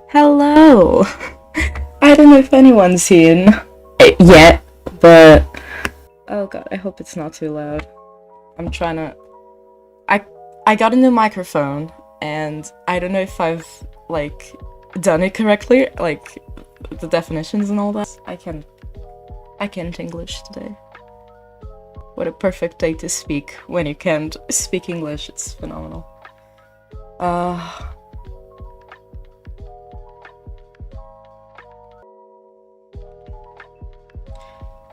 Hello! I don't know if anyone's seen it yet, but oh god, I hope it's not too loud. I'm trying to. I I got a new microphone, and I don't know if I've like done it correctly, like the definitions and all that. I can't English today. What a perfect day to speak when you can't speak English. It's phenomenal. Uh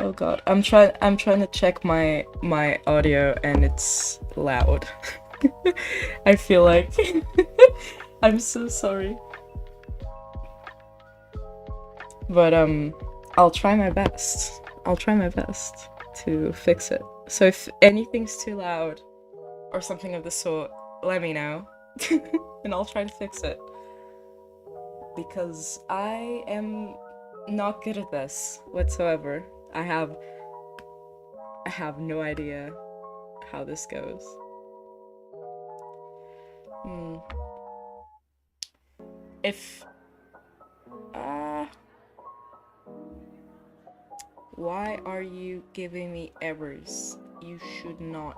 Oh god, I'm trying to check my audio and it's loud. I feel like I'm so sorry. But I'll try my best. I'll try my best to fix it. So if anything's too loud or something of the sort, let me know. And I'll try to fix it. Because I am not good at this whatsoever. I have no idea how this goes. Hmm. If why are you giving me errors? You should not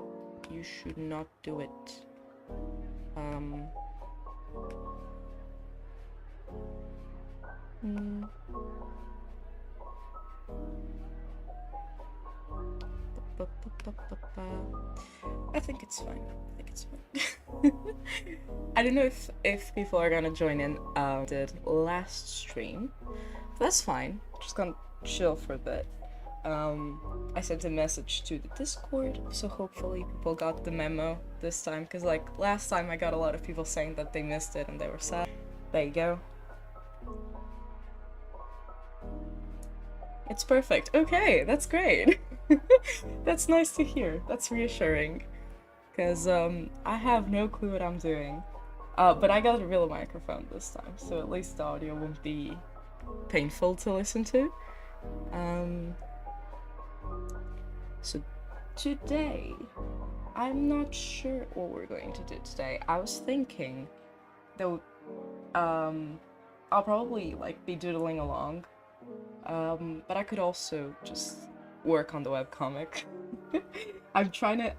do it. Hmm. I think it's fine. I think it's fine. I don't know if people are gonna join in. Did last stream. That's fine. Just gonna chill for a bit. I sent a message to the Discord, so hopefully people got the memo this time. Cause like last time I got a lot of people saying that they missed it and they were sad. There you go. It's perfect. Okay, that's great. That's nice to hear. That's reassuring. Because I have no clue what I'm doing. But I got a real microphone this time, so at least the audio won't be painful to listen to. So today, I'm not sure what we're going to do today. I was thinking that I'll probably like be doodling along. But I could also just work on the webcomic. I'm trying to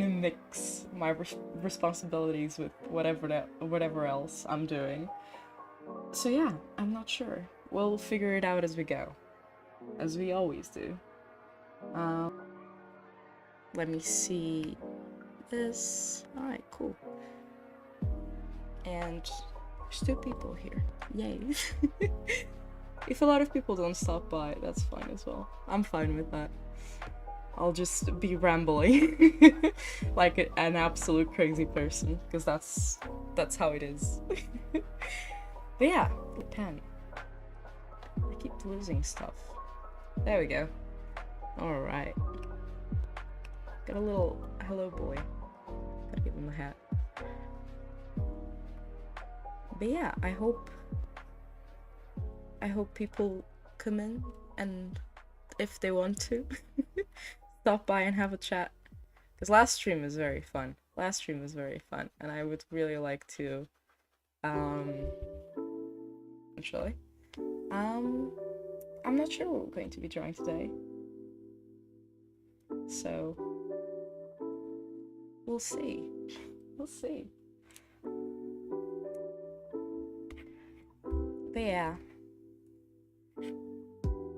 mix my responsibilities with whatever else I'm doing. So yeah, I'm not sure. We'll figure it out as we go, as we always do. Let me see this. All right, cool. And there's 2 people here. Yay. If a lot of people don't stop by, that's fine as well. I'm fine with that. I'll just be rambling like an absolute crazy person, because that's how it is. But yeah, the pen. I keep losing stuff. There we go. Alright. Got a little hello boy. Gotta give him a hat. But yeah, I hope people come in, and if they want to stop by and have a chat, because last stream was very fun. And I would really like to actually I'm not sure what we're going to be drawing today, so we'll see. But yeah,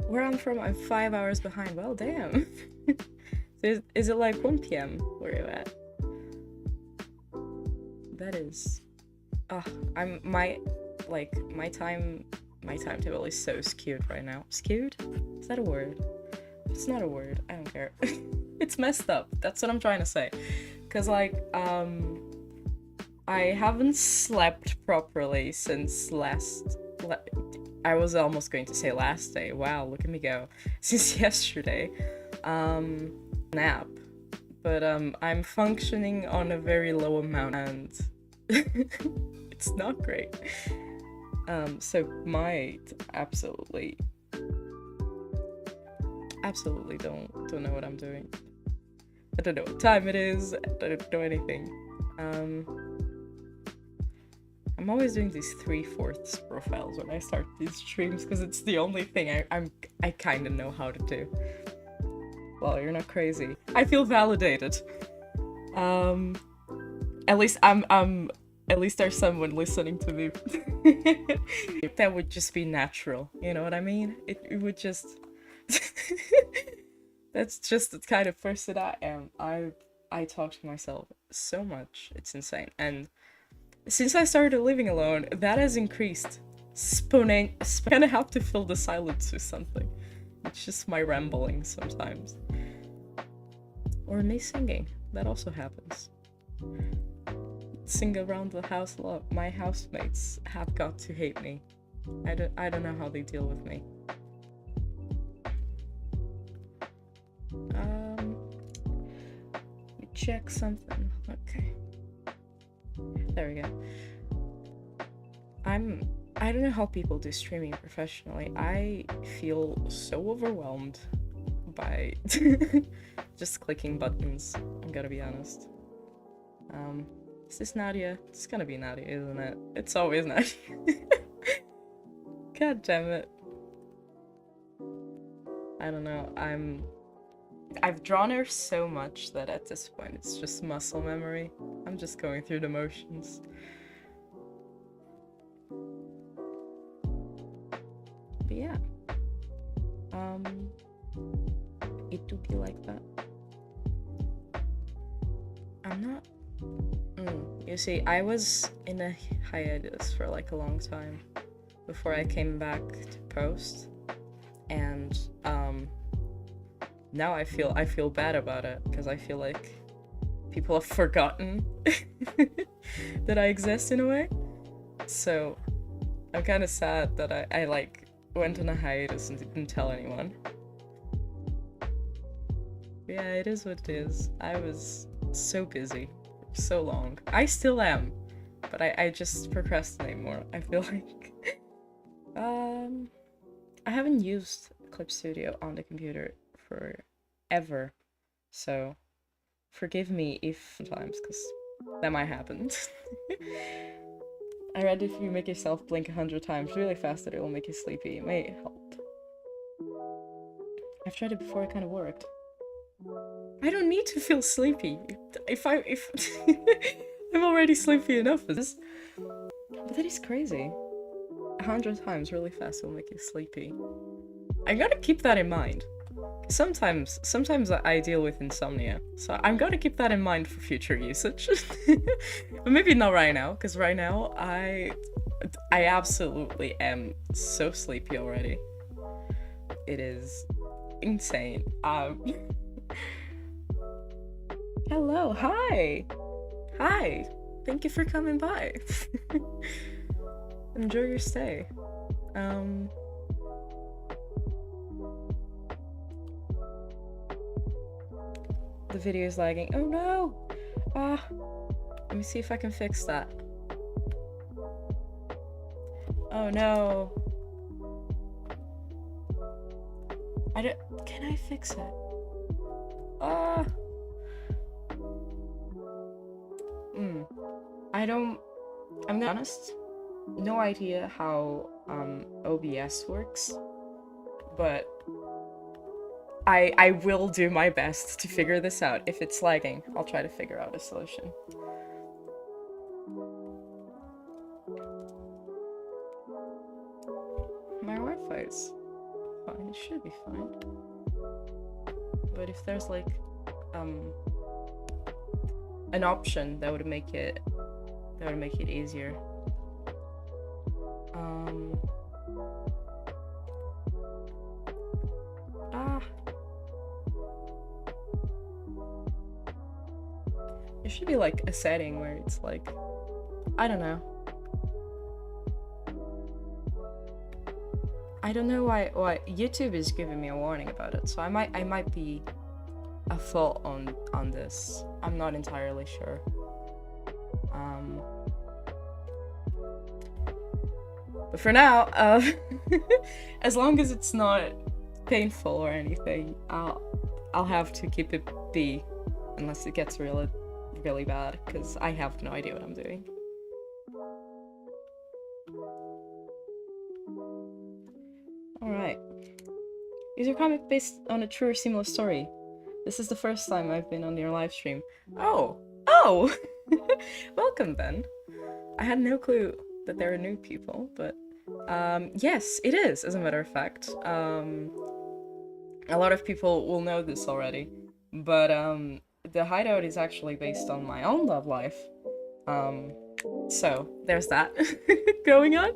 where I'm from, I'm 5 hours behind. Well, damn. So is it like 1 p.m. where you're at? That is. I'm my timetable is so skewed right now. Skewed? Is that a word? It's not a word. I don't care. It's messed up. That's what I'm trying to say. Cause like I haven't slept properly since I was almost going to say last day. Wow, look at me go. Since yesterday. Nap. But I'm functioning on a very low amount, and it's not great. So might absolutely don't know what I'm doing. I don't know what time it is. I don't know anything. I'm I'm always doing these 3/4 profiles when I start these streams because it's the only thing I kind of know how to do. Well, you're not crazy. I feel validated. At least at least there's someone listening to me. That would just be natural, you know what I mean? It would just that's just the kind of person I am. I talk to myself so much. It's insane. And since I started living alone, that has increased. I'm gonna have to fill the silence with something. It's just my rambling sometimes. Or me singing. That also happens. Sing around the house a lot. My housemates have got to hate me. I don't know how they deal with me. Let me check something. Okay. There we go. I don't know how people do streaming professionally. I feel so overwhelmed by just clicking buttons. I'm gonna be honest. Is this Nadia? It's gonna be Nadia, isn't it? It's always Nadia. God damn it. I don't know. I've drawn her so much that at this point it's just muscle memory. I'm just going through the motions. But yeah. It do be like that. I'm not... You see, I was in a hiatus for like a long time before I came back to post. And, now I feel bad about it, because I feel like people have forgotten that I exist in a way. So I'm kind of sad that I like went on a hiatus and didn't tell anyone. Yeah, it is what it is. I was so busy for so long. I still am, but I just procrastinate more, I feel like. I haven't used Clip Studio on the computer forever, so forgive me if sometimes, because that might happen. I read if you make yourself blink 100 times really fast that it will make you sleepy. It may help. I've tried it before, it kind of worked. I don't need to feel sleepy. If I'm already sleepy enough. But that is crazy. 100 times really fast will make you sleepy. I gotta keep that in mind. Sometimes I deal with insomnia, so I'm gonna keep that in mind for future usage. But maybe not right now, because right now I absolutely am so sleepy already. It is insane. Hello, hi! Hi! Thank you for coming by. Enjoy your stay. The video is lagging. Oh no! Let me see if I can fix that. Oh no. Can I fix it? I'm not honest. No idea how OBS works, but I will do my best to figure this out. If it's lagging, I'll try to figure out a solution. My Wi-Fi is fine. It should be fine. But if there's like an option that would make it easier. There should be like a setting where it's like, I don't know. I don't know why YouTube is giving me a warning about it, so I might be at fault on this. I'm not entirely sure. But for now, as long as it's not painful or anything, I'll have to keep it be, unless it gets really bad, because I have no idea what I'm doing. Alright. Is your comic based on a true or similar story? This is the first time I've been on your live stream. Oh! Oh! Welcome then. I had no clue that there are new people, but yes, it is, as a matter of fact. A lot of people will know this already, but the hideout is actually based on my own love life. So there's that going on.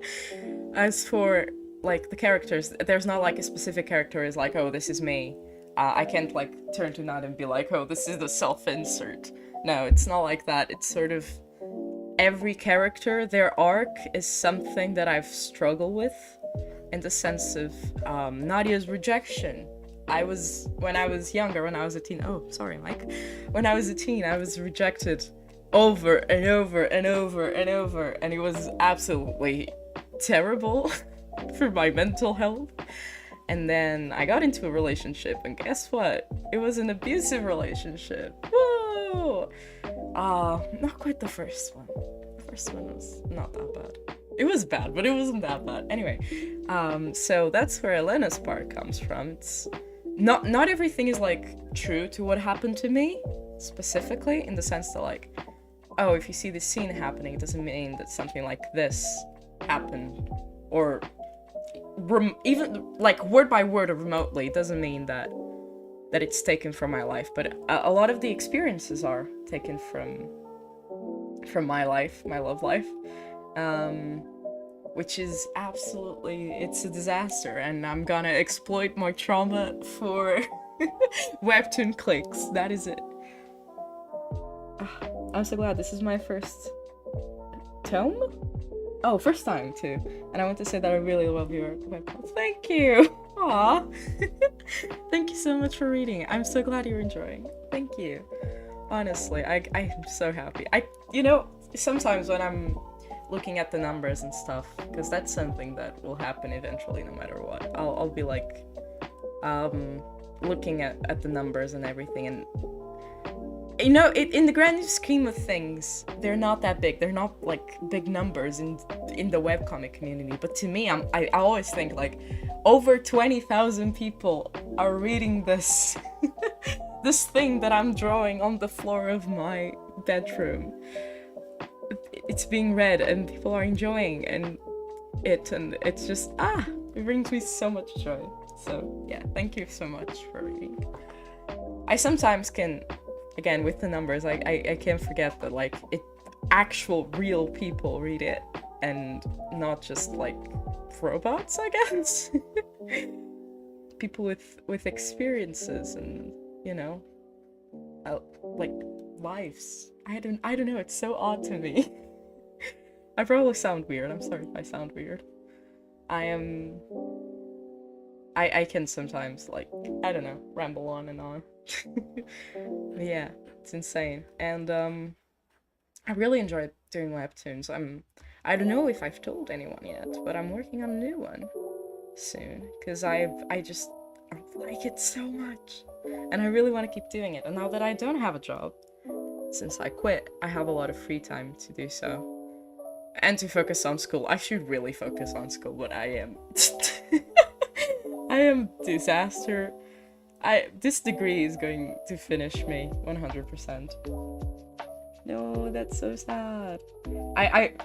As for like the characters, there's not like a specific character is like, oh, this is me. I can't like turn to Nat and be like, oh, this is the self-insert. No, it's not like that. It's sort of every character, their arc is something that I've struggled with, in the sense of Nadia's rejection. When I was younger, when I was a teen, oh, sorry, Mike. When I was a teen, I was rejected over and over and over and over, and it was absolutely terrible for my mental health. And then I got into a relationship, and guess what? It was an abusive relationship. Whoa! Not quite the first one. The first one was not that bad. It was bad, but it wasn't that bad. Anyway, so that's where Elena's part comes from. It's not everything is like true to what happened to me specifically, in the sense that like, oh, if you see this scene happening, it doesn't mean that something like this happened, or even like word by word or remotely, it doesn't mean that it's taken from my life. But a lot of the experiences are taken from my life, my love life, which is absolutely, it's a disaster, and I'm gonna exploit my trauma for webtoon clicks. That is it. I'm so glad this is my first tome? Oh, first time too. And I want to say that I really love your webcomic. Thank you! Aww. Thank you so much for reading. I'm so glad you're enjoying. Thank you. Honestly, I'm so happy. You know, sometimes when I'm looking at the numbers and stuff, because that's something that will happen eventually no matter what, I'll be like, looking at the numbers and everything, and you know, in the grand scheme of things, they're not that big. They're not like big numbers in the webcomic community. But to me, I always think like over 20,000 people are reading this this thing that I'm drawing on the floor of my bedroom. It's being read and people are enjoying and it's just it brings me so much joy. So yeah, thank you so much for reading. I sometimes can, again, with the numbers, I can't forget that like actual real people read it and not just like robots, I guess. People with experiences and, you know, like lives. I don't know, it's so odd to me. I probably sound weird. I'm sorry if I sound weird. I can sometimes, like, I don't know, ramble on and on. Yeah, it's insane. And I really enjoy doing webtoons. I don't know if I've told anyone yet, but I'm working on a new one soon, because I like it so much, and I really want to keep doing it. And now that I don't have a job, since I quit, I have a lot of free time to do so, and to focus on school. I should really focus on school, but I am I am disaster. This degree is going to finish me 100%. No, that's so sad. I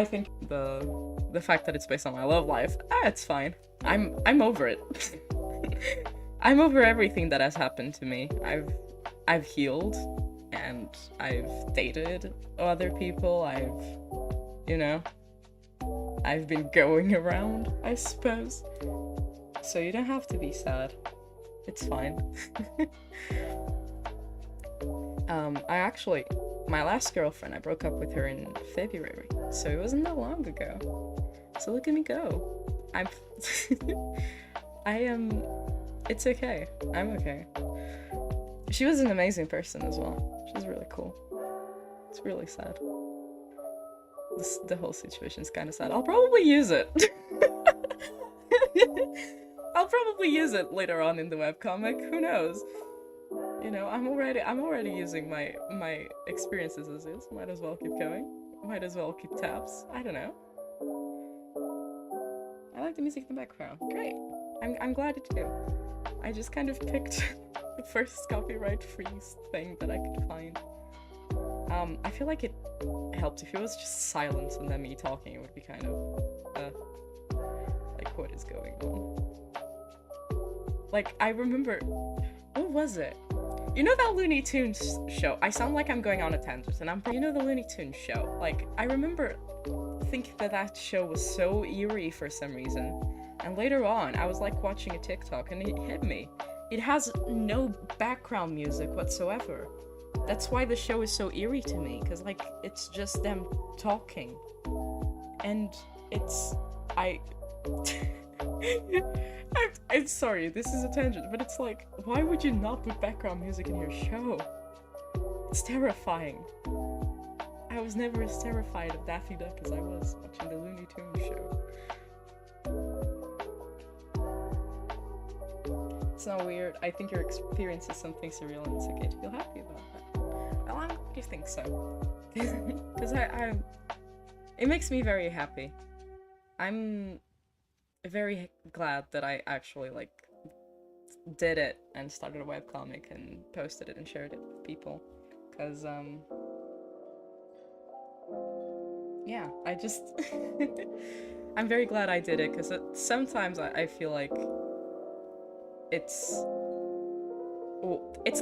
think the fact that it's based on my love life, it's fine. I'm over it. I'm over everything that has happened to me. I've healed, and I've dated other people. You know, I've been going around, I suppose. So you don't have to be sad. It's fine. My last girlfriend, I broke up with her in February, so it wasn't that long ago. So look at me go. It's okay. I'm okay. She was an amazing person as well. She's really cool. It's really sad. The whole situation's kind of sad. I'll probably use it. I'll probably use it later on in the webcomic. Who knows? You know, I'm already using my experiences as is. Might as well keep going. Might as well keep tabs. I don't know. I like the music in the background. Great. I'm glad you do. I just kind of picked the first copyright-free thing that I could find. I feel like it helped if it was just silence and then me talking. It would be kind of, like, what is going on? Like, I remember, what was it? You know that Looney Tunes show? I sound like I'm going on a tangent, and you know the Looney Tunes show? Like, I remember thinking that that show was so eerie for some reason. And later on, I was like watching a TikTok and it hit me. It has no background music whatsoever. That's why the show is so eerie to me, because like it's just them talking. And it's I'm sorry, this is a tangent, but it's like, why would you not put background music in your show? It's terrifying. I was never as terrified of Daffy Duck as I was watching the Looney Tunes show. It's not weird. I think your experience is something surreal and it's okay to feel happy about that. Well, I'm glad you think so. Because it makes me very happy. I'm very glad that I actually, like, did it and started a webcomic and posted it and shared it with people. Because, yeah, I just... I'm very glad I did it, because sometimes I feel like it's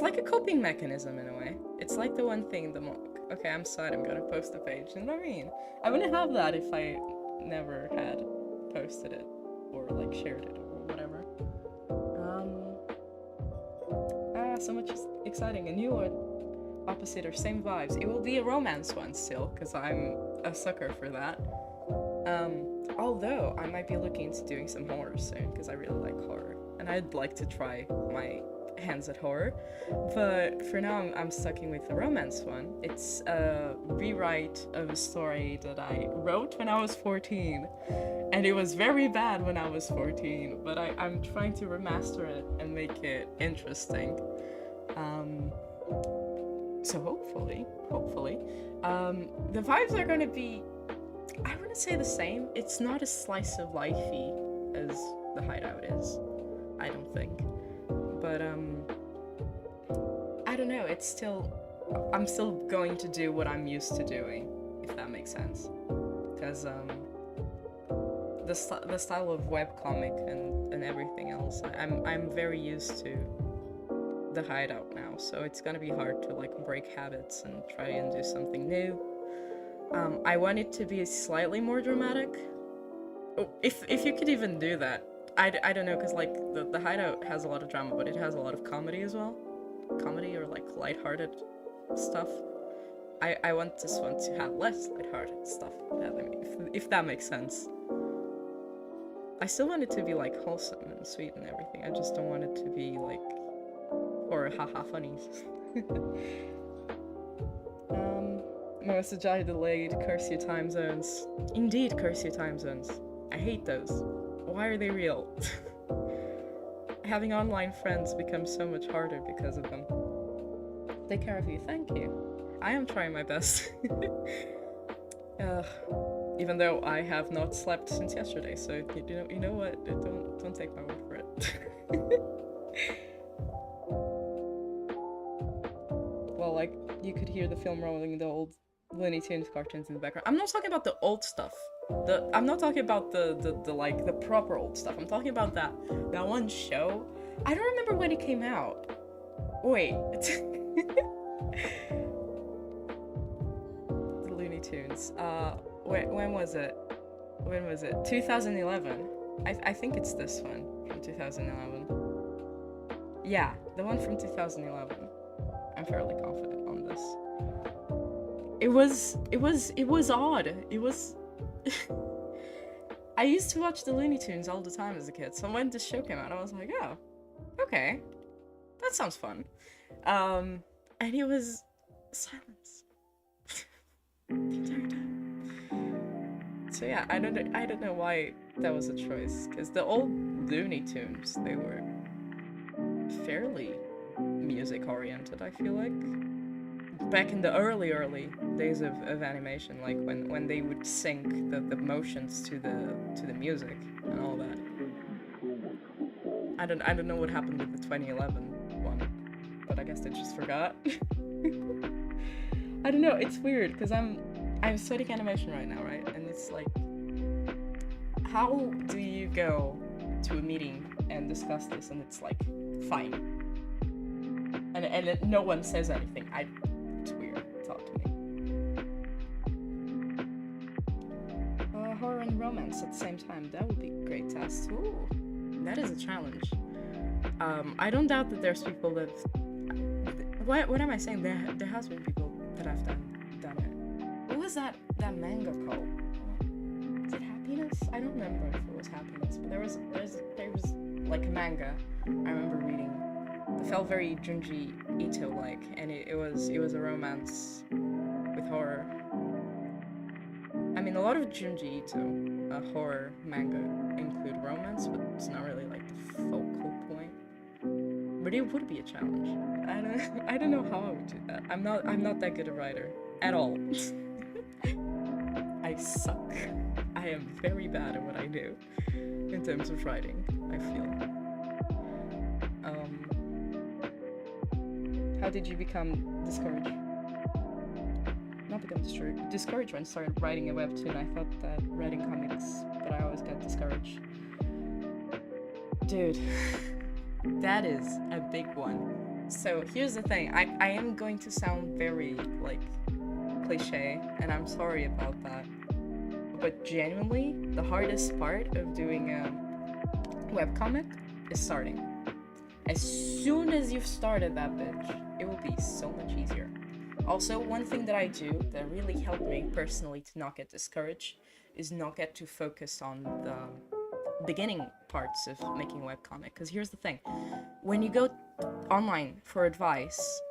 like a coping mechanism in a way. It's like the one thing okay, I'm sad, I'm gonna post a page. You know what I mean? I wouldn't have that if I never had posted it or like shared it or whatever. So much exciting. A new one, opposite or same vibes. It will be a romance one still, because I'm a sucker for that. Although I might be looking into doing some horror soon, because I really like horror. And I'd like to try my hands at horror, but for now I'm sticking with the romance one. It's a rewrite of a story that I wrote when I was 14, and it was very bad when I was 14, but I'm trying to remaster it and make it interesting. So hopefully, the vibes are gonna be, I wouldn't say the same. It's not as slice of lifey as The Hideout is, I don't think. But, I don't know, I'm still going to do what I'm used to doing, if that makes sense. Because, the style of webcomic and everything else, I'm very used to The Hideout now, so it's gonna be hard to, like, break habits and try and do something new. I want it to be slightly more dramatic. If you could even do that. I don't know, because like the Hideout has a lot of drama, but it has a lot of comedy as well. Comedy or like lighthearted stuff. I want this one to have less lighthearted stuff, if that makes sense. I still want it to be like wholesome and sweet and everything. I just don't want it to be like or haha funny. Message I delayed, curse your time zones. Indeed, curse your time zones. I hate those. Why are they real? Having online friends becomes so much harder because of them. Take care of you, thank you. I am trying my best. Even though I have not slept since yesterday, so you know what? Don't take my word for it. Well, like you could hear the film rolling, the old Looney Tunes cartoons in the background. I'm not talking about the old stuff. I'm not talking about the like the proper old stuff. I'm talking about that one show. I don't remember when it came out. Wait. The Looney Tunes. When was it? 2011. I think it's this one from 2011. Yeah, the one from 2011. I'm fairly confident on this. It was odd. It was I used to watch the Looney Tunes all the time as a kid, so when this show came out, I was like, oh, okay, that sounds fun. And it was silence the entire time. So yeah, I don't know why that was a choice, because the old Looney Tunes, they were fairly music oriented, I feel like. Back in the early days of animation, like when they would sync the motions to the music and all that. I don't know what happened with the 2011 one, but I guess they just forgot. I don't know. It's weird because I'm studying animation right now, right? And it's like, how do you go to a meeting and discuss this, and it's like fine, and no one says anything? It's weird. Talk to me. Horror and romance at the same time. That would be a great test. Ooh, that is a challenge. I don't doubt that there's people that. What am I saying? There has been people that have done it. What was that manga called? Is it Happiness? I don't remember if it was Happiness, but there was like a manga I remember reading. It felt very Junji Ito like, and it was a romance with horror. I mean, a lot of Junji Ito horror manga include romance, but it's not really like the focal point. But it would be a challenge. I don't know how I would do that. I'm not that good a writer at all. I suck. I am very bad at what I do in terms of writing, I feel. How did you become discouraged? Not become discouraged when I started writing a webtoon. I thought that writing comics, but I always got discouraged. Dude, that is a big one. So here's the thing. I am going to sound very, like, cliche, and I'm sorry about that. But genuinely, the hardest part of doing a webcomic is starting. As soon as you've started that bitch, it will be so much easier. Also, one thing that I do that really helped me personally to not get discouraged is not get too focused on the beginning parts of making a webcomic. Because here's the thing. When you go online for advice,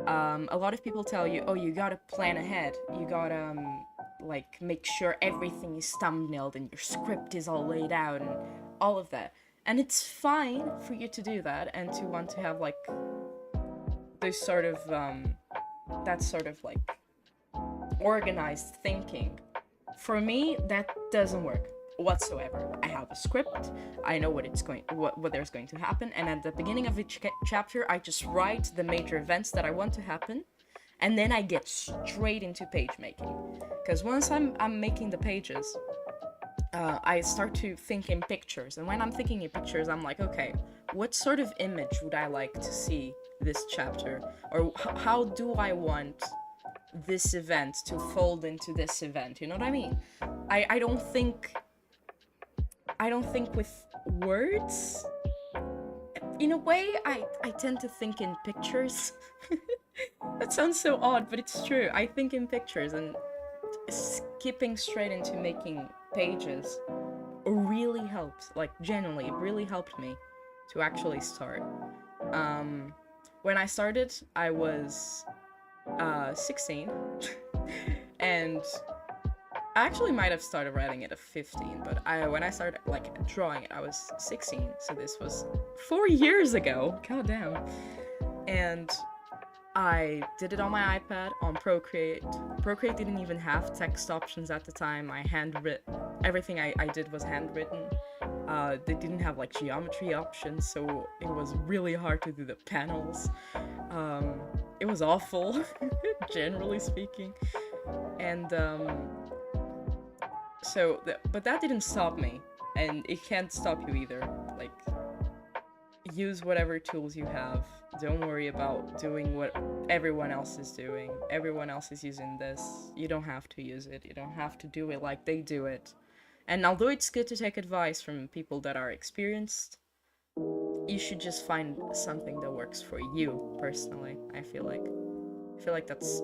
a lot of people tell you, oh, you gotta plan ahead. You gotta, like, make sure everything is thumbnailed and your script is all laid out and all of that. And it's fine for you to do that and to want to have, like, those sort of, that sort of, like, organized thinking. For me, that doesn't work whatsoever. I have a script, I know what there's going to happen, and at the beginning of each chapter, I just write the major events that I want to happen, and then I get straight into page making. Because once I'm making the pages, I start to think in pictures, and when I'm thinking in pictures, I'm like, okay, what sort of image would I like to see this chapter, or how do I want this event to fold into this event? You know what I mean? I don't think with words. In a way, I tend to think in pictures. That sounds so odd, but it's true. I think in pictures, and skipping straight into making pages really helped. Like, genuinely, it really helped me to actually start. When I started, I was 16, and I actually might have started writing it at 15, but when I started, like, drawing it, I was 16, so this was 4 years ago. God damn. And I did it on my iPad, on Procreate. Procreate didn't even have text options at the time. Everything I did was handwritten. They didn't have, like, geometry options, so it was really hard to do the panels. It was awful, generally speaking. And, but that didn't stop me, and it can't stop you either. Like, use whatever tools you have. Don't worry about doing what everyone else is doing. Everyone else is using this. You don't have to use it. You don't have to do it like they do it. And although it's good to take advice from people that are experienced, you should just find something that works for you, personally. I feel like that's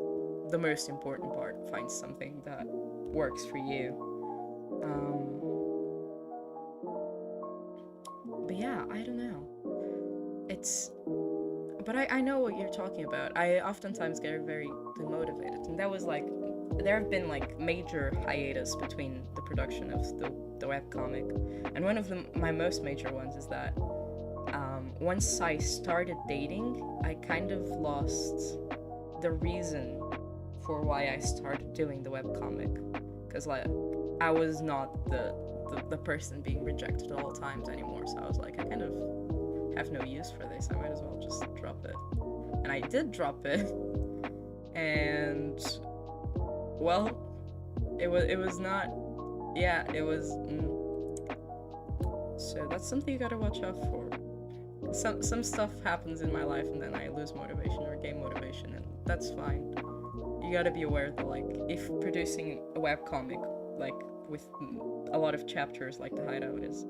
the most important part. Find something that works for you. But yeah, I don't know. But I know what you're talking about. I oftentimes get very demotivated, and that was like, there have been, like, major hiatus between the production of the webcomic, and one of my most major ones is that once I started dating, I kind of lost the reason for why I started doing the webcomic, because, like, I was not the person being rejected at all times anymore, so I was like, I kind of have no use for this, I might as well just drop it. And I did drop it, and well, it was not, yeah, it was, so that's something you gotta watch out for. Some stuff happens in my life and then I lose motivation or gain motivation, and that's fine. You gotta be aware that, like, if producing a webcomic, like, with a lot of chapters like The Hideout is,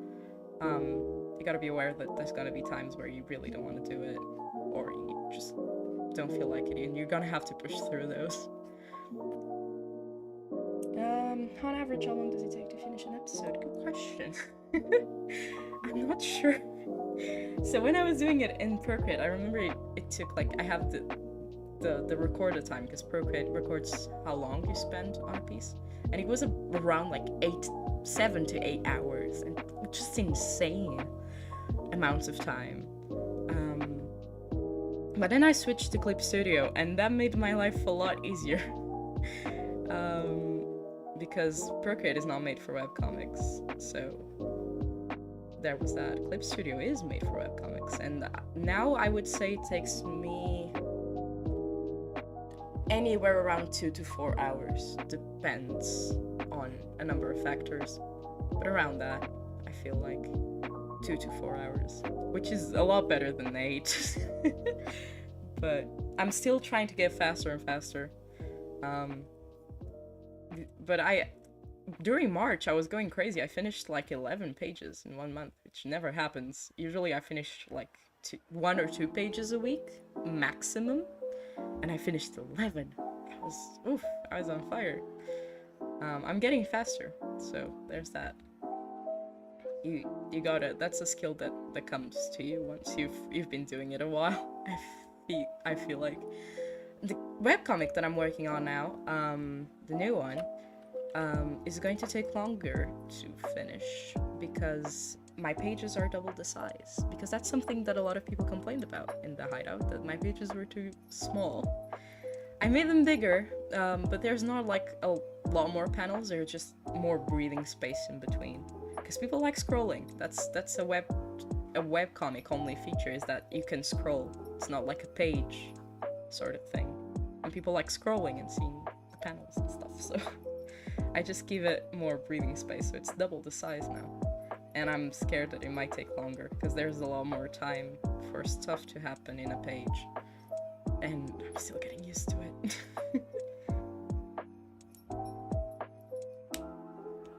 you gotta be aware that there's gonna be times where you really don't want to do it, or you just don't feel like it, and you're gonna have to push through those. On average, how long does it take to finish an episode? Good question. I'm not sure. So when I was doing it in Procreate, I remember it took, like, I have the recorder time, because Procreate records how long you spend on a piece, and it was around like 7 to 8 hours, and just insane amounts of time. But then I switched to Clip Studio, and that made my life a lot easier. Because Procreate is not made for webcomics, so there was that. Clip Studio is made for webcomics, and now I would say it takes me anywhere around 2 to 4 hours, depends on a number of factors, but around that, I feel like 2 to 4 hours, which is a lot better than 8. But I'm still trying to get faster and faster. But during March, I was going crazy. I finished like 11 pages in 1 month, which never happens. Usually I finish like 1 or 2 pages a week, maximum. And I finished 11. I was on fire. I'm getting faster, so there's that. You gotta, that's a skill that comes to you once you've been doing it a while. I feel like. The webcomic that I'm working on now, the new one, is going to take longer to finish because my pages are double the size. Because that's something that a lot of people complained about in The Hideout, that my pages were too small. I made them bigger, but there's not like a lot more panels, there's just more breathing space in between. Because people like scrolling. That's a webcomic only feature, is that you can scroll. It's not like a page sort of thing. And people like scrolling and seeing the panels and stuff, so I just give it more breathing space, so it's double the size now. And I'm scared that it might take longer, because there's a lot more time for stuff to happen in a page. And I'm still getting used to it.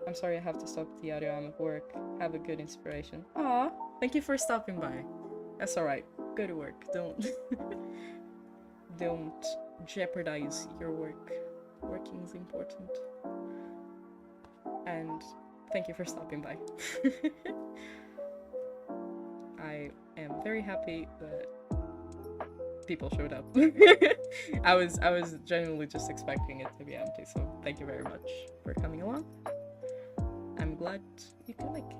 I'm sorry I have to stop the audio, I'm at work. Have a good inspiration. Aw, thank you for stopping by. That's alright. Go to work. Don't jeopardize your work. Working is important. And thank you for stopping by. I am very happy that people showed up. I was genuinely just expecting it to be empty, so thank you very much for coming along. I'm glad you can make it.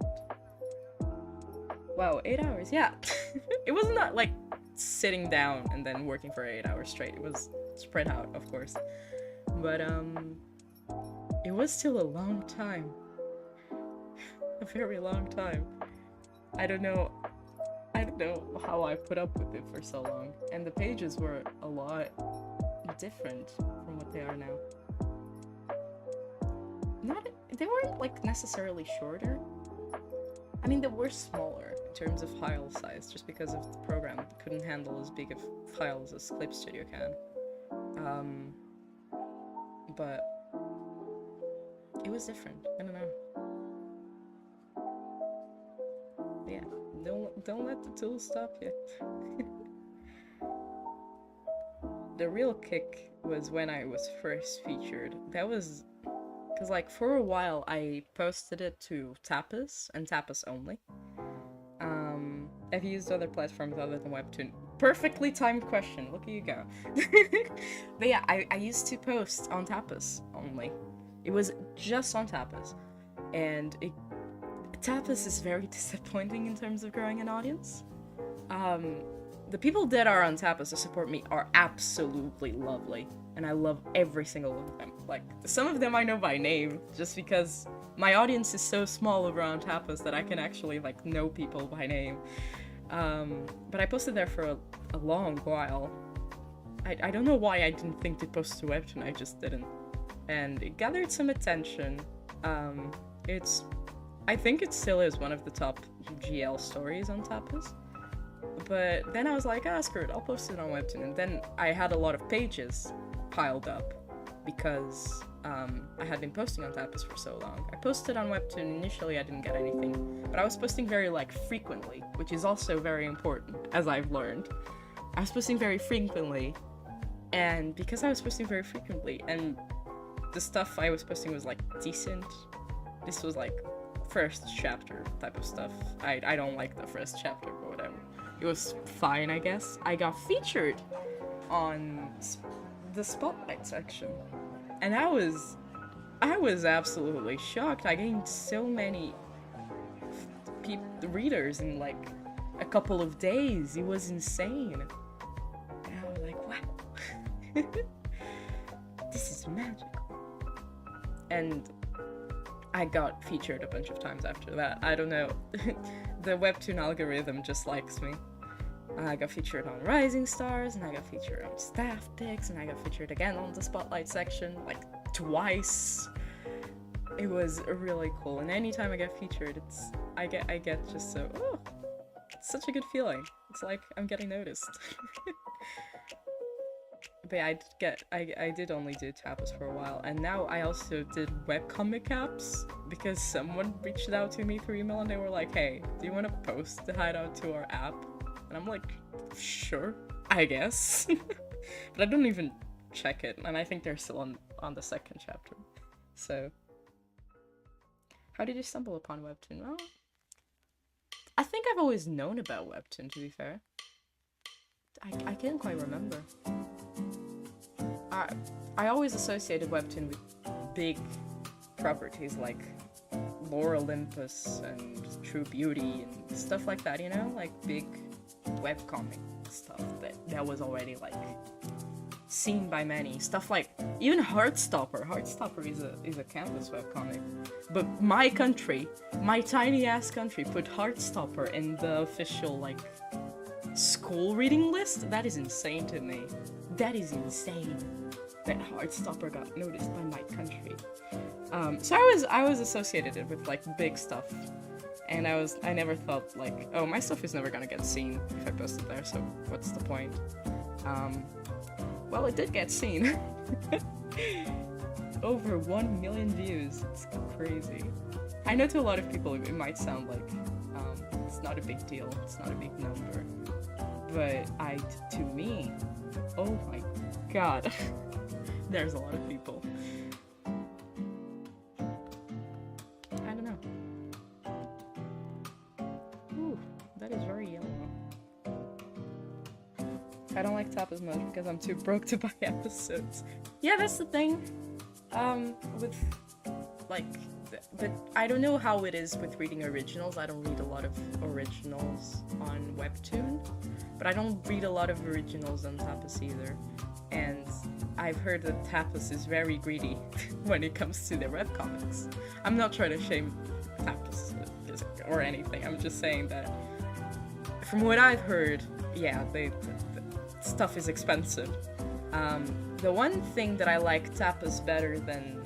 Wow, 8 hours, yeah. It was not like sitting down and then working for 8 hours straight. It was spread out, of course. But it was still a long time. A very long time. I don't know how I put up with it for so long. And the pages were a lot different from what they are now. They weren't like necessarily shorter. I mean, they were smaller in terms of file size, just because of the program couldn't handle as big of files as Clip Studio can. But it was different. I don't know. Yeah, don't let the tools stop you. The real kick was when I was first featured. That was because, like, for a while I posted it to Tapas and Tapas only. I've used other platforms other than Webtoon. Perfectly timed question. Look at you go. But yeah, I used to post on Tapas only. It was just on Tapas, and Tapas is very disappointing in terms of growing an audience. The people that are on Tapas to support me are absolutely lovely, and I love every single one of them. Like, some of them I know by name, just because my audience is so small over on Tapas that I can actually, like, know people by name. But I posted there for a long while. I don't know why I didn't think to post to Webtoon, I just didn't. And it gathered some attention. I think it still is one of the top GL stories on Tapas. But then I was like, screw it, I'll post it on Webtoon. And then I had a lot of pages piled up because I had been posting on Tapas for so long. I posted on Webtoon, initially I didn't get anything, but I was posting very frequently, which is also very important, as I've learned. I was posting very frequently, and because I was posting very frequently, and the stuff I was posting was decent, this was first chapter type of stuff. I don't like the first chapter, but whatever. It was fine, I guess. I got featured on the Spotlight section, and I was absolutely shocked. I gained so many readers in a couple of days. It was insane. And I was like, wow. This is magical. And I got featured a bunch of times after that. I don't know. The Webtoon algorithm just likes me. I got featured on Rising Stars, and I got featured on Staff Picks, and I got featured again on the Spotlight section, twice. It was really cool, and anytime I get featured, I get just so, it's such a good feeling. It's like I'm getting noticed. But yeah, I did only do Tapas for a while, and now I also did webcomic apps, because someone reached out to me through email, and they were like, hey, do you want to post the Hideout to our app? And I'm like, sure, I guess. But I don't even check it, and I think they're still on the second chapter. So, how did you stumble upon Webtoon? Well, I think I've always known about Webtoon, to be fair. I can't quite remember. I always associated Webtoon with big properties like Lore Olympus and True Beauty and stuff like that, you know? Big webcomic stuff that was already seen by many. Stuff even Heartstopper. Heartstopper is a campus webcomic. But my country, my tiny ass country, put Heartstopper in the official school reading list. That is insane to me. That is insane that Heartstopper got noticed by my country. So I was associated with big stuff. And I never thought oh, my stuff is never gonna get seen if I post it there, so what's the point? Well, it did get seen. Over 1 million views. It's crazy. I know to a lot of people it might sound it's not a big deal, it's not a big number. But to me, oh my god, there's a lot of people. I don't know. Ooh, that is very yellow. I don't like Tapas much because I'm too broke to buy episodes. Yeah, that's the thing. With but I don't know how it is with reading originals. I don't read a lot of originals on Webtoon, but I don't read a lot of originals on Tapas either. And I've heard that Tapas is very greedy when it comes to their webcomics. I'm not trying to shame Tapas or anything. I'm just saying that from what I've heard, yeah, the stuff is expensive. The one thing that I like Tapas better than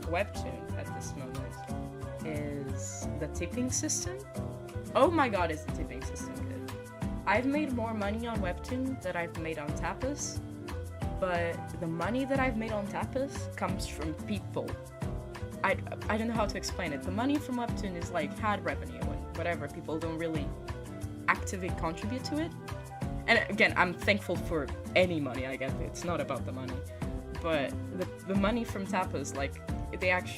Webtoon at this moment is the tipping system. Oh my god, is the tipping system good. I've made more money on Webtoon than I've made on Tapas, but the money that I've made on Tapas comes from people. I don't know how to explain it. The money from Webtoon is ad revenue and whatever. People don't really actively contribute to it. And again, I'm thankful for any money I get. It's not about the money. But the money from Tapas,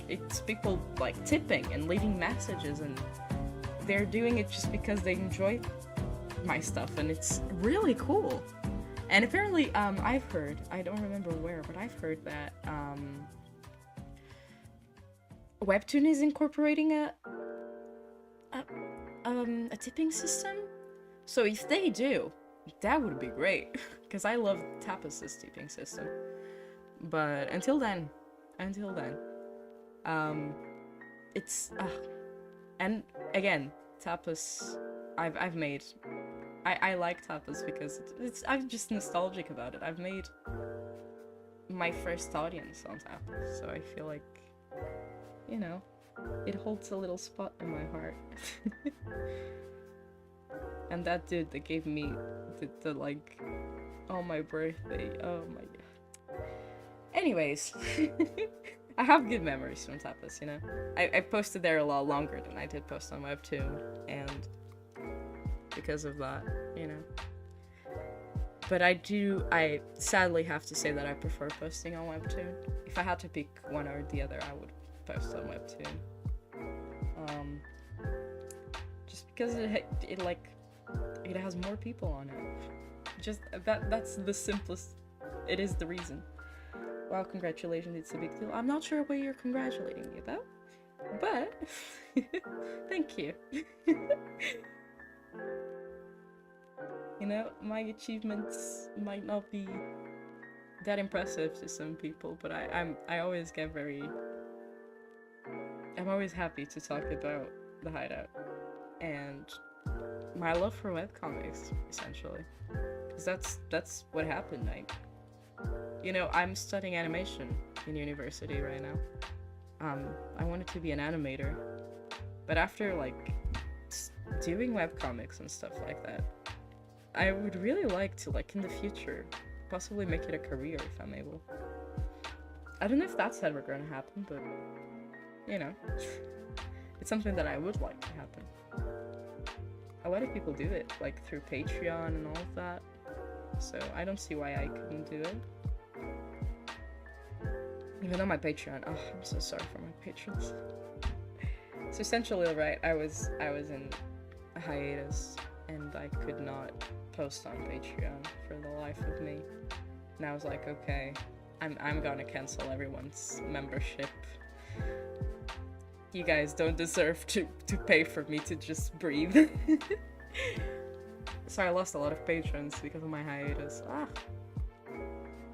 it's people tipping and leaving messages, and they're doing it just because they enjoy my stuff, and it's really cool. And apparently, I've heard, I don't remember where, but I've heard that Webtoon is incorporating a tipping system. So if they do, that would be great, because I love Tapas' tipping system. But until then, it's and again, Tapas I've made. I like tapas because I'm just nostalgic about it. I've made my first audience on tapas, so I feel like, you know, it holds a little spot in my heart. And that dude that gave me the like on my birthday, oh my god. Anyways, I have good memories from tapas, you know. I posted there a lot longer than I did post on Webtoon, and because of that, you know. But I sadly have to say that I prefer posting on Webtoon. If I had to pick one or the other, I would post on Webtoon. Just because it like, it has more people on it. Just that's the simplest. It is the reason. Wow, congratulations, it's a big deal. I'm not sure what you're congratulating me about, but thank you. You know, my achievements might not be that impressive to some people, but I always get I'm always happy to talk about the Hideout and my love for webcomics, essentially, because that's what happened. You know, I'm studying animation in university right now. I wanted to be an animator, but after like doing webcomics and stuff like that, I would really like to, like, in the future, possibly make it a career if I'm able. I don't know if that's ever gonna happen, but, you know, it's something that I would like to happen. A lot of people do it, like, through Patreon and all of that, so I don't see why I couldn't do it. Even though my Patreon, oh, I'm so sorry for my patrons. So essentially, right, I was in a hiatus, and I could not post on Patreon for the life of me. And I was like, okay, I'm gonna cancel everyone's membership. You guys don't deserve to pay for me to just breathe. So I lost a lot of patrons because of my hiatus.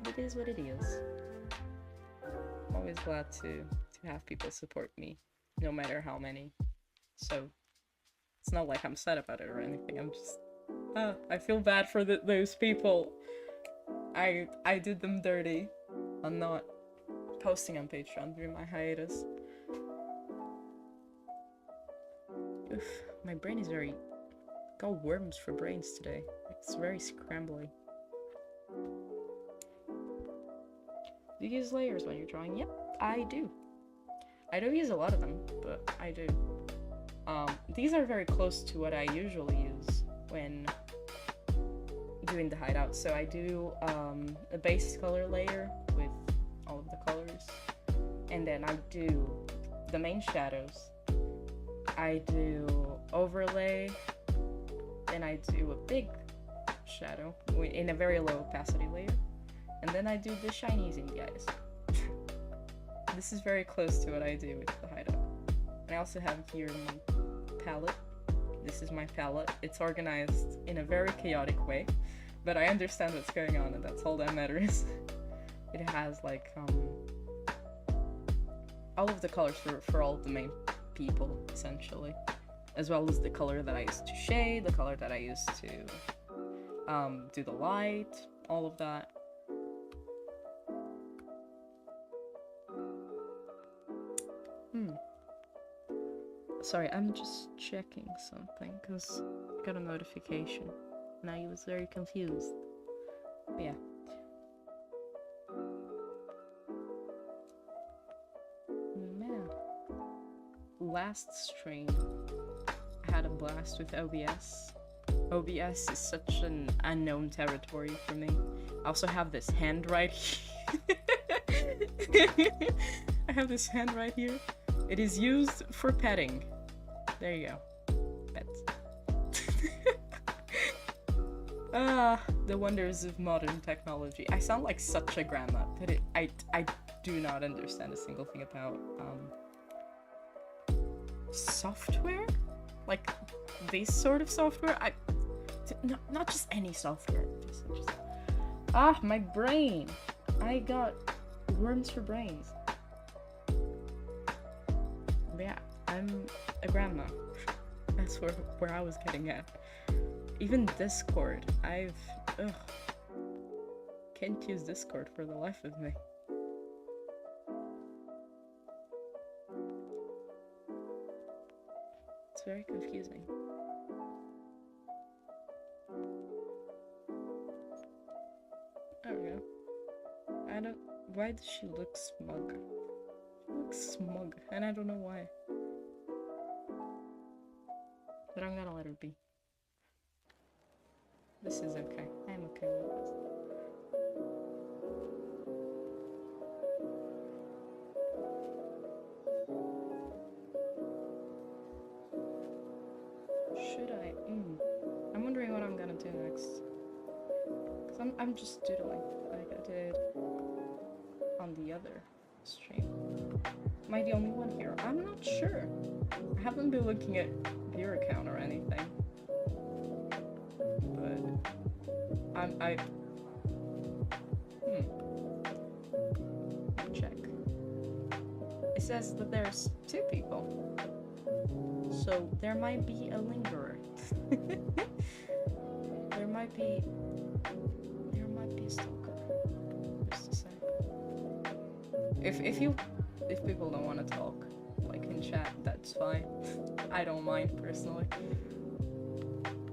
It is what it is. I'm always glad to have people support me, no matter how many. So it's not like I'm sad about it or anything. I'm just, I feel bad for those people. I did them dirty on not posting on Patreon during my hiatus. Oof, my brain is got worms for brains today. It's very scrambly. Do you use layers when you're drawing? Yep, I do. I don't use a lot of them, but I do. These are very close to what I usually use when doing the Hideout. So I do a base color layer with all of the colors, and then I do the main shadows. I do overlay, then I do a big shadow in a very low opacity layer, and then I do the shinies in the eyes. This is very close to what I do with the Hideout. And I also have here my palette. This is my palette. It's organized in a very chaotic way, but I understand what's going on, and that's all that matters. It has like all of the colors for all of the main people, essentially, as well as the color that I used to shade, the color that I used to do the light, all of that. Sorry, I'm just checking something because I got a notification and I was very confused. But yeah. Man. Last stream, I had a blast with OBS. OBS is such an unknown territory for me. I also have this hand right here. I have this hand right here. It is used for petting. There you go. Pets. The wonders of modern technology. I sound like such a grandma, but I do not understand a single thing about software? Like this sort of software? No, not just any software. My brain. I got worms for brains. Yeah, I'm a grandma. That's where I was getting at. Even Discord, ugh, can't use Discord for the life of me. It's very confusing. There we go. Why does she look smug? She looks smug, and I don't know why. But I'm gonna let her be. This is okay. I'm okay with this. Should I? I'm wondering what I'm gonna do next. Cause I'm just doodling like I did on the other stream. Am I the only one here? I'm not sure. I haven't been looking at viewer count or anything. But check. It says that there's 2 people. So there might be a lingerer. There might be a stalker. Just a sec. If people don't want to talk, like in chat, that's fine. I don't mind personally.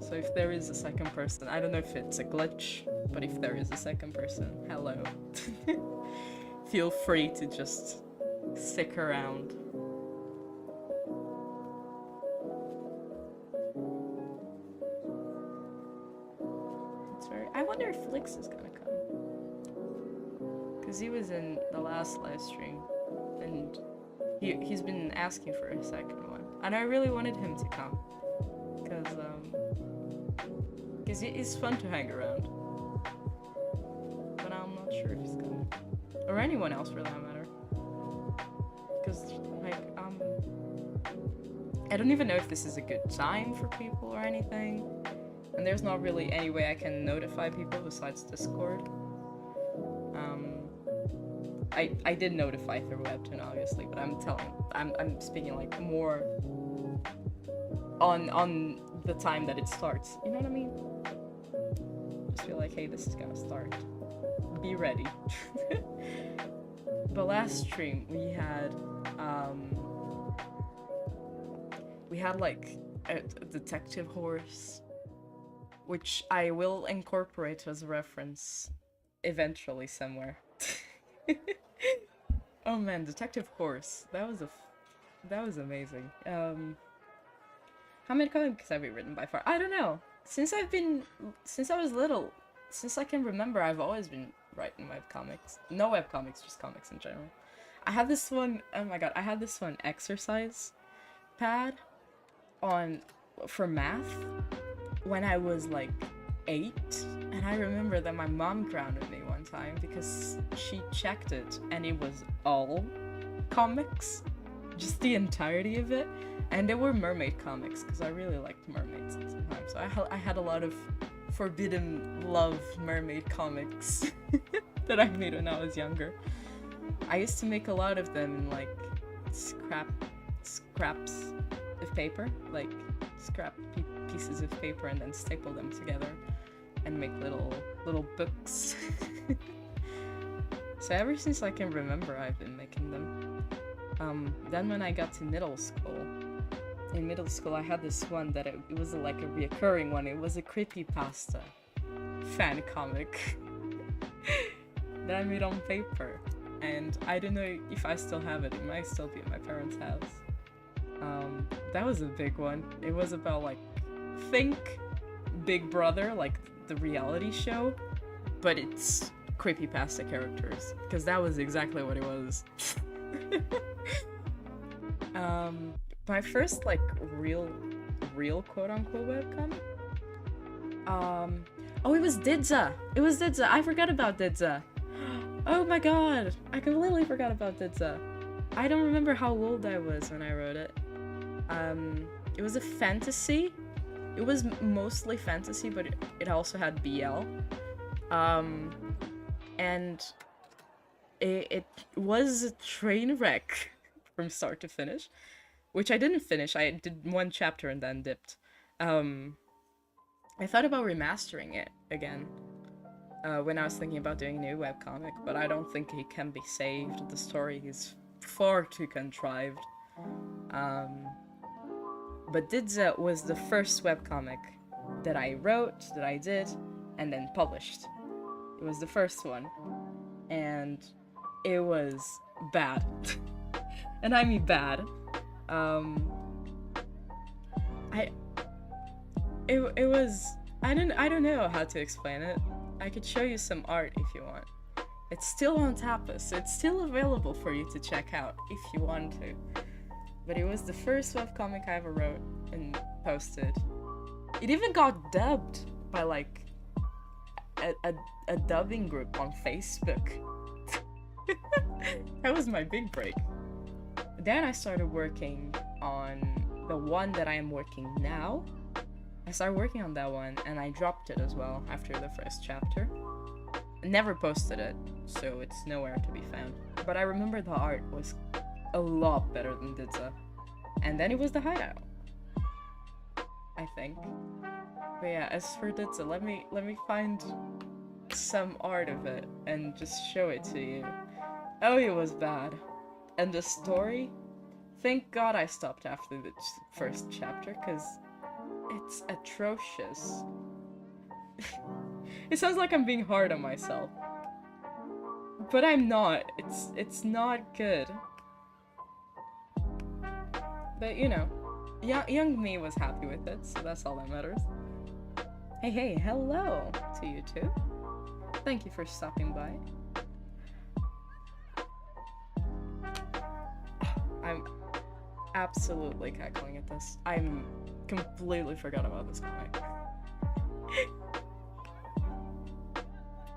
So if there is a second person, I don't know if it's a glitch, but if there is a second person, hello. Feel free to just stick around. I wonder if Flix is gonna come. Because he was in the last live stream, and he's been asking for a second one. And I really wanted him to come. Because it's fun to hang around. But I'm not sure if he's coming. Or anyone else for that matter. Because, like, I don't even know if this is a good time for people or anything. And there's not really any way I can notify people besides Discord. I did notify through Webtoon obviously, but I'm speaking like more on the time that it starts. You know what I mean? Just feel like, hey, this is gonna start. Be ready. The last stream we had like a detective horse, which I will incorporate as a reference eventually somewhere. Oh man, Detective Horse. That was amazing. How many comics have you written by far? I don't know. Since I was little, since I can remember, I've always been writing webcomics. No webcomics, just comics in general. I had this one, oh my god, I had this one exercise pad for math when I was like 8, and I remember that my mom grounded me one time because she checked it and it was all comics, just the entirety of it, and they were mermaid comics because I really liked mermaids at the time, so I had a lot of forbidden love mermaid comics that I made when I was younger. I used to make a lot of them in like scraps of paper, like pieces of paper, and then staple them together and make little books. So ever since I can remember, I've been making them. Then when I got to middle school, in middle school I had this one that it was like a reoccurring one. It was a creepypasta fan comic that I made on paper, and I don't know if I still have it. It might still be at my parents' house. That was a big one. It was about like, think Big Brother, like the reality show, but it's creepypasta characters, because that was exactly what it was. My first like real quote-unquote webcomic, oh, it was Didza. I forgot about Didza. Oh my god, I completely forgot about Didza. I don't remember how old I was when I wrote it. It was a fantasy. It was mostly fantasy, but it also had BL. And it was a train wreck from start to finish. which I didn't finish. I did one chapter and then dipped. I thought about remastering it again when I was thinking about doing a new webcomic, but I don't think it can be saved. The story is far too contrived. But Didza was the first webcomic that I wrote, that I did, and then published. It was the first one. And it was bad. And I mean bad. It was, I don't know how to explain it. I could show you some art if you want. It's still on Tapas. It's still available for you to check out if you want to. But it was the first webcomic I ever wrote and posted. It even got dubbed by like a dubbing group on Facebook. That was my big break. Then I started working on the one that I am working now. I started working on that one and I dropped it as well after the first chapter. Never posted it, so it's nowhere to be found. But I remember the art was a lot better than Didza. And then it was the Hideout, I think. But yeah, as for Didza, let me find some art of it and just show it to you. Oh, it was bad. And the story? Thank God I stopped after the first chapter, because it's atrocious. It sounds like I'm being hard on myself. But I'm not. It's not good. But you know, young me was happy with it, so that's all that matters. Hey, hello to you too. Thank you for stopping by. I'm absolutely cackling at this. I'm completely forgot about this comic.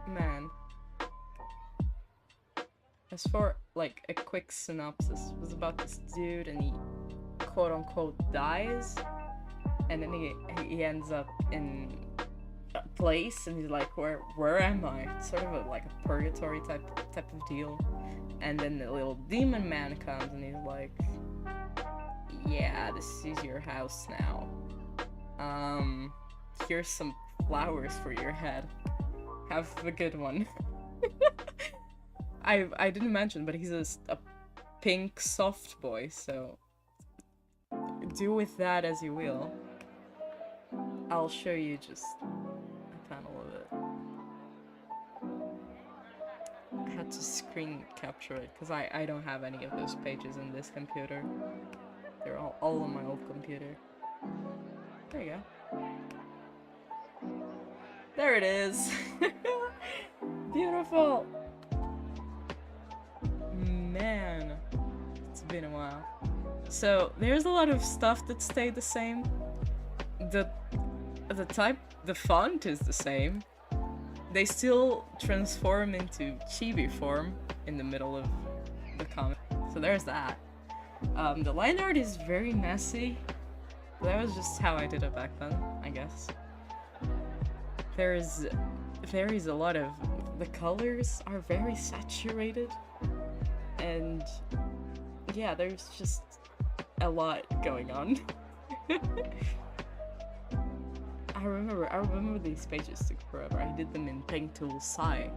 Man. As for like a quick synopsis, it was about this dude and he quote unquote dies, and then he ends up in a place and he's like, where am I? It's sort of like a purgatory type of deal. And then the little demon man comes and he's like, yeah, this is your house now. Here's some flowers for your head. Have a good one. I didn't mention, but he's a pink soft boy, so do with that as you will. I'll show you just a panel of it. I had to screen capture it because I don't have any of those pages in this computer. They're all on my old computer. There you go. There it is. Beautiful. Man, it's been a while. So there's a lot of stuff that stayed the same. The font is the same. They still transform into chibi form in the middle of the comic. So there's that. The line art is very messy. That was just how I did it back then, I guess. There is a lot of, the colors are very saturated, and yeah, there's just a lot going on. I remember these pages took forever. I did them in Paint Tool Sai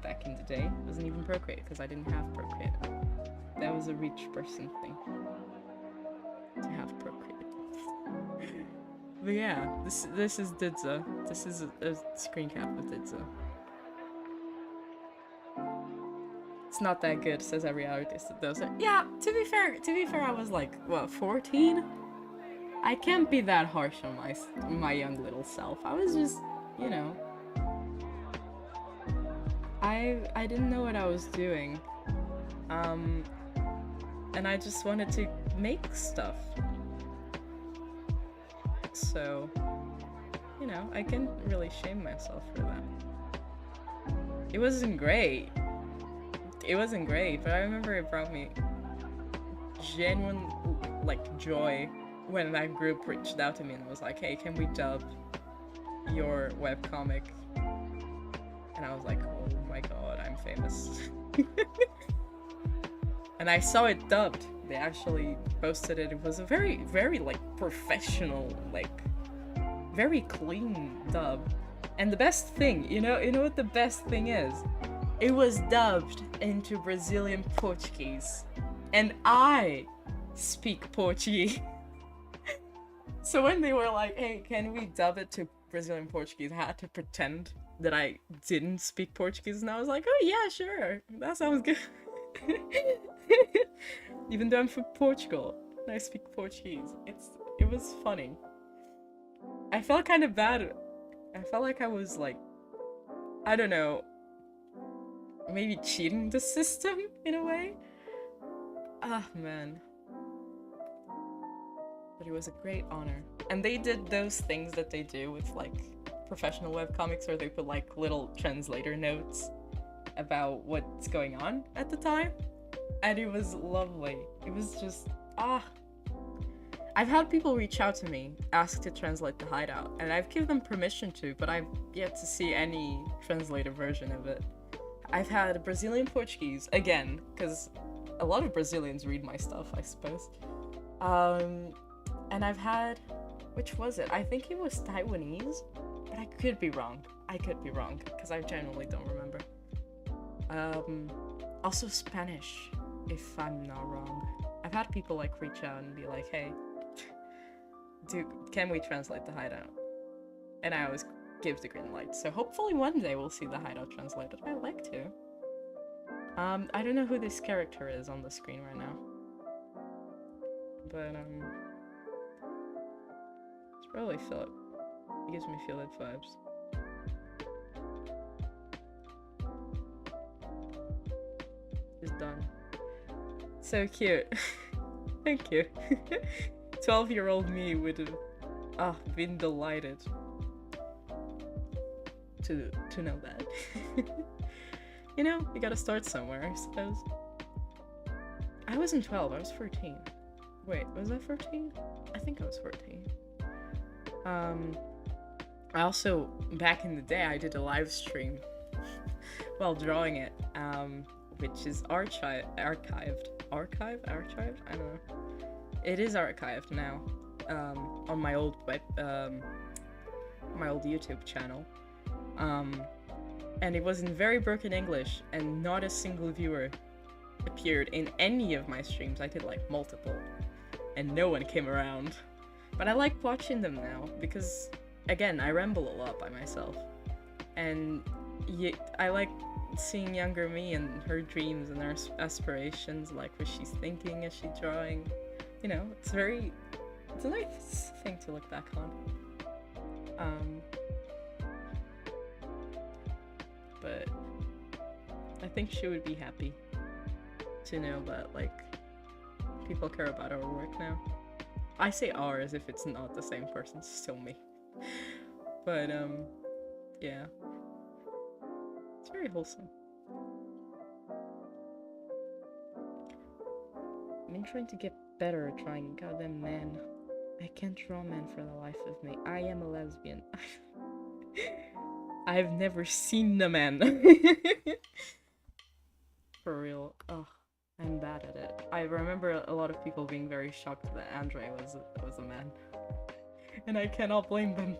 back in the day. It wasn't even Procreate because I didn't have Procreate. That was a rich person thing to have Procreate. But yeah, this is Didza. This is a screen cap of Didza. It's not that good, says every artist that does it. Yeah, to be fair, I was like, what, 14? I can't be that harsh on my young little self. I was just, you know, I didn't know what I was doing. And I just wanted to make stuff. So, you know, I can't really shame myself for that. It wasn't great. But I remember it brought me genuine, like, joy when that group reached out to me and was like, hey, can we dub your webcomic? And I was like, oh my god, I'm famous. And I saw it dubbed They actually posted it. It was a very, very like professional, like very clean dub. And the best thing, you know what the best thing is? It was dubbed into Brazilian Portuguese. And I speak Portuguese. So when they were like, hey, can we dub it to Brazilian Portuguese, I had to pretend that I didn't speak Portuguese, and I was like, oh yeah, sure, that sounds good. Even though I'm from Portugal and I speak Portuguese. It was funny. I felt kind of bad. I felt like I was like, I don't know, maybe cheating the system in a way. Ah, man. But it was a great honor. And they did those things that they do with like professional webcomics, where they put like little translator notes about what's going on at the time. And it was lovely. It was just, I've had people reach out to me, ask to translate The Hideout, and I've given them permission to, but I've yet to see any translated version of it. I've had Brazilian Portuguese, again, because a lot of Brazilians read my stuff, I suppose. And I've had, which was it? I think it was Taiwanese, but I could be wrong. Because I genuinely don't remember. Also Spanish, if I'm not wrong. I've had people like reach out and be like, hey, can we translate The Hideout? And I always give the green light. So hopefully one day we'll see The Hideout translated. I'd like to. I don't know who this character is on the screen right now. But, it's probably Philip. He gives me Philip vibes. It's done. So cute. Thank you. 12-year-old me would have been delighted to know that. You know, you gotta start somewhere, I suppose. I wasn't 12, I was 14. Wait, was I 14? I think I was 14. I also, back in the day, I did a live stream while drawing it, which is archived? I don't know. It is archived now, on my old my old YouTube channel. And it was in very broken English, and not a single viewer appeared in any of my streams. I did like multiple, and no one came around. But I like watching them now, because, again, I ramble a lot by myself. And I like seeing younger me and her dreams and her aspirations, like what she's thinking as she's drawing. You know, it's a nice thing to look back on. But I think she would be happy to know that, like, people care about our work now. I say our as if it's not the same person, it's still me. But, yeah. It's very wholesome. I've been trying to get better at drawing goddamn men. I can't draw men for the life of me. I am a lesbian. I've never seen a man. For real. Ugh, I'm bad at it. I remember a lot of people being very shocked that Andre was a man. And I cannot blame them.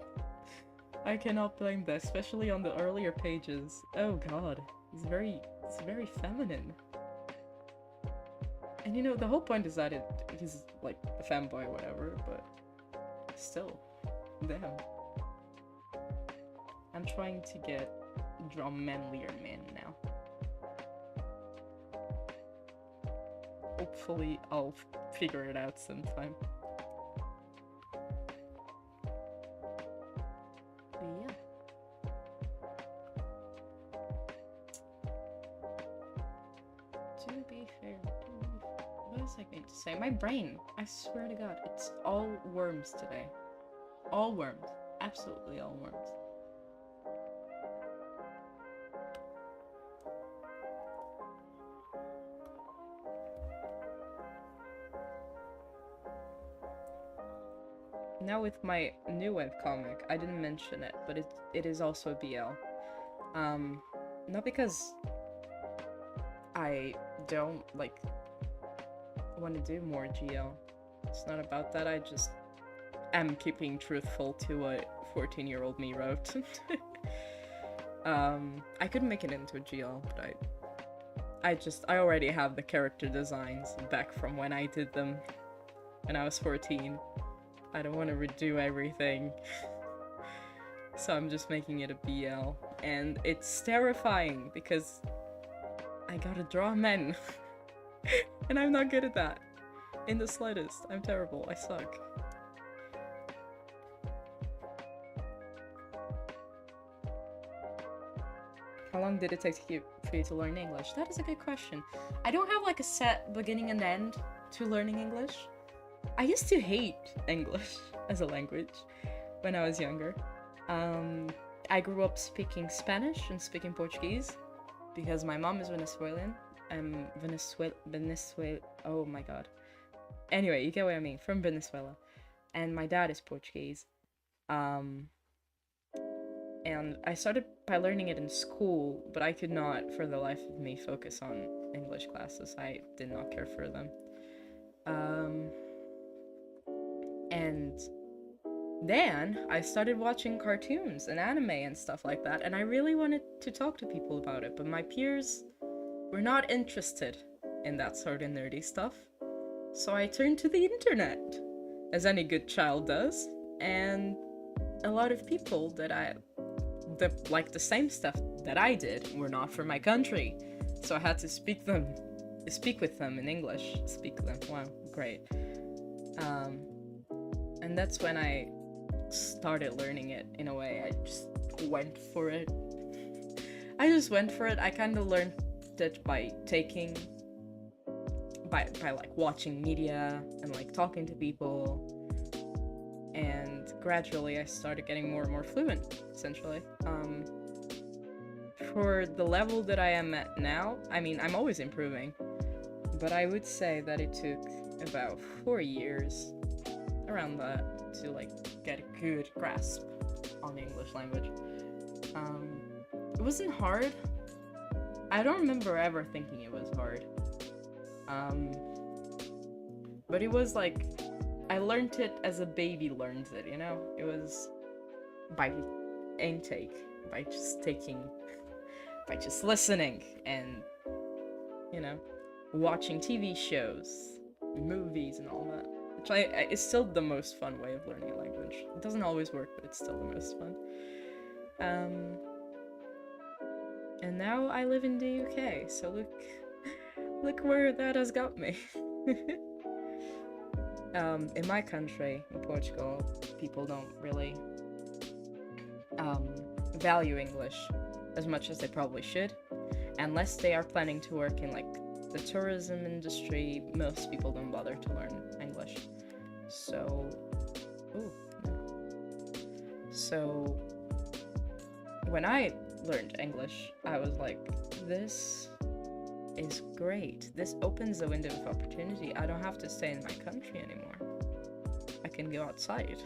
I cannot blame them, especially on the earlier pages. Oh god, it's very feminine. And you know, the whole point is that he's like a femboy or whatever, but still, damn. I'm trying to draw manlier men now. Hopefully I'll figure it out sometime. Yeah. To be fair, what was I going to say? My brain, I swear to god, it's all worms today. All worms. Absolutely all worms. Now with my new webcomic, I didn't mention it, but it is also a BL. Not because I don't, like, want to do more GL. It's not about that, I just am keeping truthful to what 14-year-old me wrote. I could make it into a GL, but I already have the character designs back from when I did them when I was 14. I don't want to redo everything. So I'm just making it a BL. And it's terrifying because I gotta draw men. And I'm not good at that. In the slightest. I'm terrible. I suck. How long did it take for you to learn English? That is a good question. I don't have like a set beginning and end to learning English. I used to hate English as a language when I was younger. I grew up speaking Spanish and speaking Portuguese because my mom is Venezuelan. Oh my god. Anyway, you get what I mean, from Venezuela. And my dad is Portuguese. And I started by learning it in school, but I could not, for the life of me, focus on English classes. I did not care for them. And then I started watching cartoons and anime and stuff like that, and I really wanted to talk to people about it, but my peers were not interested in that sort of nerdy stuff. So I turned to the internet, as any good child does, and a lot of people that like the same stuff that I did were not from my country, so I had to speak with them in English. Wow, great. And that's when I started learning it in a way. I just went for it. I kind of learned it by like watching media and like talking to people, and gradually I started getting more and more fluent, essentially. For the level that I am at now, I mean, I'm always improving, but I would say that it took about 4 years, around that, to like get a good grasp on the English language. It wasn't hard. I don't remember ever thinking it was hard. But it was like, I learned it as a baby learns it, you know? It was by intake, by just listening and, you know, watching TV shows, movies and all that. Which it's still the most fun way of learning a language. It doesn't always work, but it's still the most fun. And now I live in the UK, so look where that has got me. In my country, in Portugal, people don't really value English as much as they probably should. Unless they are planning to work in like the tourism industry, most people don't bother to learn English. So when I learned English, I was like, this is great. This opens a window of opportunity. I don't have to stay in my country anymore. I can go outside.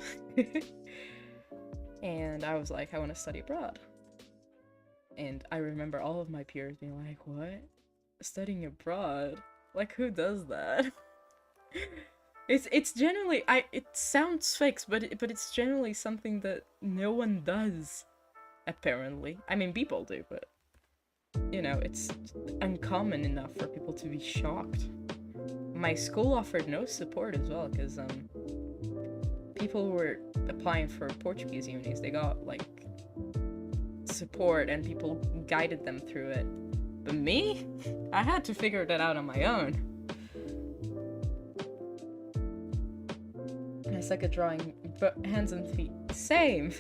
And I was like, I want to study abroad. And I remember all of my peers being like, what? Studying abroad? Like, who does that? It's generally, it sounds fake, but it's generally something that no one does, apparently. I mean, people do, but you know, it's uncommon enough for people to be shocked. My school offered no support as well, because people who were applying for Portuguese unis, they got like support and people guided them through it. But me? I had to figure that out on my own. I suck at drawing, but hands and feet. Same!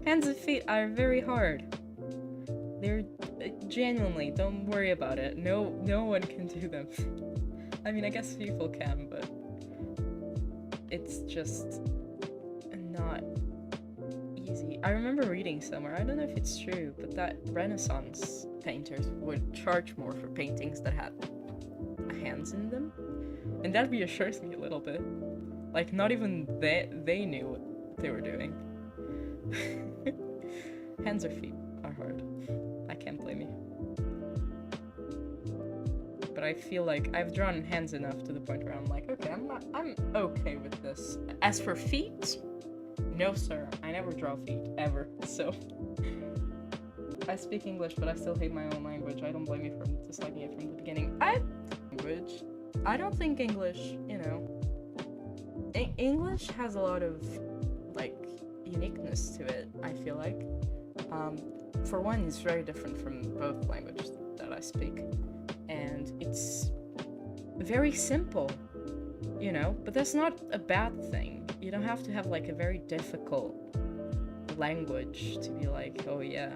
Hands and feet are very hard. They're genuinely, don't worry about it. No one can do them. I mean, I guess people can, but it's just not easy. I remember reading somewhere, I don't know if it's true, but that Renaissance painters would charge more for paintings that had hands in them. And that reassures me a little bit. Like, not even they knew what they were doing. Hands or feet are hard. I can't blame you. But I feel like I've drawn hands enough to the point where I'm like, okay, I'm okay with this. As for feet, no sir, I never draw feet, ever, so. I speak English, but I still hate my own language. I don't blame you for disliking it from the beginning. I don't think English, you know, English has a lot of, like, uniqueness to it, I feel like. For one, it's very different from both languages that I speak, and it's very simple, you know, but that's not a bad thing. You don't have to have, like, a very difficult language to be like, oh yeah,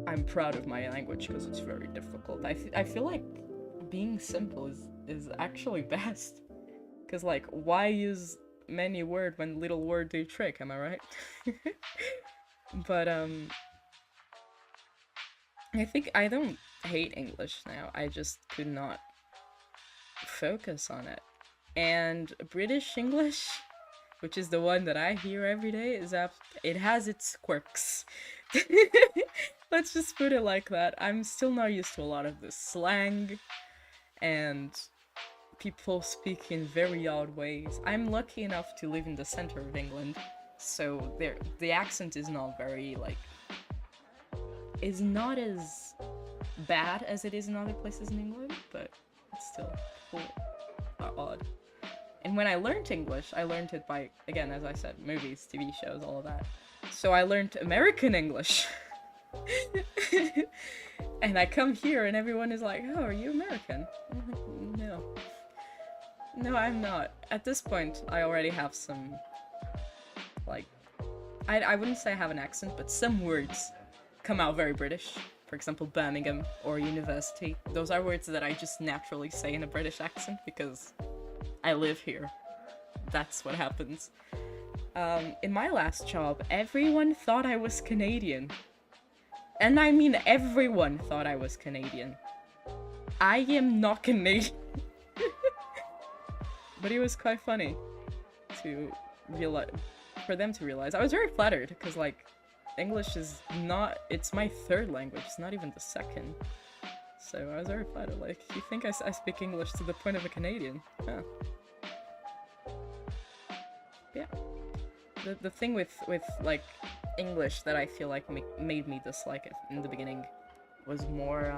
I'm proud of my language because it's very difficult. I feel like being simple is actually best. Because, like, why use many word when little word do trick, am I right? But, I think I don't hate English now. I just could not focus on it. And British English, which is the one that I hear every day, it has its quirks. Let's just put it like that. I'm still not used to a lot of the slang, and people speak in very odd ways. I'm lucky enough to live in the center of England, so the accent is not very, like, is not as bad as it is in other places in England, but it's still odd. And when I learned English, I learned it by, again, as I said, movies, TV shows, all of that. So I learned American English. And I come here and everyone is like, oh, are you American? I'm like, no. No, I'm not. At this point, I already have some, like, I wouldn't say I have an accent, but some words come out very British. For example, Birmingham or university. Those are words that I just naturally say in a British accent because I live here. That's what happens. In my last job, everyone thought I was Canadian. And I mean everyone thought I was Canadian. I am not Canadian. But it was quite funny to realize, for them to realize. I was very flattered because, like, English is not, it's my third language, it's not even the second. So I was very flattered, like, you think I speak English to the point of a Canadian? Huh. Yeah. The thing with like, English that I feel like made me dislike it in the beginning was more,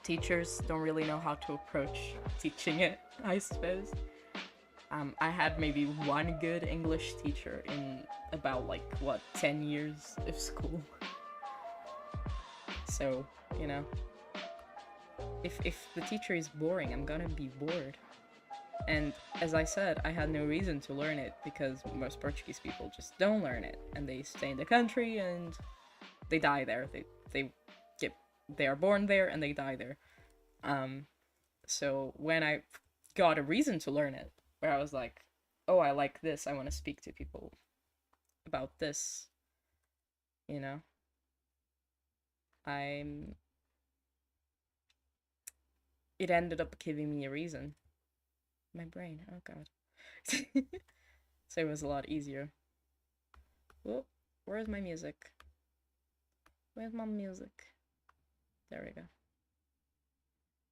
teachers don't really know how to approach teaching it, I suppose. I had maybe one good English teacher in about, like, what, 10 years of school. So, you know, if the teacher is boring, I'm gonna be bored. And as I said, I had no reason to learn it because most Portuguese people just don't learn it, and they stay in the country and they die there. They are born there and they die there. So when I got a reason to learn it, where I was like, oh, I like this, I want to speak to people about this, you know, it ended up giving me a reason. My brain, oh god. So it was a lot easier. Whoop, where's my music? Where's my music? There we go.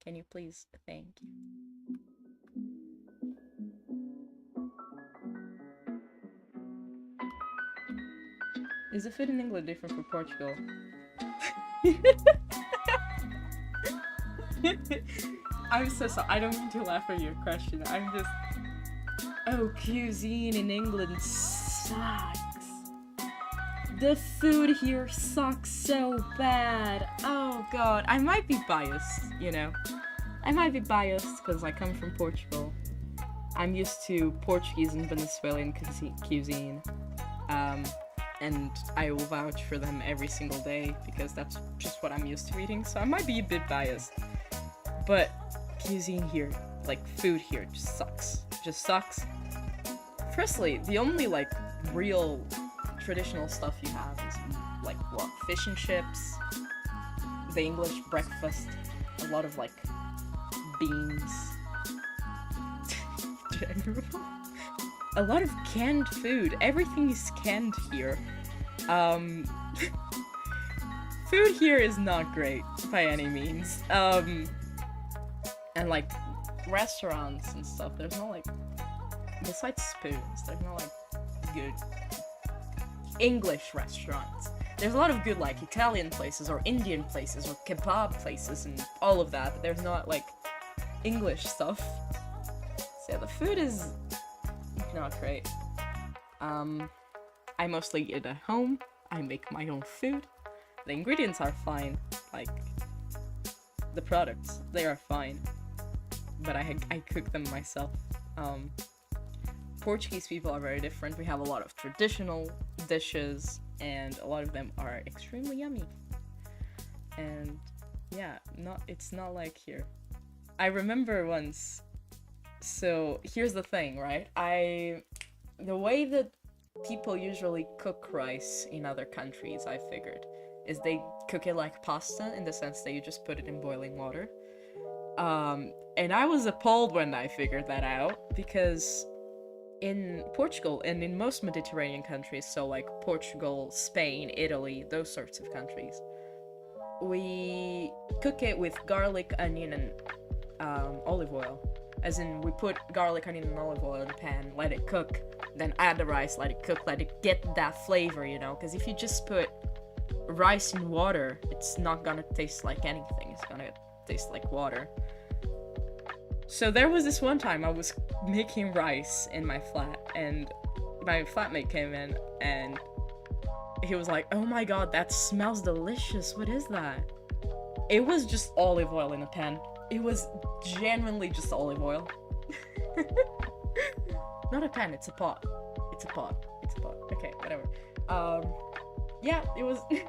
Can you please? Thank you. Is the food in England different from Portugal? I'm so sorry. I don't mean to laugh at your question. I'm just... Oh, cuisine in England sucks. The food here sucks so bad. Oh god. I might be biased, you know. I might be biased because I come from Portugal. I'm used to Portuguese and Venezuelan cuisine. And I will vouch for them every single day because that's just what I'm used to eating. So I might be a bit biased. But cuisine here, like food here, just sucks. Just sucks. Firstly, the only, like, real traditional stuff you have is, like, what? Fish and chips, the English breakfast, a lot of, like, beans. General. A lot of canned food. Everything is canned here. food here is not great by any means. And like restaurants and stuff, there's no like, besides spoons, there's no like good English restaurants. There's a lot of good like Italian places or Indian places or kebab places and all of that, but there's not like English stuff. So yeah, the food is not great. I mostly eat at home. I make my own food. The ingredients are fine, like the products, they are fine, but I cook them myself. Portuguese people are very different. We have a lot of traditional dishes, and a lot of them are extremely yummy. And yeah, it's not like here. I remember once. So here's the thing, right? The way that people usually cook rice in other countries, I figured, is they cook it like pasta in the sense that you just put it in boiling water. And I was appalled when I figured that out, because in Portugal and in most Mediterranean countries, so like Portugal, Spain, Italy, those sorts of countries, we cook it with garlic, onion, and olive oil. As in, we put garlic, onion, and olive oil in the pan, let it cook, then add the rice, let it cook, let it get that flavor, you know? Because if you just put rice in water, it's not gonna taste like anything. It's gonna taste like water. So there was this one time I was making rice in my flat, and my flatmate came in, and he was like, "Oh my god, that smells delicious. What is that?" It was just olive oil in a pan. It was genuinely just olive oil. Not a pan, it's a pot. It's a pot. It's a pot. Okay, whatever. Yeah, it was it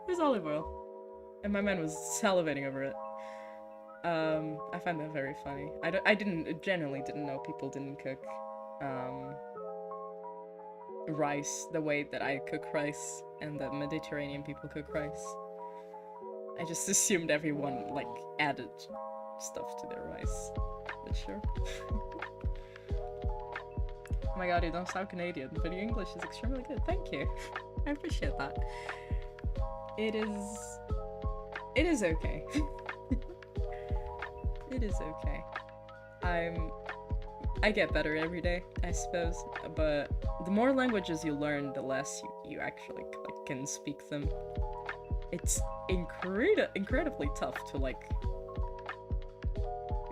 was olive oil. And my man was salivating over it. I find that very funny. I generally didn't know people didn't cook rice the way that I cook rice and that Mediterranean people cook rice. I just assumed everyone like added stuff to their rice. But sure. Oh my god, you don't sound Canadian, but your English is extremely good. Thank you. I appreciate that. It is okay. It is okay. I get better every day, I suppose, but the more languages you learn, the less you actually like can speak them. It's incredibly tough to like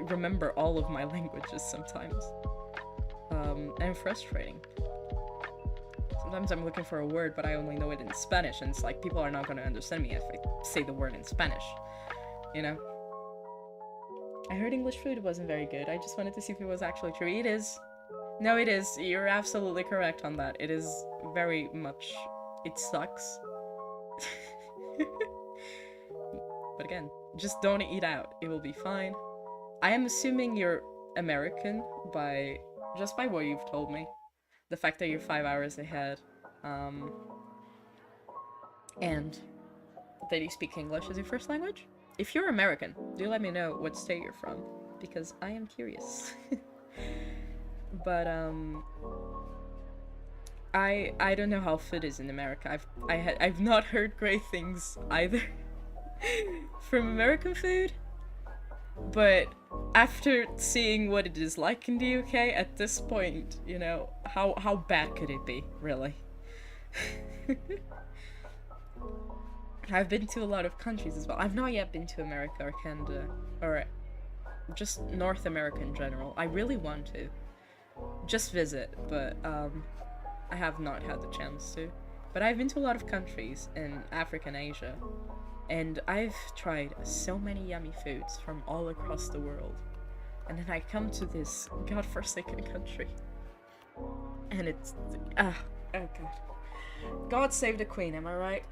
remember all of my languages sometimes. And frustrating. Sometimes I'm looking for a word, but I only know it in Spanish, and it's like people are not gonna understand me if I say the word in Spanish, you know? I heard English food wasn't very good. I just wanted to see if it was actually true. It is. No, it is. You're absolutely correct on that. It is very much... It sucks. But again, just don't eat out. It will be fine. I am assuming you're American just by what you've told me. The fact that you're 5 hours ahead. And that you speak English as your first language? If you're American, do let me know what state you're from, because I am curious. But I don't know how food is in America. I've not heard great things either from American food. But after seeing what it is like in the UK at this point, you know, how bad could it be, really? I've been to a lot of countries as well. I've not yet been to America or Canada, or just North America in general. I really want to. Just visit, but I have not had the chance to. But I've been to a lot of countries in Africa and Asia, and I've tried so many yummy foods from all across the world. And then I come to this godforsaken country, and it's... oh god. God save the queen, am I right?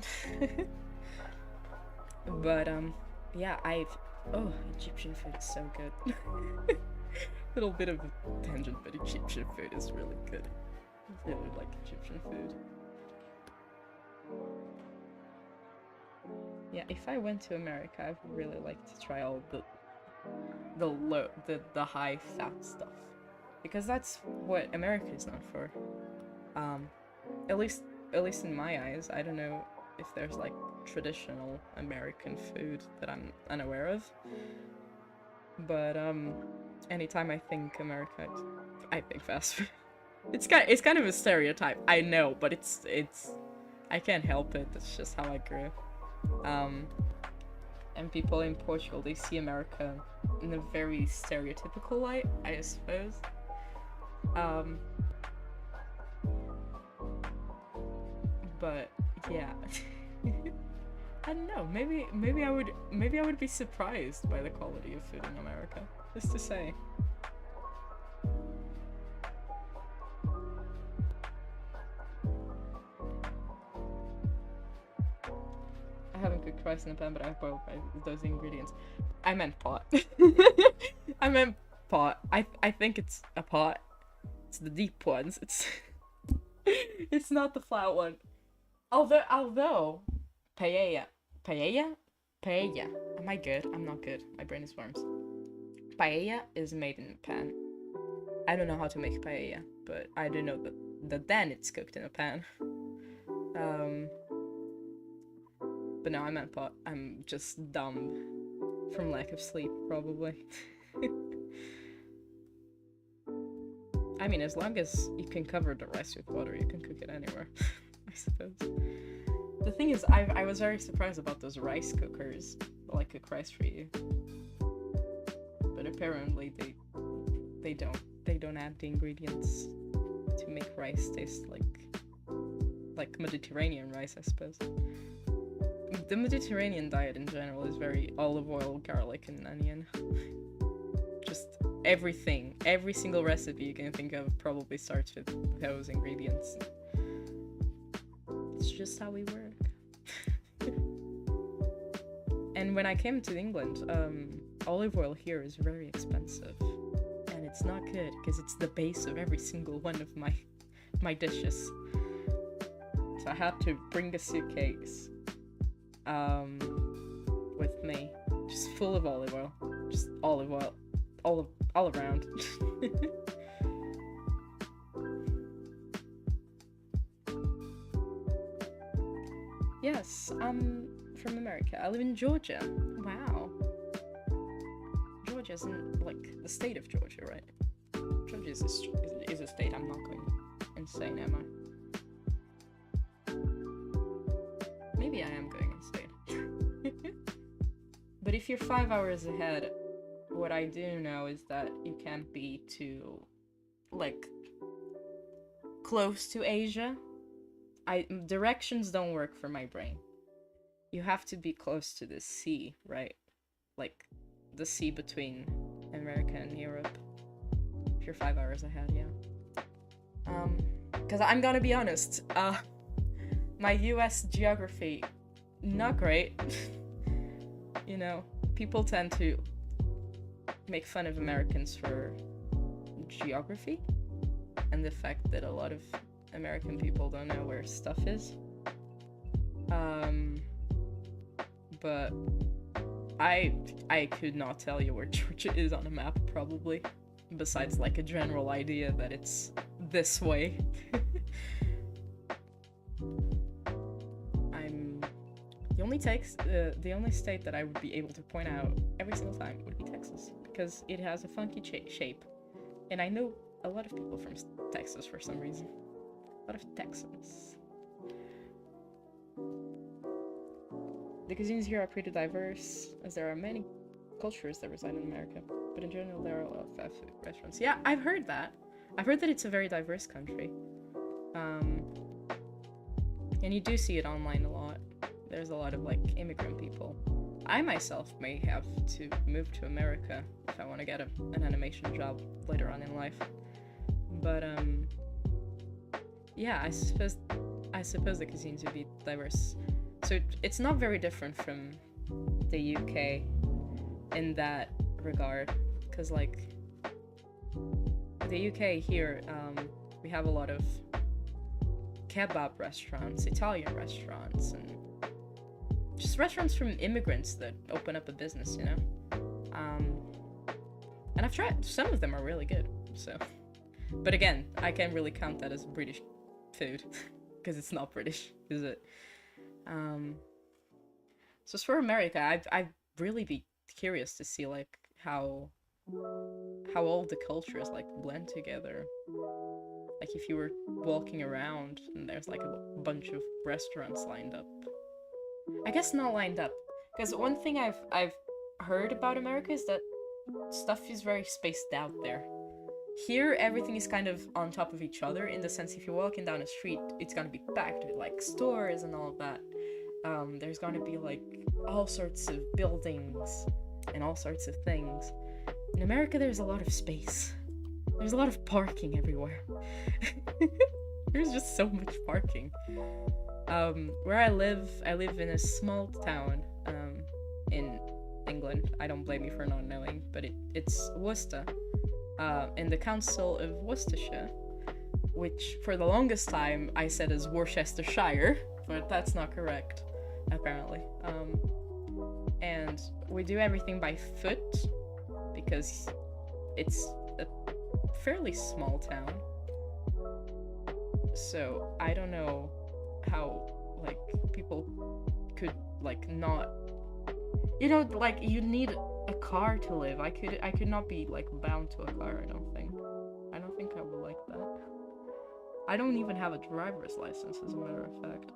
But, yeah, oh, Egyptian food is so good. Little bit of a tangent, but Egyptian food is really good. I really like Egyptian food. Yeah, if I went to America, I would really like to try all the high fat stuff, because that's what America is known for. At least in my eyes. I don't know if there's like traditional American food that I'm unaware of. But anytime I think America, I think fast food. It's kind of a stereotype, I know, but it's I can't help it. It's just how I grew. And people in Portugal, they see America in a very stereotypical light, I suppose. But yeah. I don't know. Maybe I would be surprised by the quality of food in America. Just to say. I haven't cooked rice in a pan, but I've boiled those ingredients. I meant pot. I meant pot. I think it's a pot. It's the deep ones. It's not the flat one. Although paella. Am I good? I'm not good. My brain is worms. Paella is made in a pan. I don't know how to make paella, but I do know that then it's cooked in a pan. But no, I meant pot. I'm just dumb from lack of sleep, probably. I mean, as long as you can cover the rice with water, you can cook it anywhere, I suppose. The thing is, I was very surprised about those rice cookers that like cook rice for you. But apparently they don't add the ingredients to make rice taste like Mediterranean rice, I suppose. The Mediterranean diet in general is very olive oil, garlic, and onion. Just everything, every single recipe you can think of probably starts with those ingredients. It's just how we work. And when I came to England, olive oil here is very expensive. And it's not good, because it's the base of every single one of my dishes. So I had to bring a suitcase with me, just full of olive oil. Just olive oil. All around. Yes, I'm from America. I live in Georgia. Wow. Georgia isn't like the state of Georgia, right? Georgia is a state. I'm not going insane, am I? Maybe I am going insane. But if you're 5 hours ahead, what I do know is that you can't be too, like, close to Asia. Directions don't work for my brain. You have to be close to the sea, right? Like, the sea between America and Europe. If you're 5 hours ahead, yeah. Because I'm gonna be honest, my US geography, not great. You know, people tend to make fun of Americans for geography and the fact that a lot of American people don't know where stuff is. But I could not tell you where Georgia is on a map, probably, besides like a general idea that it's this way. The only state that I would be able to point out every single time would be Texas, because it has a funky shape, and I know a lot of people from Texas for some reason. A lot of Texans. The cuisines here are pretty diverse, as there are many cultures that reside in America, but in general there are a lot of fast food restaurants. Yeah, I've heard that. I've heard that it's a very diverse country. And you do see it online a lot. There's a lot of like immigrant people. I myself may have to move to America if I want to get an animation job later on in life. But yeah, I suppose the cuisines would be diverse. So it's not very different from the UK in that regard, because like the UK here, we have a lot of kebab restaurants, Italian restaurants, and just restaurants from immigrants that open up a business, you know? And I've tried, some of them are really good, so. But again, I can't really count that as British food, because it's not British, is it? Um, so as for America, I'd really be curious to see like how all the cultures like blend together. Like if you were walking around and there's like a bunch of restaurants lined up. I guess not lined up, because one thing I've heard about America is that stuff is very spaced out there. Here, everything is kind of on top of each other in the sense if you're walking down a street, it's gonna be packed with like stores and all of that. There's gonna be like all sorts of buildings and all sorts of things. In America, there's a lot of space. There's a lot of parking everywhere. There's just so much parking. Where I live in a small town in England. I don't blame you for not knowing, but it's Worcester, in the Council of Worcestershire, which for the longest time I said is Worcestershire, but that's not correct, apparently. And we do everything by foot because it's a fairly small town. So I don't know how like people could like not, you know, like you need a car to live. I could not be like bound to a car. I don't think I would like that. I don't even have a driver's license, as a matter of fact.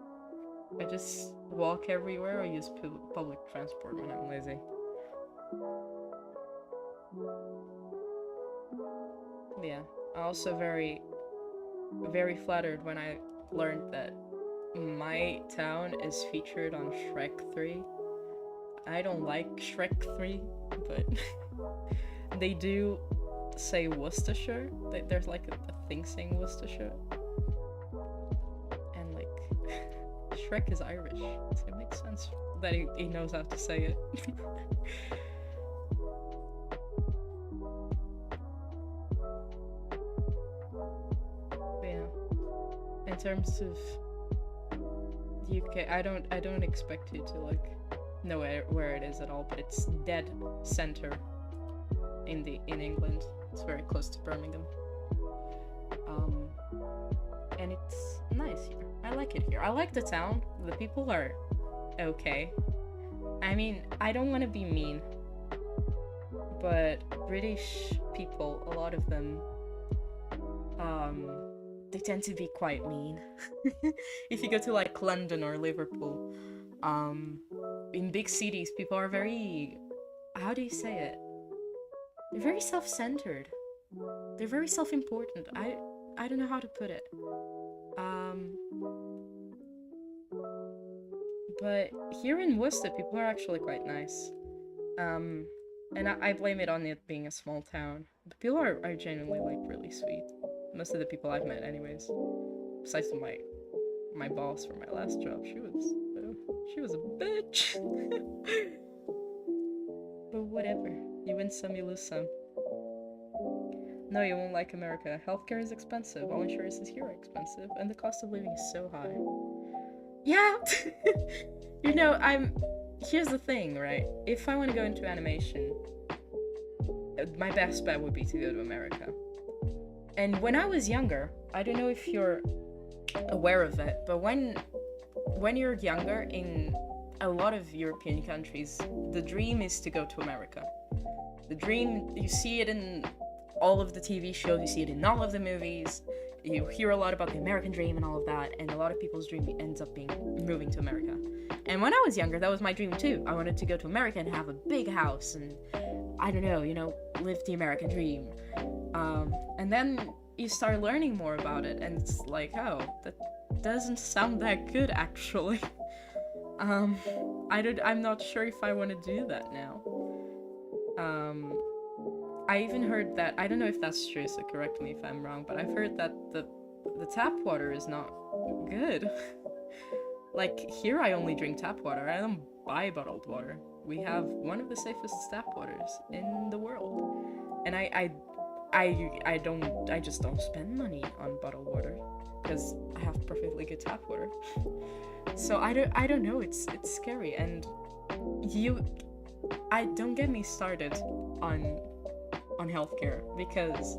I just walk everywhere or use public transport when I'm lazy. Yeah, I'm also very flattered when I learned that my town is featured on Shrek 3. I don't like Shrek 3, but they do say Worcestershire. There's like a thing saying Worcestershire. And like, Shrek is Irish, so it makes sense that he knows how to say it. But yeah, in terms of the UK, I don't expect you to like know where it is at all, but it's dead center in England. It's very close to Birmingham. And it's nice here. I like it here. I like the town. The people are okay. I mean, I don't want to be mean, but British people, a lot of them, they tend to be quite mean. If you go to like London or Liverpool, in big cities, people are very, how do you say it? They're very self-centered. They're very self-important. I don't know how to put it. But here in Worcester, people are actually quite nice. And I blame it on it being a small town. But people are genuinely like really sweet. Most of the people I've met, anyways. Besides my boss for my last job, she was a bitch. But whatever. You win some, you lose some. No, you won't like America. Healthcare is expensive. All insurances here are expensive, and the cost of living is so high. Yeah. You know, here's the thing, right? If I want to go into animation, my best bet would be to go to America. And when I was younger, I don't know if you're aware of it, but when you're younger in a lot of European countries, the dream is to go to America. The dream, you see it in all of the TV shows, you see it in all of the movies, you hear a lot about the American dream and all of that, and a lot of people's dream ends up being moving to America. And when I was younger, that was my dream too. I wanted to go to America and have a big house and, I don't know, live the American dream. And then you start learning more about it, and it's like, oh, that doesn't sound that good, actually. I'm not sure if I want to do that now. I even heard that, I don't know if that's true, so correct me if I'm wrong, but I've heard that the tap water is not good. Like, here I only drink tap water. I don't buy bottled water. We have one of the safest tap waters in the world. And I just don't spend money on bottled water because I have perfectly good tap water. So I don't know, it's scary. And don't get me started on healthcare, because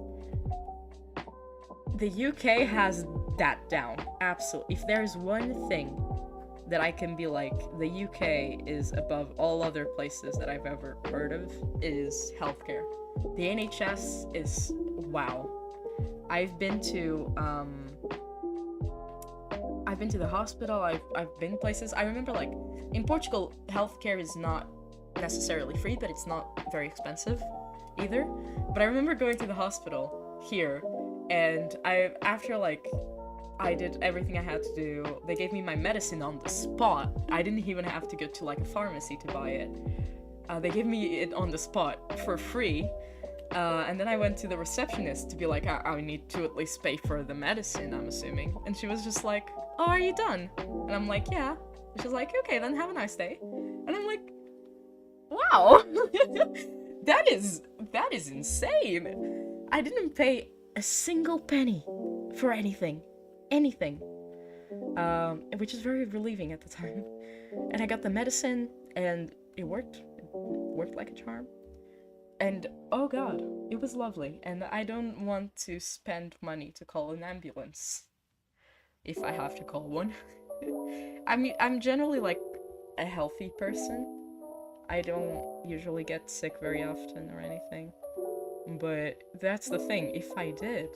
the UK has that down. Absolutely. If there's one thing that I can be like, the UK is above all other places that I've ever heard of, is healthcare. The NHS is wow. I've been to the hospital. I've been places. I remember, like, in Portugal, healthcare is not necessarily free, but it's not very expensive either. But I remember going to the hospital here, and after like I did everything I had to do, they gave me my medicine on the spot. I didn't even have to go to like a pharmacy to buy it. They gave me it on the spot for free. And then I went to the receptionist to be like, I need to at least pay for the medicine, I'm assuming. And she was just like, oh, are you done? And I'm like, yeah. And she's like, okay, then have a nice day. And I'm like, wow. That is insane. I didn't pay a single penny for anything. Which is very relieving at the time. And I got the medicine, and it worked like a charm. And oh god, it was lovely. And I don't want to spend money to call an ambulance if I have to call one. I mean, I'm generally like a healthy person. I don't usually get sick very often or anything. But that's the thing, if I did,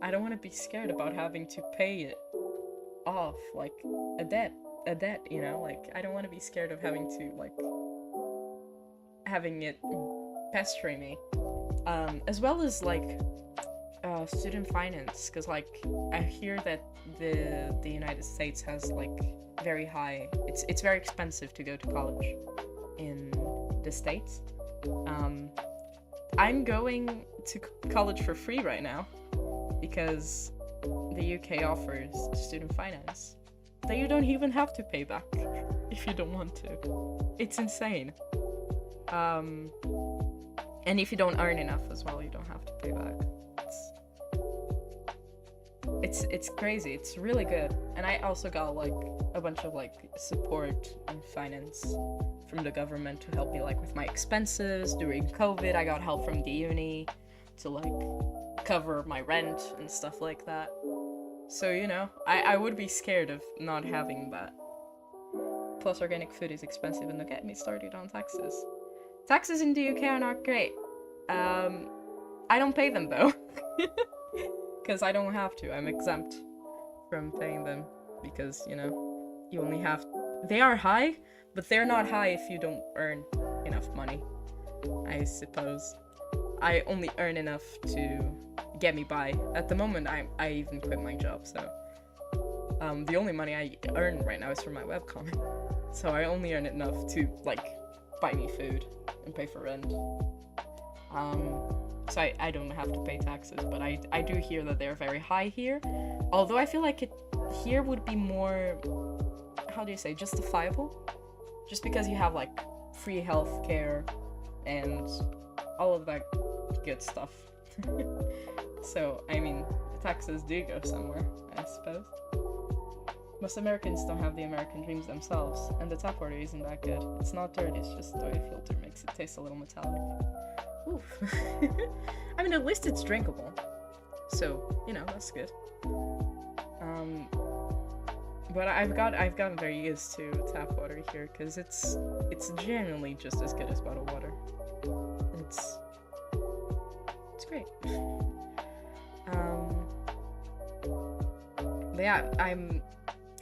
I don't want to be scared about having to pay it off, like a debt, you know? Like, I don't want to be scared of having to, like, having it pestering me. As well as, like, student finance, because, like, I hear that the United States has, like, very high, it's very expensive to go to college in the States. I'm going to college for free right now because the UK offers student finance that you don't even have to pay back if you don't want to. It's insane. And if you don't earn enough as well, you don't have to pay back. It's crazy. It's really good. And I also got like a bunch of like support and finance from the government to help me like with my expenses during COVID. I got help from the uni to like cover my rent and stuff like that. So, you know, I would be scared of not having that. Plus, organic food is expensive, and don't get me started on taxes. Taxes in the UK are not great. I don't pay them though. Because I don't have to. I'm exempt from paying them because, you know, you only have... They are high, but they're not high if you don't earn enough money, I suppose. I only earn enough to get me by. At the moment, I even quit my job, so... the only money I earn right now is from my webcomic. So I only earn enough to, like, buy me food and pay for rent. So I don't have to pay taxes, but I do hear that they're very high here. Although I feel like it here would be more, how do you say, justifiable? Just because you have like free healthcare and all of that good stuff. So, I mean, the taxes do go somewhere, I suppose. Most Americans don't have the American dreams themselves, and the tap water isn't that good. It's not dirty, it's just the oil filter makes it taste a little metallic. Oof. I mean, at least it's drinkable. So, you know, that's good. But I've gotten very used to tap water here, because it's genuinely just as good as bottled water. It's great. But yeah,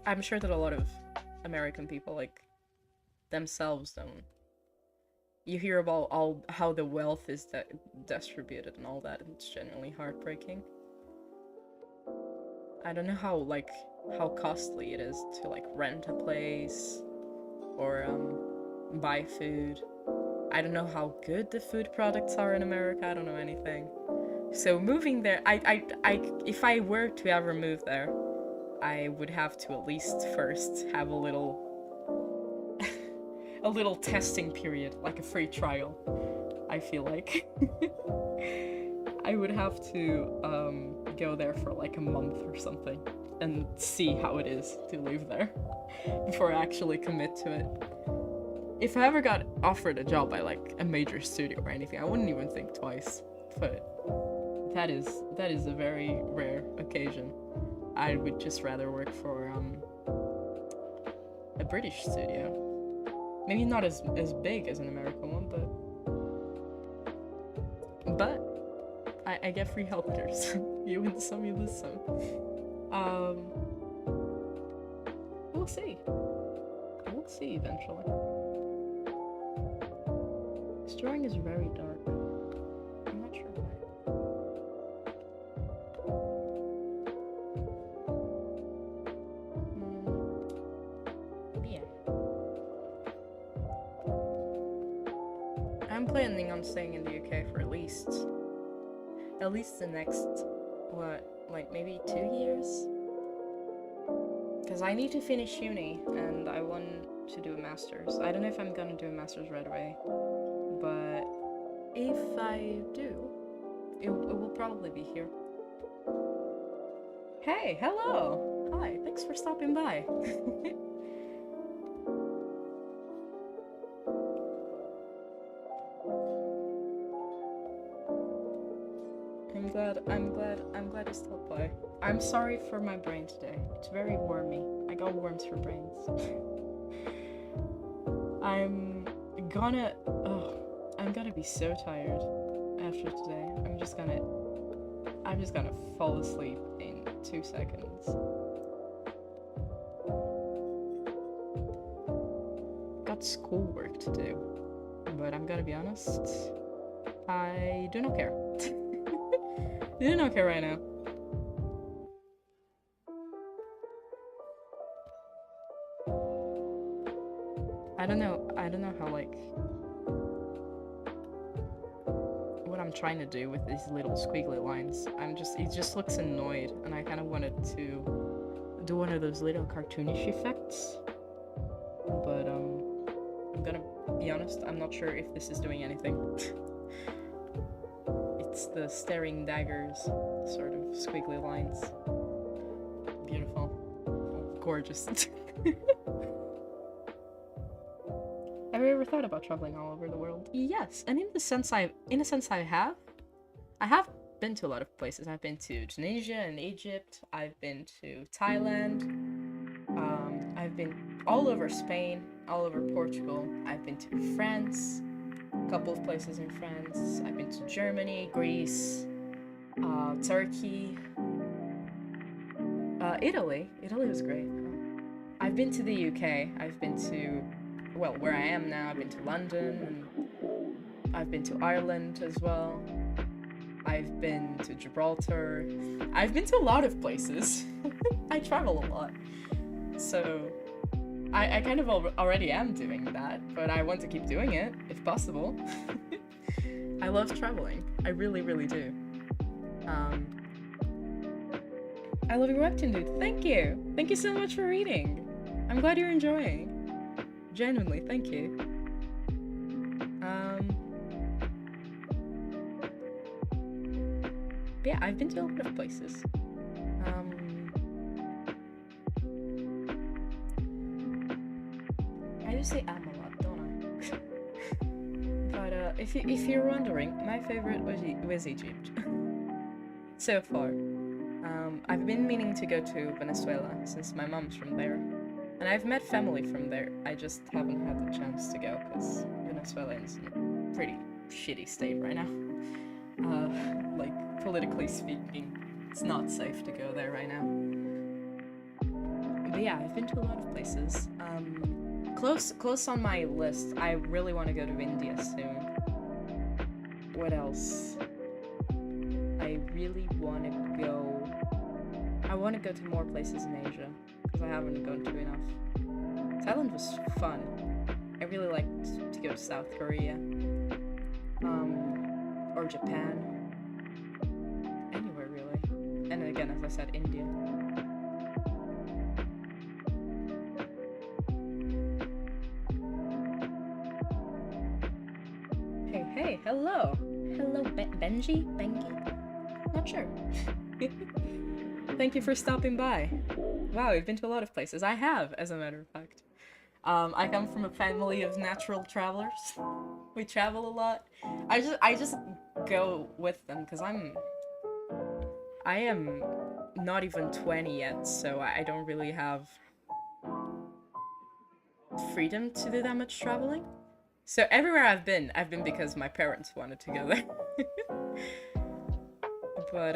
I'm sure that a lot of American people, like, themselves don't. You hear about how the wealth is distributed and all that, and it's genuinely heartbreaking. I don't know how costly it is to like rent a place or buy food. I don't know how good the food products are in America. I don't know anything. So moving there, if I were to ever move there, I would have to at least first have a little testing period, like a free trial, I feel like. I would have to go there for like a month or something and see how it is to live there before I actually commit to it. If I ever got offered a job by like a major studio or anything, I wouldn't even think twice, but that is a very rare occasion. I would just rather work for a British studio. Maybe not as big as an American one, but I get free healthcares. You win some, you lose some. We'll see. We'll see eventually. This drawing is very dark. I'm not sure why. Yeah. I'm planning on staying in the UK for at least the next, what, like maybe 2 years? Because I need to finish uni and I want to do a master's. I don't know if I'm gonna do a master's right away, but if I do, it will probably be here. Hey, hello! Hi, thanks for stopping by. I'm glad you stopped by. I'm sorry for my brain today. It's very wormy. I got worms for brains. I'm gonna be so tired after today. I'm just gonna fall asleep in 2 seconds. Got schoolwork to do, but I'm gonna be honest, I do not care. I do not care right now. I don't know how, like, what I'm trying to do with these little squiggly lines. It just looks annoyed, and I kind of wanted to do one of those little cartoonish effects. But, I'm gonna be honest, I'm not sure if this is doing anything. It's the staring daggers, sort of squiggly lines. Beautiful. Gorgeous. Have you ever thought about traveling all over the world? Yes, and in a sense I have. I have been to a lot of places. I've been to Tunisia and Egypt. I've been to Thailand. I've been all over Spain, all over Portugal. I've been to France, a couple of places in France. I've been to Germany, Greece, Turkey, Italy. Italy was great. I've been to the UK. I've been to, well, where I am now. I've been to London, and I've been to Ireland as well. I've been to Gibraltar. I've been to a lot of places. I travel a lot. So I kind of already am doing that, but I want to keep doing it, if possible. I love traveling. I really, really do. I love your webtoon, dude. Thank you. Thank you so much for reading. I'm glad you're enjoying. Genuinely, thank you. Yeah, I've been to a lot of places. I do say am a lot, don't I? But if you're wondering, my favorite was Egypt. So far. I've been meaning to go to Venezuela since my mom's from there. And I've met family from there. I just haven't had the chance to go because Venezuela is in a pretty shitty state right now. Like, politically speaking, it's not safe to go there right now. But yeah, I've been to a lot of places. Close on my list, I really want to go to India soon. What else? I really want to go... I want to go to more places in Asia, because I haven't gone to enough. Thailand was fun. I really liked to go to South Korea. Or Japan. Anywhere, really. And again, as I said, India. Hey, hello! Hello, Benji? Not sure. Thank you for stopping by. Wow, we've been to a lot of places. I have, as a matter of fact. I come from a family of natural travelers. We travel a lot. I just go with them because I am not even 20 yet, so I don't really have freedom to do that much traveling. So everywhere I've been because my parents wanted to go there. But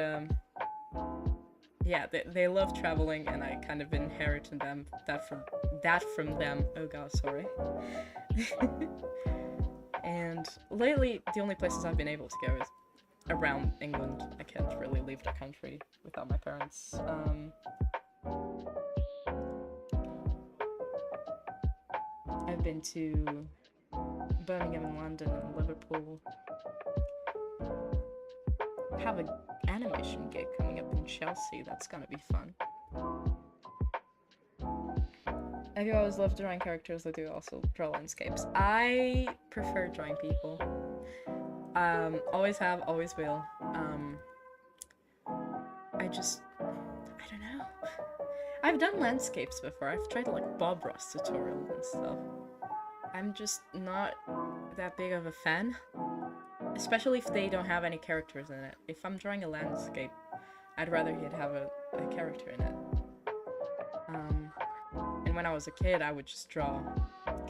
yeah, they love traveling, and I kind of inherited that from them. Oh god, sorry. And lately, the only places I've been able to go is around England. I can't really leave the country without my parents. I've been to Birmingham and London and Liverpool. I have an animation gig coming up in Chelsea. That's gonna be fun. Have you always loved drawing characters, or do you also draw landscapes? I prefer drawing people. Always have, always will. I don't know. I've done landscapes before. I've tried like Bob Ross tutorials and stuff. I'm just not that big of a fan. Especially if they don't have any characters in it. If I'm drawing a landscape, I'd rather you'd have a character in it. And when I was a kid, I would just draw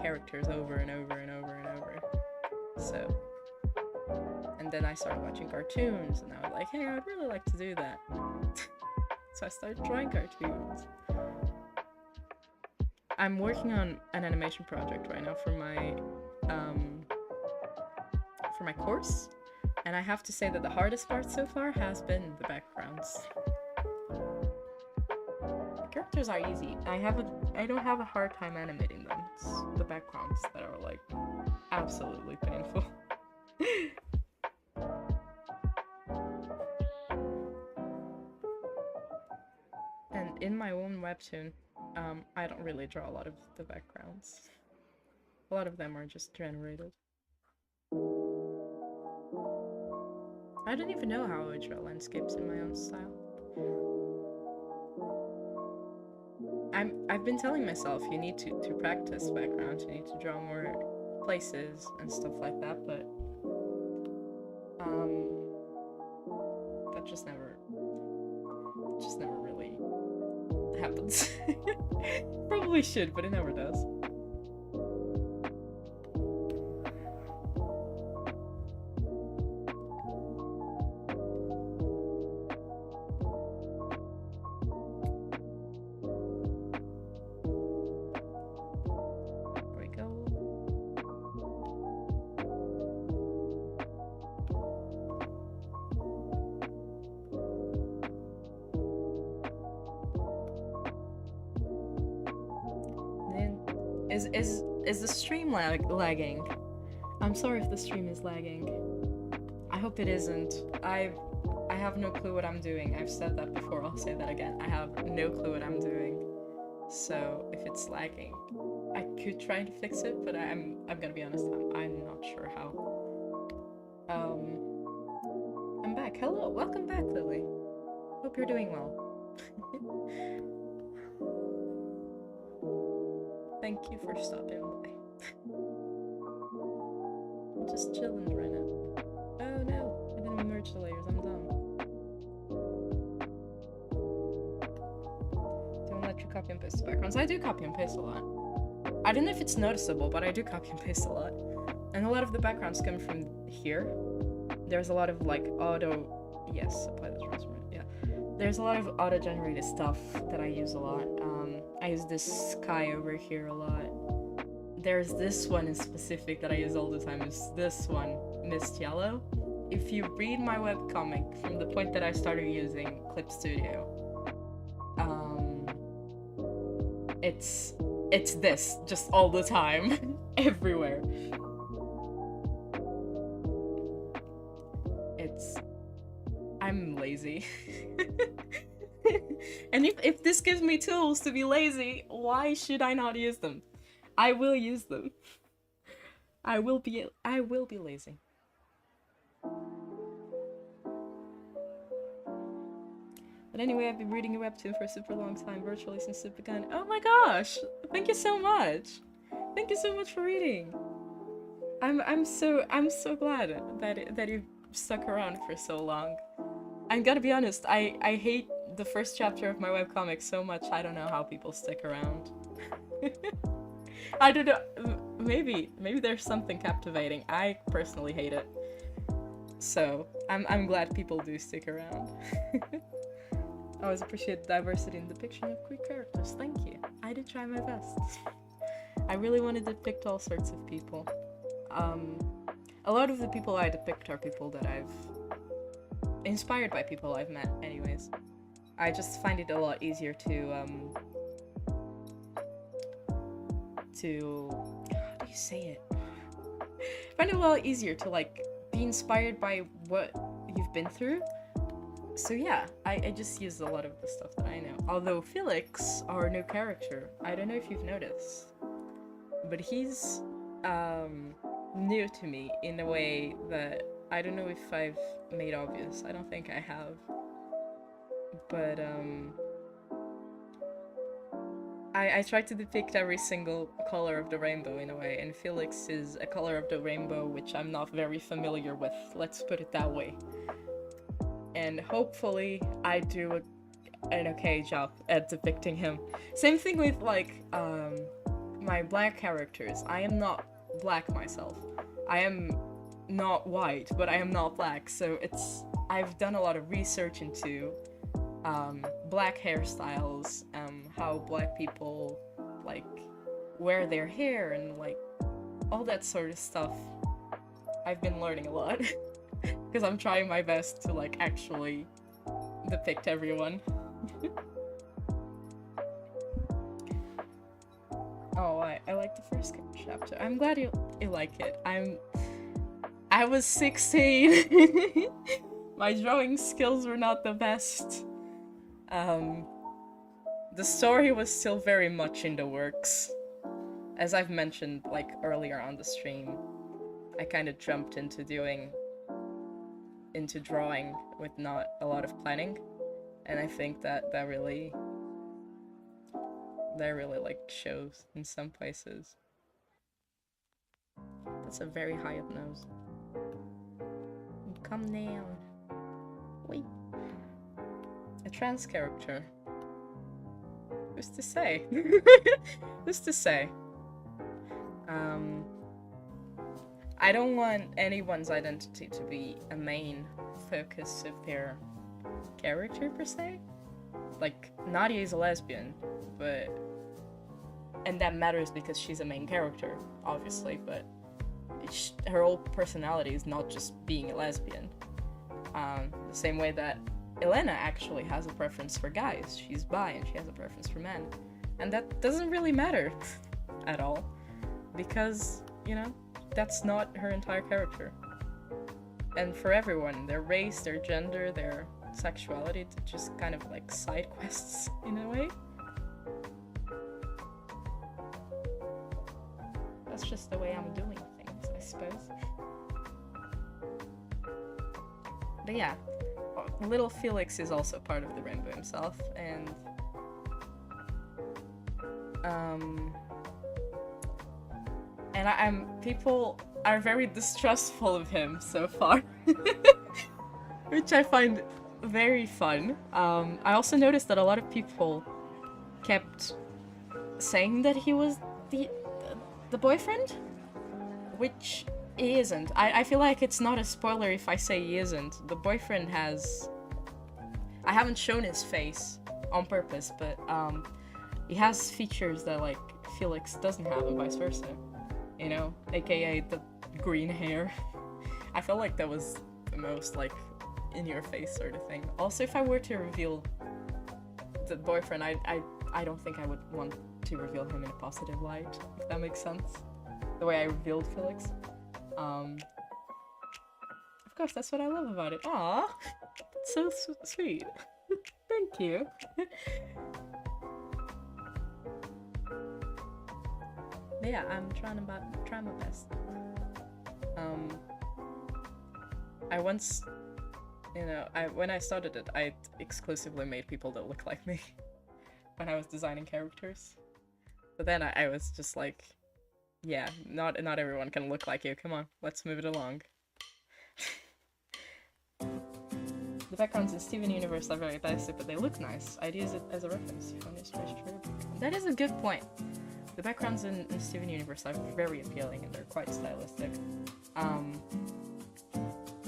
characters over and over and over and over. So, and then I started watching cartoons, and I was like, hey, I'd really like to do that. So I started drawing cartoons. I'm working on an animation project right now for my course, and I have to say that the hardest part so far has been the backgrounds. The characters are easy. I don't have a hard time animating them. It's the backgrounds that are like absolutely painful. And in my own webtoon, I don't really draw a lot of the backgrounds. A lot of them are just generated. I don't even know how I would draw landscapes in my own style. I've been telling myself you need to practice backgrounds, you need to draw more places and stuff like that, but that just never really happens. Probably should, but it never does. Is the stream lagging? I'm sorry if the stream is lagging. I hope it isn't. I have no clue what I'm doing. I've said that before, I'll say that again. I have no clue what I'm doing. So if it's lagging, I could try to fix it, but I'm gonna be honest, I'm not sure how. I'm back. Hello, welcome back, Lily. Hope you're doing well. Thank you for stopping by. I'm just chilling right now. Oh no, I didn't merge the layers, I'm dumb. Don't let you copy and paste the backgrounds. I do copy and paste a lot. I don't know if it's noticeable, but I do copy and paste a lot. And a lot of the backgrounds come from here. There's a lot of like yes, apply this transfer. Yeah. There's a lot of auto-generated stuff that I use a lot. I use this sky over here a lot. There's this one in specific that I use all the time, is this one, Mist Yellow. If you read my webcomic from the point that I started using Clip Studio, it's this, just all the time, everywhere. I'm lazy. And if this gives me tools to be lazy, why should I not use them? I will use them. I will be lazy. But anyway, I've been reading your webtoon for a super long time, virtually since it began. Oh my gosh! Thank you so much! Thank you so much for reading! I'm so glad that you've stuck around for so long. I'm gonna be honest, I hate the first chapter of my webcomic so much, I don't know how people stick around. I don't know. Maybe there's something captivating. I personally hate it. So I'm glad people do stick around. I always appreciate diversity in depiction of queer characters. Thank you. I did try my best. I really want to depict all sorts of people. A lot of the people I depict are people that I've inspired by people I've met. Anyways, I just find it a lot easier to how do you say it? I find it a lot easier to like be inspired by what you've been through. So yeah, I just use a lot of the stuff that I know. Although Felix, our new character, I don't know if you've noticed, but he's new to me in a way that I don't know if I've made obvious. I don't think I have. But I try to depict every single color of the rainbow in a way, and Felix is a color of the rainbow which I'm not very familiar with, let's put it that way. And hopefully I do an okay job at depicting him. Same thing with like my black characters. I am not black myself. I am not white, but I am not black, so I've done a lot of research into black hairstyles, how black people like wear their hair and like all that sort of stuff. I've been learning a lot because I'm trying my best to like actually depict everyone. Oh, I like the first chapter. I'm glad you like it. I was 16. My drawing skills were not the best. The story was still very much in the works. As I've mentioned like earlier on the stream, I kind of jumped into drawing with not a lot of planning, and I think that really like shows in some places. That's a very high up nose. Come down. Wait. A trans character. Who's to say? Who's to say? I don't want anyone's identity to be a main focus of their character per se. Like, Nadia is a lesbian, but... And that matters because she's a main character, obviously, but her whole personality is not just being a lesbian. The same way that Elena actually has a preference for guys. She's bi and she has a preference for men. And that doesn't really matter at all, because, you know, that's not her entire character. And for everyone, their race, their gender, their sexuality, it's just kind of like side quests in a way. That's just the way I'm doing things, I suppose. But yeah, little Felix is also part of the rainbow himself, and people are very distrustful of him so far, which I find very fun. I also noticed that a lot of people kept saying that he was the boyfriend, which he isn't. I feel like it's not a spoiler if I say he isn't. The boyfriend has... I haven't shown his face on purpose, but he has features that like Felix doesn't have and vice versa. You know, aka the green hair. I felt like that was the most like in your face sort of thing. Also, if I were to reveal the boyfriend, I don't think I would want to reveal him in a positive light, if that makes sense. The way I revealed Felix. Of course, that's what I love about it. Aww, that's so sweet. Thank you. But yeah, I'm trying my best. I once, you know, when I started it, I exclusively made people that look like me when I was designing characters. But then I was just like, yeah, not everyone can look like you. Come on, let's move it along. The backgrounds in Steven Universe are very basic, but they look nice. I'd use it as a reference. That is a good point. The backgrounds in Steven Universe are very appealing and they're quite stylistic.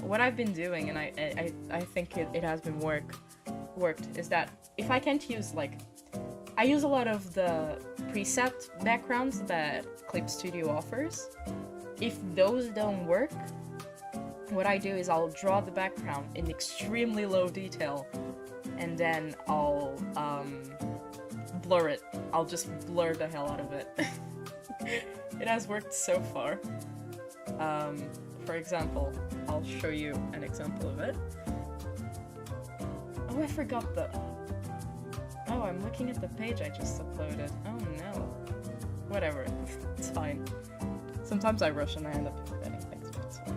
What I've been doing, and I think it has been worked, is that if I can't use, like, I use a lot of the preset backgrounds that Clip Studio offers. If those don't work, what I do is I'll draw the background in extremely low detail, and then I'll blur it. I'll just blur the hell out of it. It has worked so far. For example, I'll show you an example of it. Oh, I forgot the... Oh, I'm looking at the page I just uploaded. Oh no. Whatever, it's fine. Sometimes I rush and I end up forgetting things, but it's fine.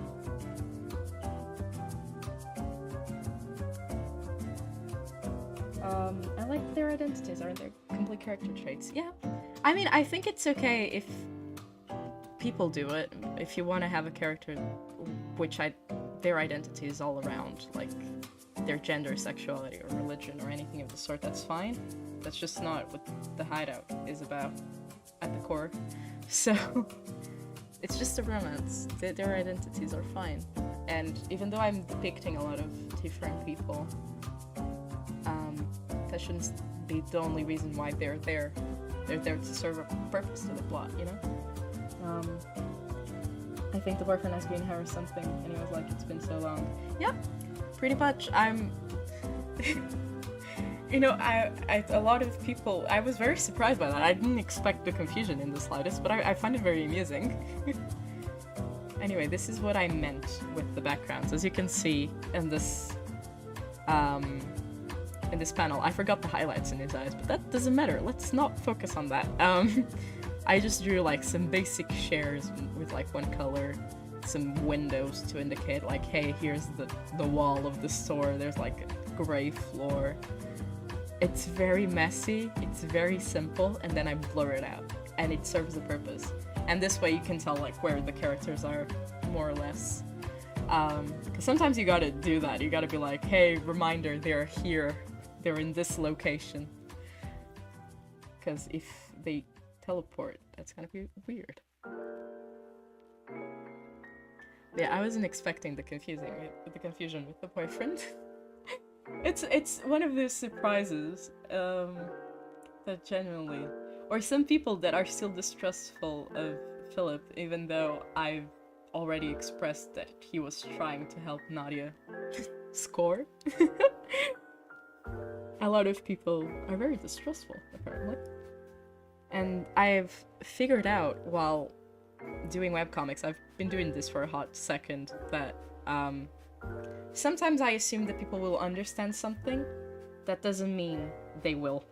I like their identities, aren't their complete character traits. Yeah. I mean, I think it's okay if people do it. If you want to have a character which their identity is all around, like their gender, sexuality, or religion, or anything of the sort, that's fine. That's just not what the Hideout is about at the core. So, it's just a romance. Their identities are fine. And even though I'm depicting a lot of different people, that shouldn't be the only reason why they're there. They're there to serve a purpose to the plot, you know? I think the boyfriend has green hair or something, and he was like, it's been so long. Yep, pretty much. You know, a lot of people, I was very surprised by that. I didn't expect the confusion in the slightest, but I find it very amusing. Anyway, this is what I meant with the backgrounds. As you can see in this panel, I forgot the highlights in his eyes, but that doesn't matter. Let's not focus on that. I just drew like some basic shares with like one color, some windows to indicate like, hey, here's the wall of the store. There's like a gray floor. It's very messy, it's very simple, and then I blur it out, and it serves a purpose. And this way you can tell like where the characters are, more or less. Because sometimes you gotta do that. You gotta be like, hey, reminder, they're here. They're in this location. Because if they teleport, that's gonna be weird. Yeah, I wasn't expecting the confusion with the boyfriend. It's one of those surprises that genuinely, or some people that are still distrustful of Philip, even though I've already expressed that he was trying to help Nadia score. A lot of people are very distrustful, apparently. And I've figured out while doing webcomics, I've been doing this for a hot second, that sometimes I assume that people will understand something. That doesn't mean they will.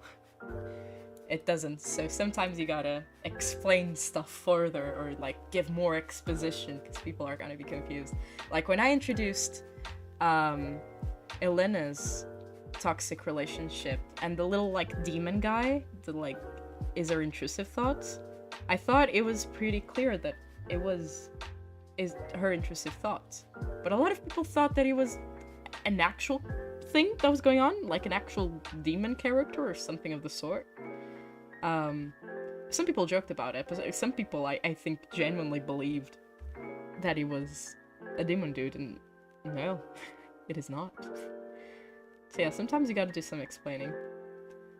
It doesn't. So sometimes you gotta explain stuff further or like give more exposition because people are gonna be confused. Like when I introduced Elena's toxic relationship and the little like demon guy, the like is her intrusive thoughts, I thought it was pretty clear that it was her intrusive thoughts. But a lot of people thought that it was an actual thing that was going on, like an actual demon character or something of the sort. Some people joked about it, but some people I think genuinely believed that he was a demon dude, and no, it is not. So yeah, sometimes you gotta do some explaining,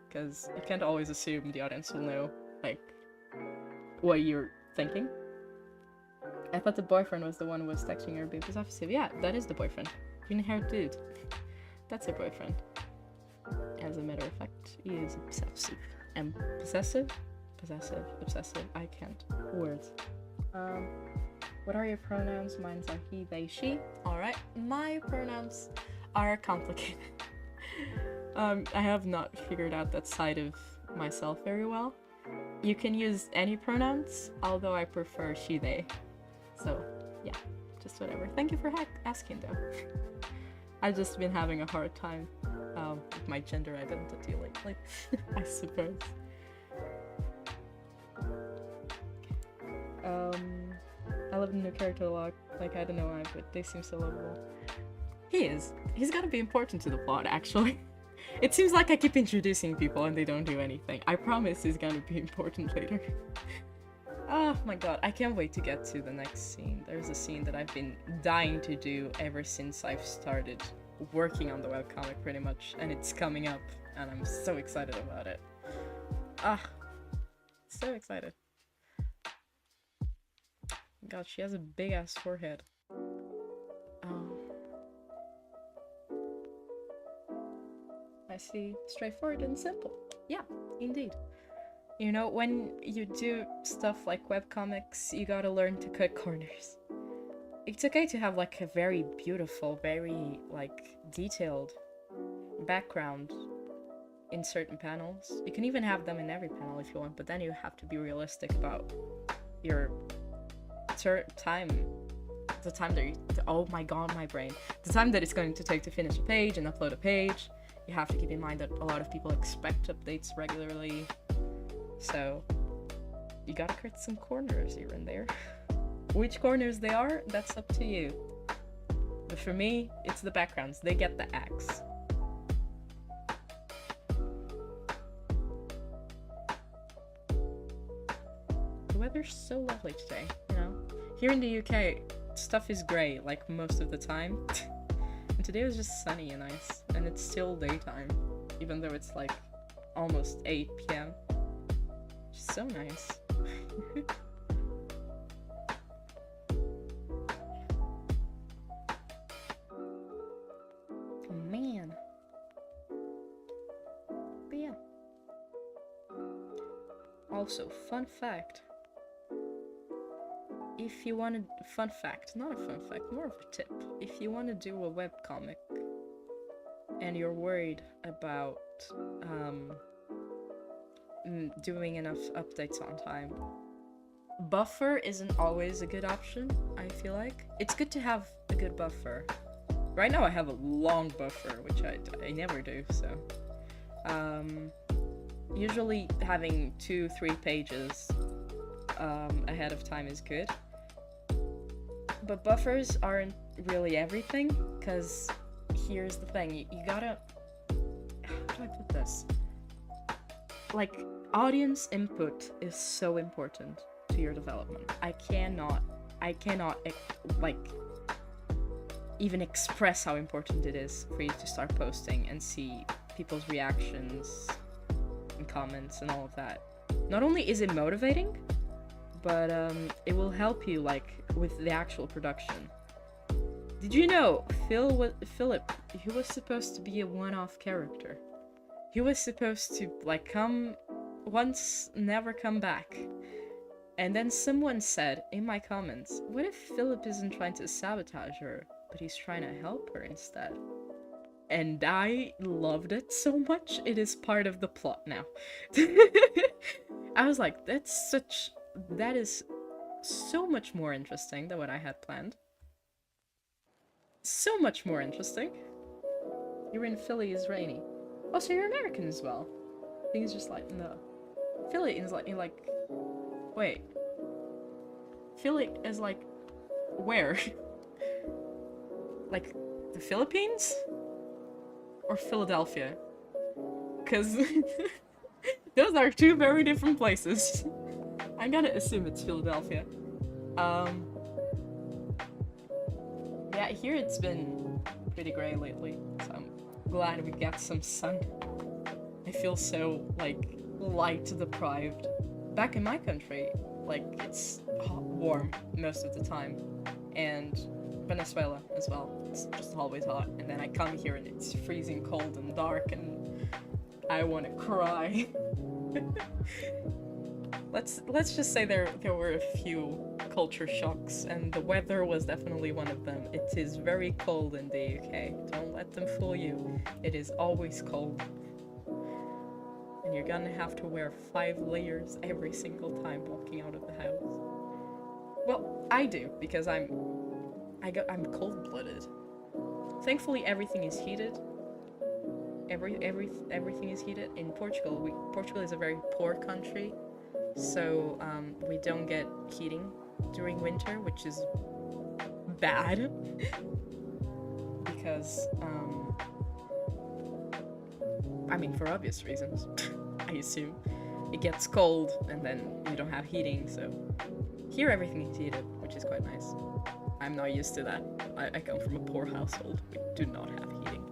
because you can't always assume the audience will know, like, what you're thinking. I thought the boyfriend was the one who was texting her being possessive. Yeah, that is the boyfriend. Green-haired dude. That's her boyfriend. As a matter of fact, he is obsessive. And possessive? Possessive, obsessive, I can't. Words. What are your pronouns? Mine are he, they, she. Alright, my pronouns are complicated. I have not figured out that side of myself very well. You can use any pronouns, although I prefer she, they. So, yeah, just whatever. Thank you for asking, though. I've just been having a hard time with my gender identity lately, I suppose. I love the new character a lot. Like, I don't know why, but they seem so lovable. He is. He's gotta be important to the plot, actually. It seems like I keep introducing people and they don't do anything. I promise it's gonna be important later. Oh my god, I can't wait to get to the next scene. There's a scene that I've been dying to do ever since I've started working on the webcomic pretty much, and it's coming up, and I'm so excited about it. Ah, so excited. God, she has a big ass forehead. I see. Straightforward and simple. Yeah, indeed. You know, when you do stuff like webcomics, you gotta learn to cut corners. It's okay to have like a very beautiful, very like detailed background in certain panels. You can even have them in every panel if you want, but then you have to be realistic about your time. The time that oh my god, my brain. The time that it's going to take to finish a page and upload a page. You have to keep in mind that a lot of people expect updates regularly. So you gotta cut some corners here and there. Which corners they are, that's up to you. But for me, it's the backgrounds. They get the axe. The weather's so lovely today, you know? Here in the UK, stuff is grey, like most of the time. And today was just sunny and nice. And it's still daytime, even though it's like almost 8 p.m. Just so nice. Man. But yeah. Also, fun fact. If you want to... Fun fact. Not a fun fact, more of a tip. If you want to do a webcomic and you're worried about doing enough updates on time, buffer isn't always a good option, I feel like. It's good to have a good buffer. Right now I have a long buffer, which I never do, so... usually having 2-3 pages ahead of time is good. But buffers aren't really everything, because here's the thing, you gotta... How do I put this? Like, audience input is so important to your development. I cannot, like, even express how important it is for you to start posting and see people's reactions and comments and all of that. Not only is it motivating, but it will help you, like, with the actual production. Did you know Philip, he was supposed to be a one-off character. He was supposed to, like, come once, never come back. And then someone said in my comments, what if Philip isn't trying to sabotage her, but he's trying to help her instead? And I loved it so much, it is part of the plot now. I was like, that is so much more interesting than what I had planned. So much more interesting. You're in Philly is rainy. Oh, so you're American as well. I think it's just like, no. Philly is like, wait. Philly is like, where? Like, the Philippines? Or Philadelphia? Because those are two very different places. I'm gonna assume it's Philadelphia. Yeah, here it's been pretty gray lately, so I'm glad we got some sun. I feel so, like, light deprived. Back in my country, like, it's warm most of the time, and Venezuela as well. It's just always hot, and then I come here and it's freezing cold and dark, and I want to cry. Let's just say there were a few culture shocks, and the weather was definitely one of them. It is very cold in the UK. Don't let them fool you. It is always cold. And you're gonna have to wear 5 layers every single time walking out of the house. Well, I do, because I'm cold-blooded. Thankfully, everything is heated. Everything is heated. In Portugal, Portugal is a very poor country, so we don't get heating during winter, which is bad. Because I mean, for obvious reasons, I assume. It gets cold, and then you don't have heating, so here everything is heated, which is quite nice. I'm not used to that. I come from a poor household. We do not have heating.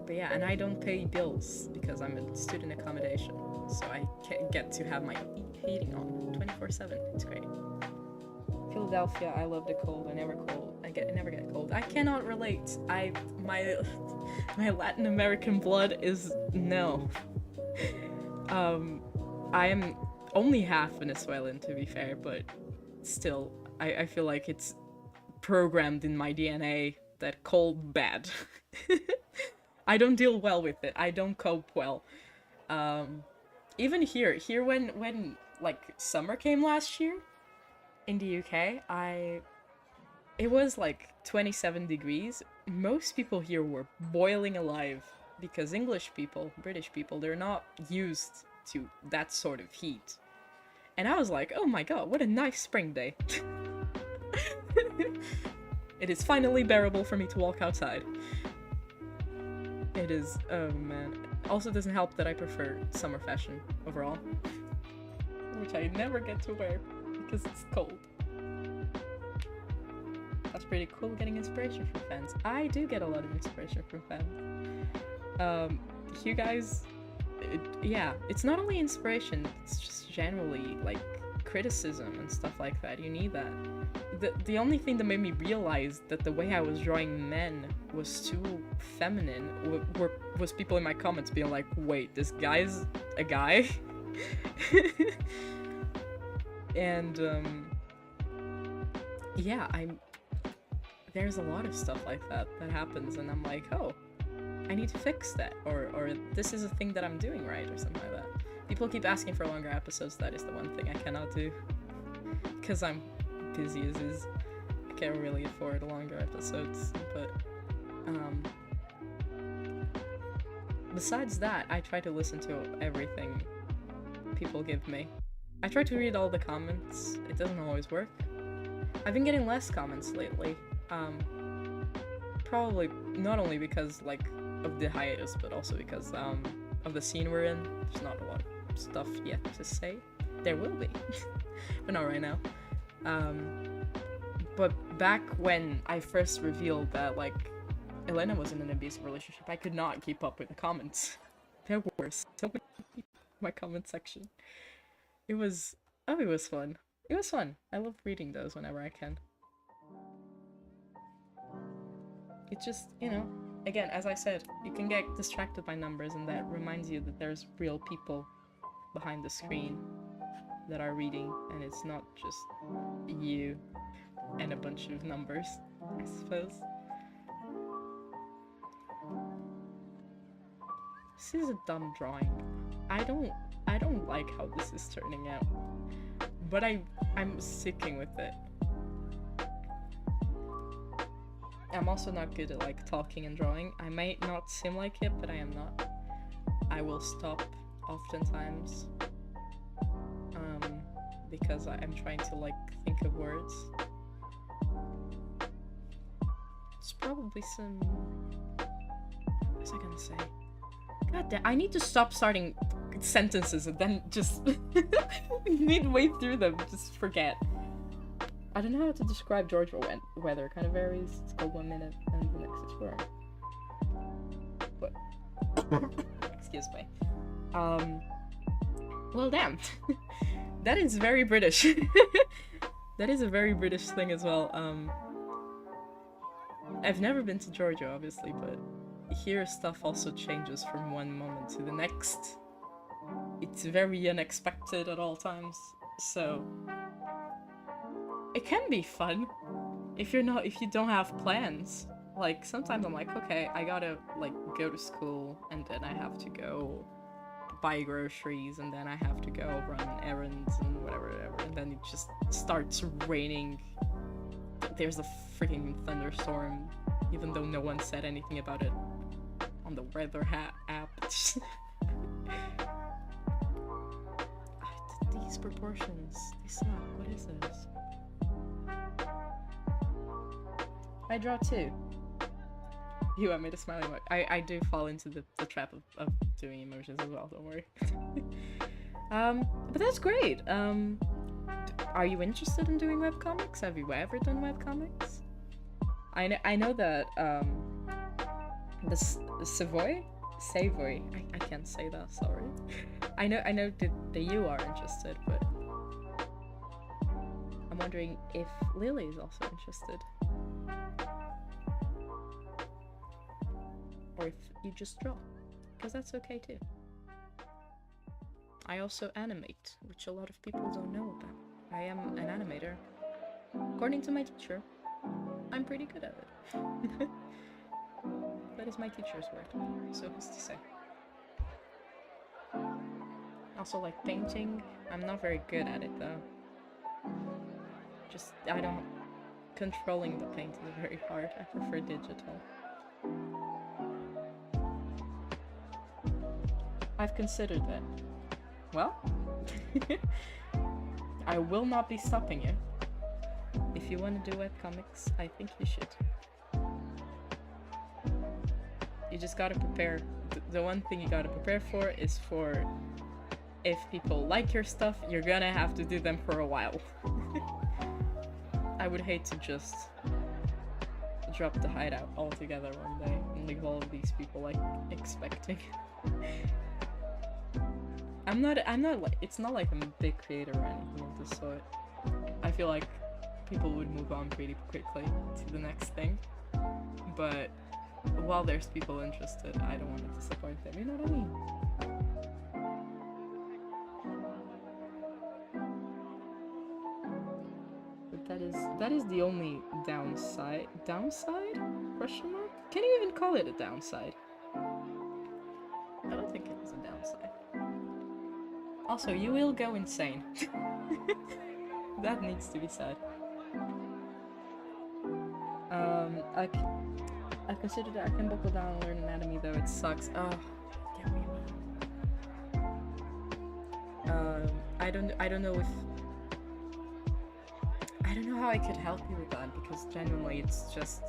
But yeah, and I don't pay bills because I'm in student accommodation, so I get to have my heating on 24/7. It's great. Philadelphia, I love the cold. I never get cold. I cannot relate. My Latin American blood is no. I am only half Venezuelan, to be fair, but still, I feel like it's programmed in my DNA that cold bad. I don't deal well with it. I don't cope well. Even here when like summer came last year in the UK, it was like 27 degrees. Most people here were boiling alive because English people, British people, they're not used to that sort of heat. And I was like, oh my god, what a nice spring day. It is finally bearable for me to walk outside. It is, oh man. Also doesn't help that I prefer summer fashion overall, which I never get to wear because it's cold. That's pretty cool, getting inspiration from fans. I do get a lot of inspiration from fans. You guys, yeah, it's not only inspiration, it's just generally like criticism and stuff like that. You need that. The only thing that made me realize that the way I was drawing men was too feminine was people in my comments being like, wait, this guy's a guy? And yeah, there's a lot of stuff like that happens, and I'm like, oh, I need to fix that, or this is a thing that I'm doing right, or something like that. People keep asking for longer episodes. That is the one thing I cannot do, because I'm busy as is. I can't really afford longer episodes, but besides that, I try to listen to everything people give me. I try to read all the comments. It doesn't always work. I've been getting less comments lately. Probably not only because like of the hiatus, but also because of the scene we're in. There's not a lot of stuff yet to say. There will be, but not right now. But back when I first revealed that like Elena was in an abusive relationship, I could not keep up with the comments. There were so many people in my comment section. It was fun. It was fun. I love reading those whenever I can. It just, you know, again, as I said, you can get distracted by numbers, and that reminds you that there's real people behind the screen that are reading, and it's not just you and a bunch of numbers, I suppose. This is a dumb drawing. I don't like how this is turning out, but I'm sticking with it. I'm also not good at like talking and drawing. I might not seem like it, but I am not. I will stop oftentimes because I'm trying to like think of words. It's probably some, what was I gonna say? God damn, I need to stop starting sentences and then just midway through them just forget. I don't know how to describe Georgia weather. It kind of varies. It's cold 1 minute and the next it's warm. But excuse me. Well, damn. That is very British. That is a very British thing as well. I've never been to Georgia, obviously, but here stuff also changes from one moment to the next. It's very unexpected at all times, so it can be fun if you don't have plans. Like sometimes I'm like, okay, I gotta like go to school, and then I have to go buy groceries, and then I have to go run errands and whatever, and then it just starts raining. There's a freaking thunderstorm, even though no one said anything about it on the weather app. These proportions, they suck. What is this? I draw 2. You want me to smile emoji? I do fall into the trap of doing emojis as well, don't worry. But that's great. Are you interested in doing webcomics? Have you ever done webcomics? I know that the Savoy, I can't say that, sorry. I know that you are interested, but I'm wondering if Lily is also interested. Or if you just draw, because that's okay too. I also animate, which a lot of people don't know about. I am an animator. According to my teacher, I'm pretty good at it. That is my teacher's word, so who's to say? Also, like painting, I'm not very good at it though. Just, I don't... Controlling the paint is very hard. I prefer digital. I've considered that. Well, I will not be stopping you. If you want to do webcomics, I think you should. You just gotta prepare. The one thing you gotta prepare for is for if people like your stuff, you're gonna have to do them for a while. I would hate to just drop the hideout altogether one day and leave all of these people like expecting. I'm not like, it's not like I'm a big creator or anything of the sort. I feel like people would move on pretty quickly to the next thing. But while there's people interested, I don't want to disappoint them, you know what I mean? But that is the only downside. Downside? Question mark? Can you even call it a downside? I don't think it is a downside. Also, you will go insane. That needs to be said. I consider that I can buckle down and learn anatomy, though it sucks. Oh, get me wrong. I don't know how I could help you with that, because genuinely it's just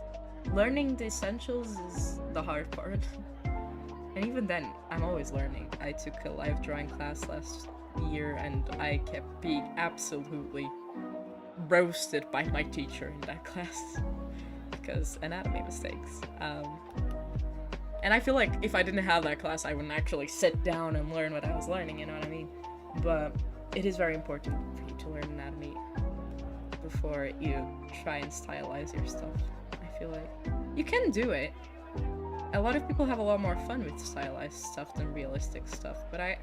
learning the essentials is the hard part. And even then, I'm always learning. I took a live drawing class last year and I kept being absolutely roasted by my teacher in that class because anatomy mistakes. And I feel like if I didn't have that class, I wouldn't actually sit down and learn what I was learning, you know what I mean? But it is very important for you to learn anatomy before you try and stylize your stuff. I feel like you can do it. A lot of people have a lot more fun with stylized stuff than realistic stuff, but I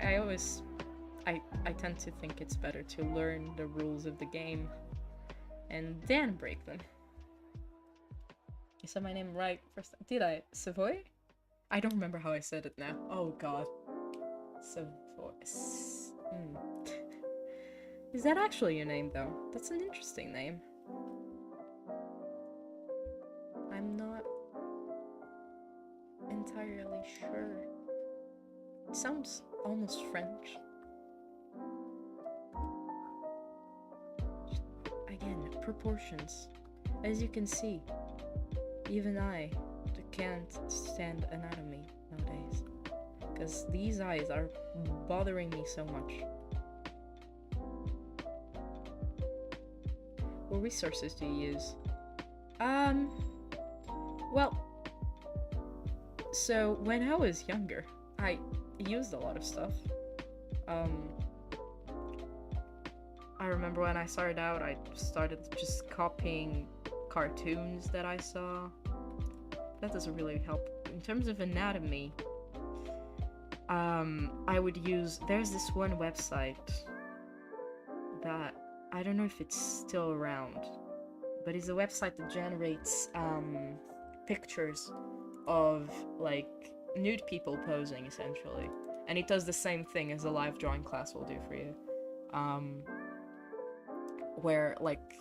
tend to think it's better to learn the rules of the game and then break them. You said my name right first time. Did I? Savoy? I don't remember how I said it now. Oh god. Savoy. Is that actually your name though? That's an interesting name. I'm not entirely sure. It sounds almost French. Again, proportions. As you can see, even I can't stand anatomy nowadays. Because these eyes are bothering me so much. What resources do you use? Well, so when I was younger, I used a lot of stuff. I remember when I started out, I started just copying cartoons that I saw. That doesn't really help. In terms of anatomy, I would use, there's this one website that, I don't know if it's still around, but it's a website that generates pictures of like nude people posing essentially, and it does the same thing as a live drawing class will do for you. Where like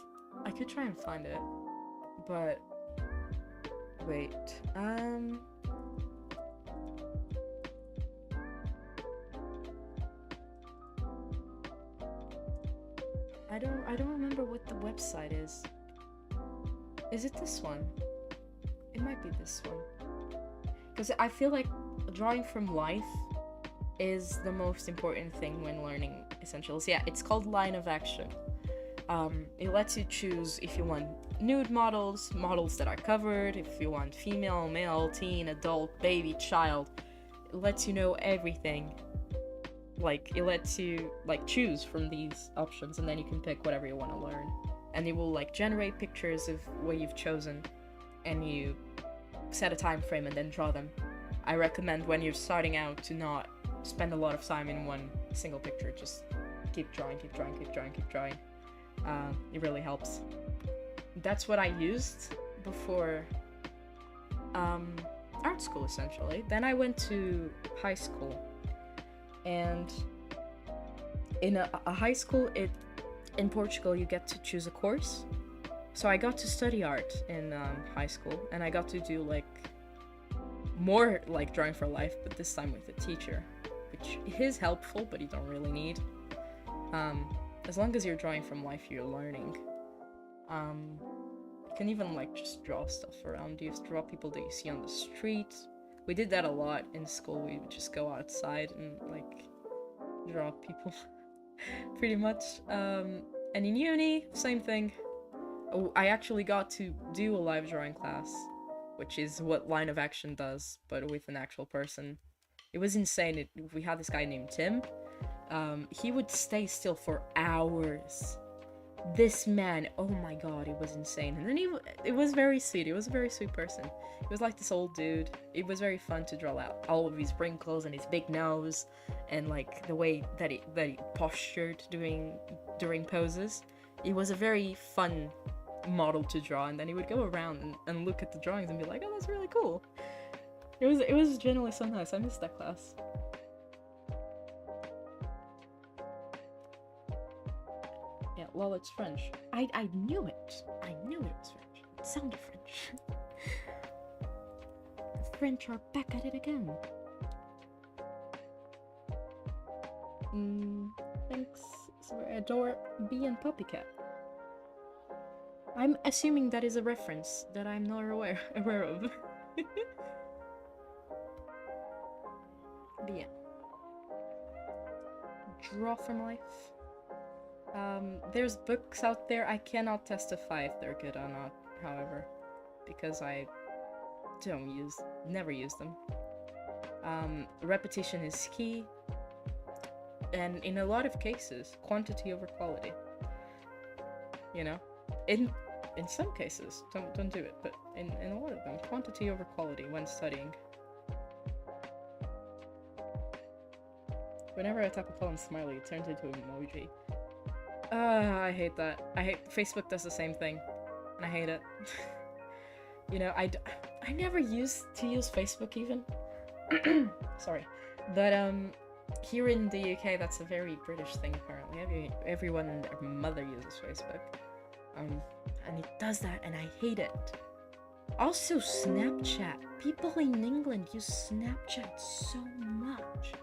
I could try and find it, but wait, I don't remember what the website is. Is it this one? It might be this one. Because I feel like drawing from life is the most important thing when learning essentials. Yeah, it's called line of action. It lets you choose if you want nude models, models that are covered, if you want female, male, teen, adult, baby, child. It lets you know everything. Like, it lets you, like, choose from these options, and then you can pick whatever you want to learn. And it will, like, generate pictures of what you've chosen, and you set a time frame and then draw them. I recommend when you're starting out to not spend a lot of time in one single picture. Just keep drawing, keep drawing, keep drawing, keep drawing. It really helps. That's what I used before art school, essentially. Then I went to high school, and in a high school, in Portugal, you get to choose a course. So I got to study art in high school, and I got to do like more like drawing for life, but this time with a teacher, which is helpful, but you don't really need. As long as you're drawing from life, you're learning. You can even like just draw stuff around you, draw people that you see on the street. We did that a lot in school. We would just go outside and like draw people, pretty much. And in uni, same thing. Oh, I actually got to do a live drawing class, which is what line of action does, but with an actual person. It was insane. We had this guy named Tim. He would stay still for hours. This man, oh my god, it was insane. And then it was very sweet. He was a very sweet person. He was like this old dude. It was very fun to draw out all of his wrinkles and his big nose, and like the way that he postured during poses. It was a very fun model to draw, and then he would go around and look at the drawings and be like, oh, that's really cool. It was generally so nice. I missed that class. Yeah, well, it's French. I knew it. I knew it was French. It sounded French. The French are back at it again. Thanks. Sorry, I adore Bee and Puppycat. I'm assuming that is a reference that I'm not aware of. But yeah. Draw from life. There's books out there. I cannot testify if they're good or not, however, because I never use them. Repetition is key, and in a lot of cases, quantity over quality. You know, in some cases, don't do it, but in a lot of them, quantity over quality when studying. Whenever I type a column smiley, it turns into an emoji. I hate that. Facebook does the same thing, and I hate it. You know, I never used to use Facebook even. Sorry. But here in the UK, that's a very British thing apparently. Everyone and their mother uses Facebook. And it does that, and I hate it. Also, Snapchat. People in England use Snapchat so much.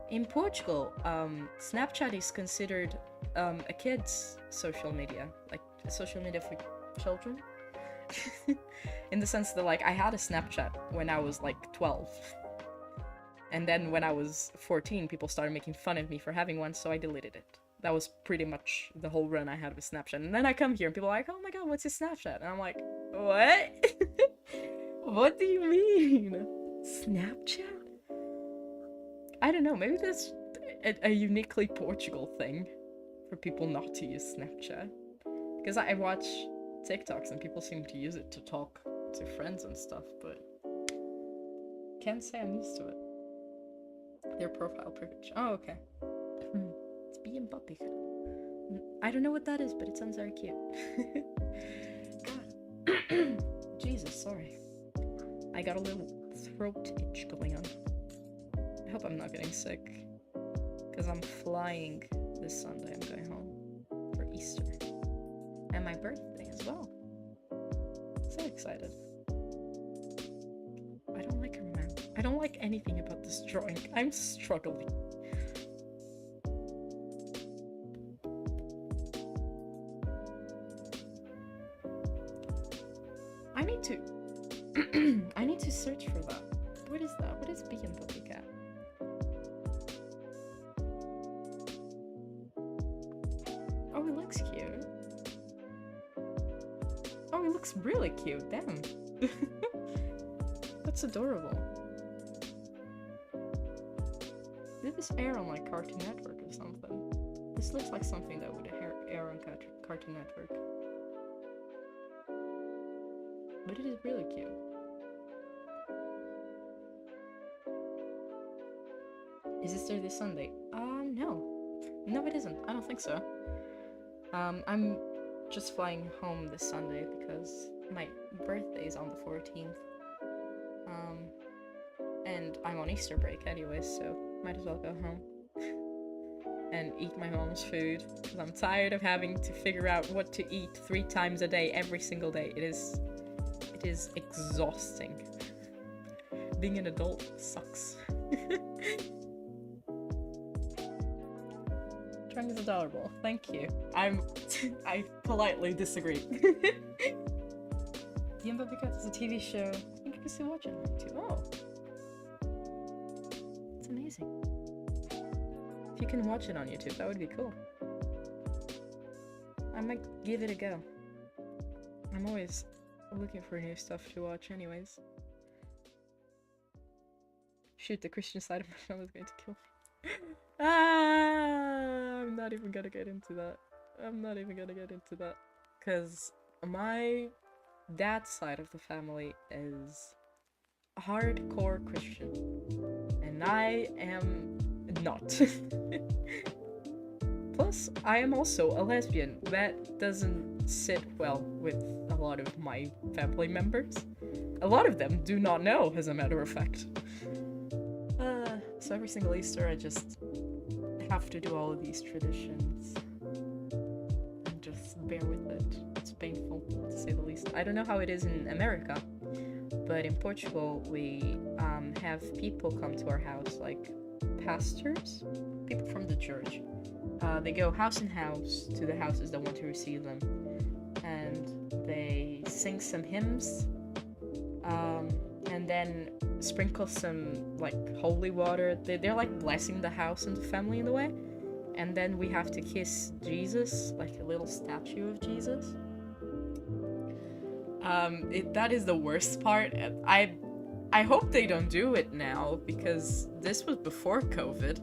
In Portugal, Snapchat is considered a kid's social media, like a social media for children. In the sense that, like, I had a Snapchat when I was like 12. And then when I was 14, people started making fun of me for having one, so I deleted it. That was pretty much the whole run I had with Snapchat. And then I come here and people are like, oh my god, what's your Snapchat? And I'm like, what? What do you mean? Snapchat? I don't know, maybe that's a uniquely Portugal thing for people not to use Snapchat. Because I watch TikToks and people seem to use it to talk to friends and stuff, but can't say I'm used to it. Their profile privilege. Oh, okay. It's Bee and Puppy. I don't know what that is, but it sounds very cute. God. Jesus, sorry. I got a little throat itch going on. I hope I'm not getting sick, because I'm flying this Sunday. I'm going home for Easter. And my birthday as well. So excited. I don't like anything about this drawing. I'm struggling. I need to search for that. What is that? What is Bee and Pussycat? Oh, he looks cute. Oh, he looks really cute. Damn. That's adorable. Did this air on like Cartoon Network or something? This looks like something that would air on Cartoon Network. But it is really cute. Is this this Sunday? No. No, it isn't. I don't think so. I'm just flying home this Sunday because my birthday is on the 14th. And I'm on Easter break anyways, so might as well go home and eat my mom's food because I'm tired of having to figure out what to eat 3 times a day every single day. It is exhausting. Being an adult sucks. Trunk is adorable. Thank you. I politely disagree. Yumba Because is a TV show. I think you can still watch it on YouTube. Oh. It's amazing. If you can watch it on YouTube, that would be cool. I might give it a go. I'm always looking for new stuff to watch anyways. Shoot, the Christian side of my family is going to kill me. I'm not even gonna get into that. Because my dad's side of the family is hardcore Christian. And I am not. Plus, I am also a lesbian. That doesn't sit well with a lot of my family members. A lot of them do not know, as a matter of fact. So every single Easter I just have to do all of these traditions. And just bear with it. It's painful, to say the least. I don't know how it is in America, but in Portugal we have people come to our house, like pastors, people from the church. They go house in house to the houses that want to receive them, and they sing some hymns, and then sprinkle some like holy water. They're like blessing the house and the family in a way, and then we have to kiss Jesus, like a little statue of Jesus. That is the worst part. I hope they don't do it now, because this was before COVID.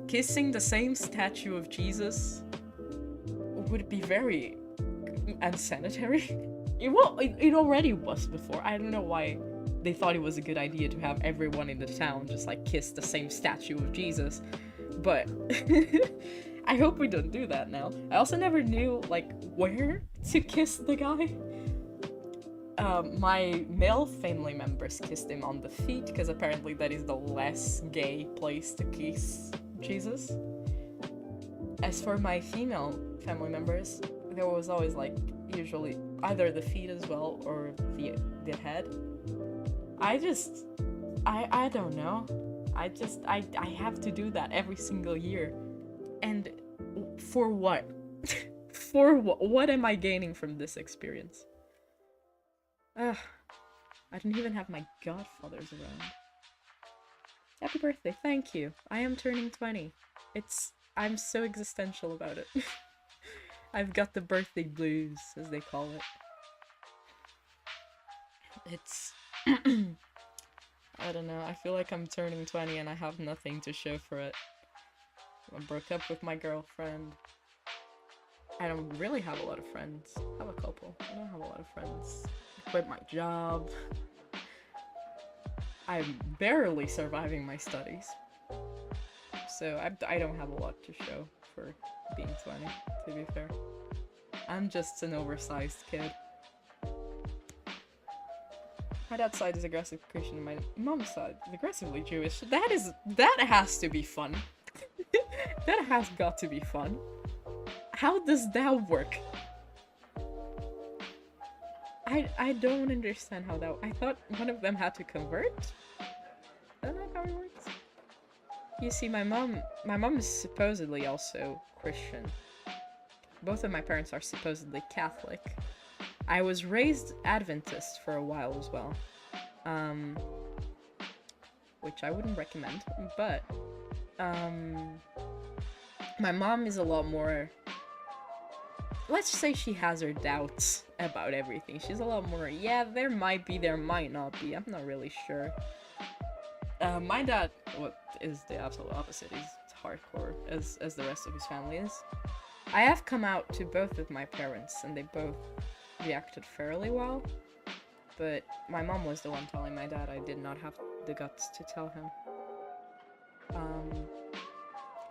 Kissing the same statue of Jesus would be very unsanitary. It already was before. I don't know why they thought it was a good idea to have everyone in the town just like kiss the same statue of Jesus. But I hope we don't do that now. I also never knew like where to kiss the guy. My male family members kissed him on the feet, because apparently that is the less gay place to kiss Jesus. As for my female family members, there was always like usually either the feet as well or the head. I don't know. I have to do that every single year. And for what? For what? What am I gaining from this experience? Ugh. I don't even have my godfathers around. Happy birthday, thank you. I am turning 20. I'm so existential about it. I've got the birthday blues, as they call it. It's... I don't know, I feel like I'm turning 20 and I have nothing to show for it. I broke up with my girlfriend. I don't really have a lot of friends. I have a couple. I don't have a lot of friends. I quit my job. I'm barely surviving my studies. So I don't have a lot to show for being 20, to be fair. I'm just an oversized kid. My dad's side is aggressive Christian and my mom's side is aggressively Jewish. That has to be fun. That has got to be fun. How does that work? I don't understand how that... I thought one of them had to convert? Is that not how it works? You see, my mom is supposedly also Christian. Both of my parents are supposedly Catholic. I was raised Adventist for a while as well. which I wouldn't recommend, but my mom is a lot more, let's say she has her doubts about everything. She's a lot more, yeah, there might be, there might not be, I'm not really sure. My dad, what is the absolute opposite, he's hardcore, as the rest of his family is. I have come out to both of my parents, and they both reacted fairly well, but my mom was the one telling my dad. I did not have the guts to tell him.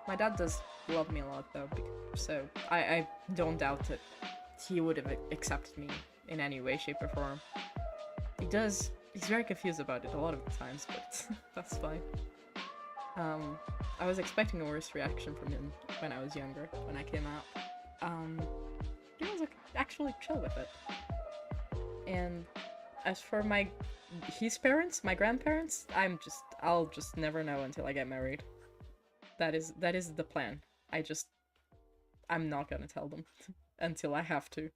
My dad does love me a lot, though, so I don't doubt that he would have accepted me in any way, shape, or form. He's very confused about it a lot of the times, but that's fine. I was expecting a worse reaction from him when I was younger, when I came out. He was actually chill with it. And as for his parents, my grandparents, I'll just never know until I get married. That is the plan. I'm not gonna tell them until I have to.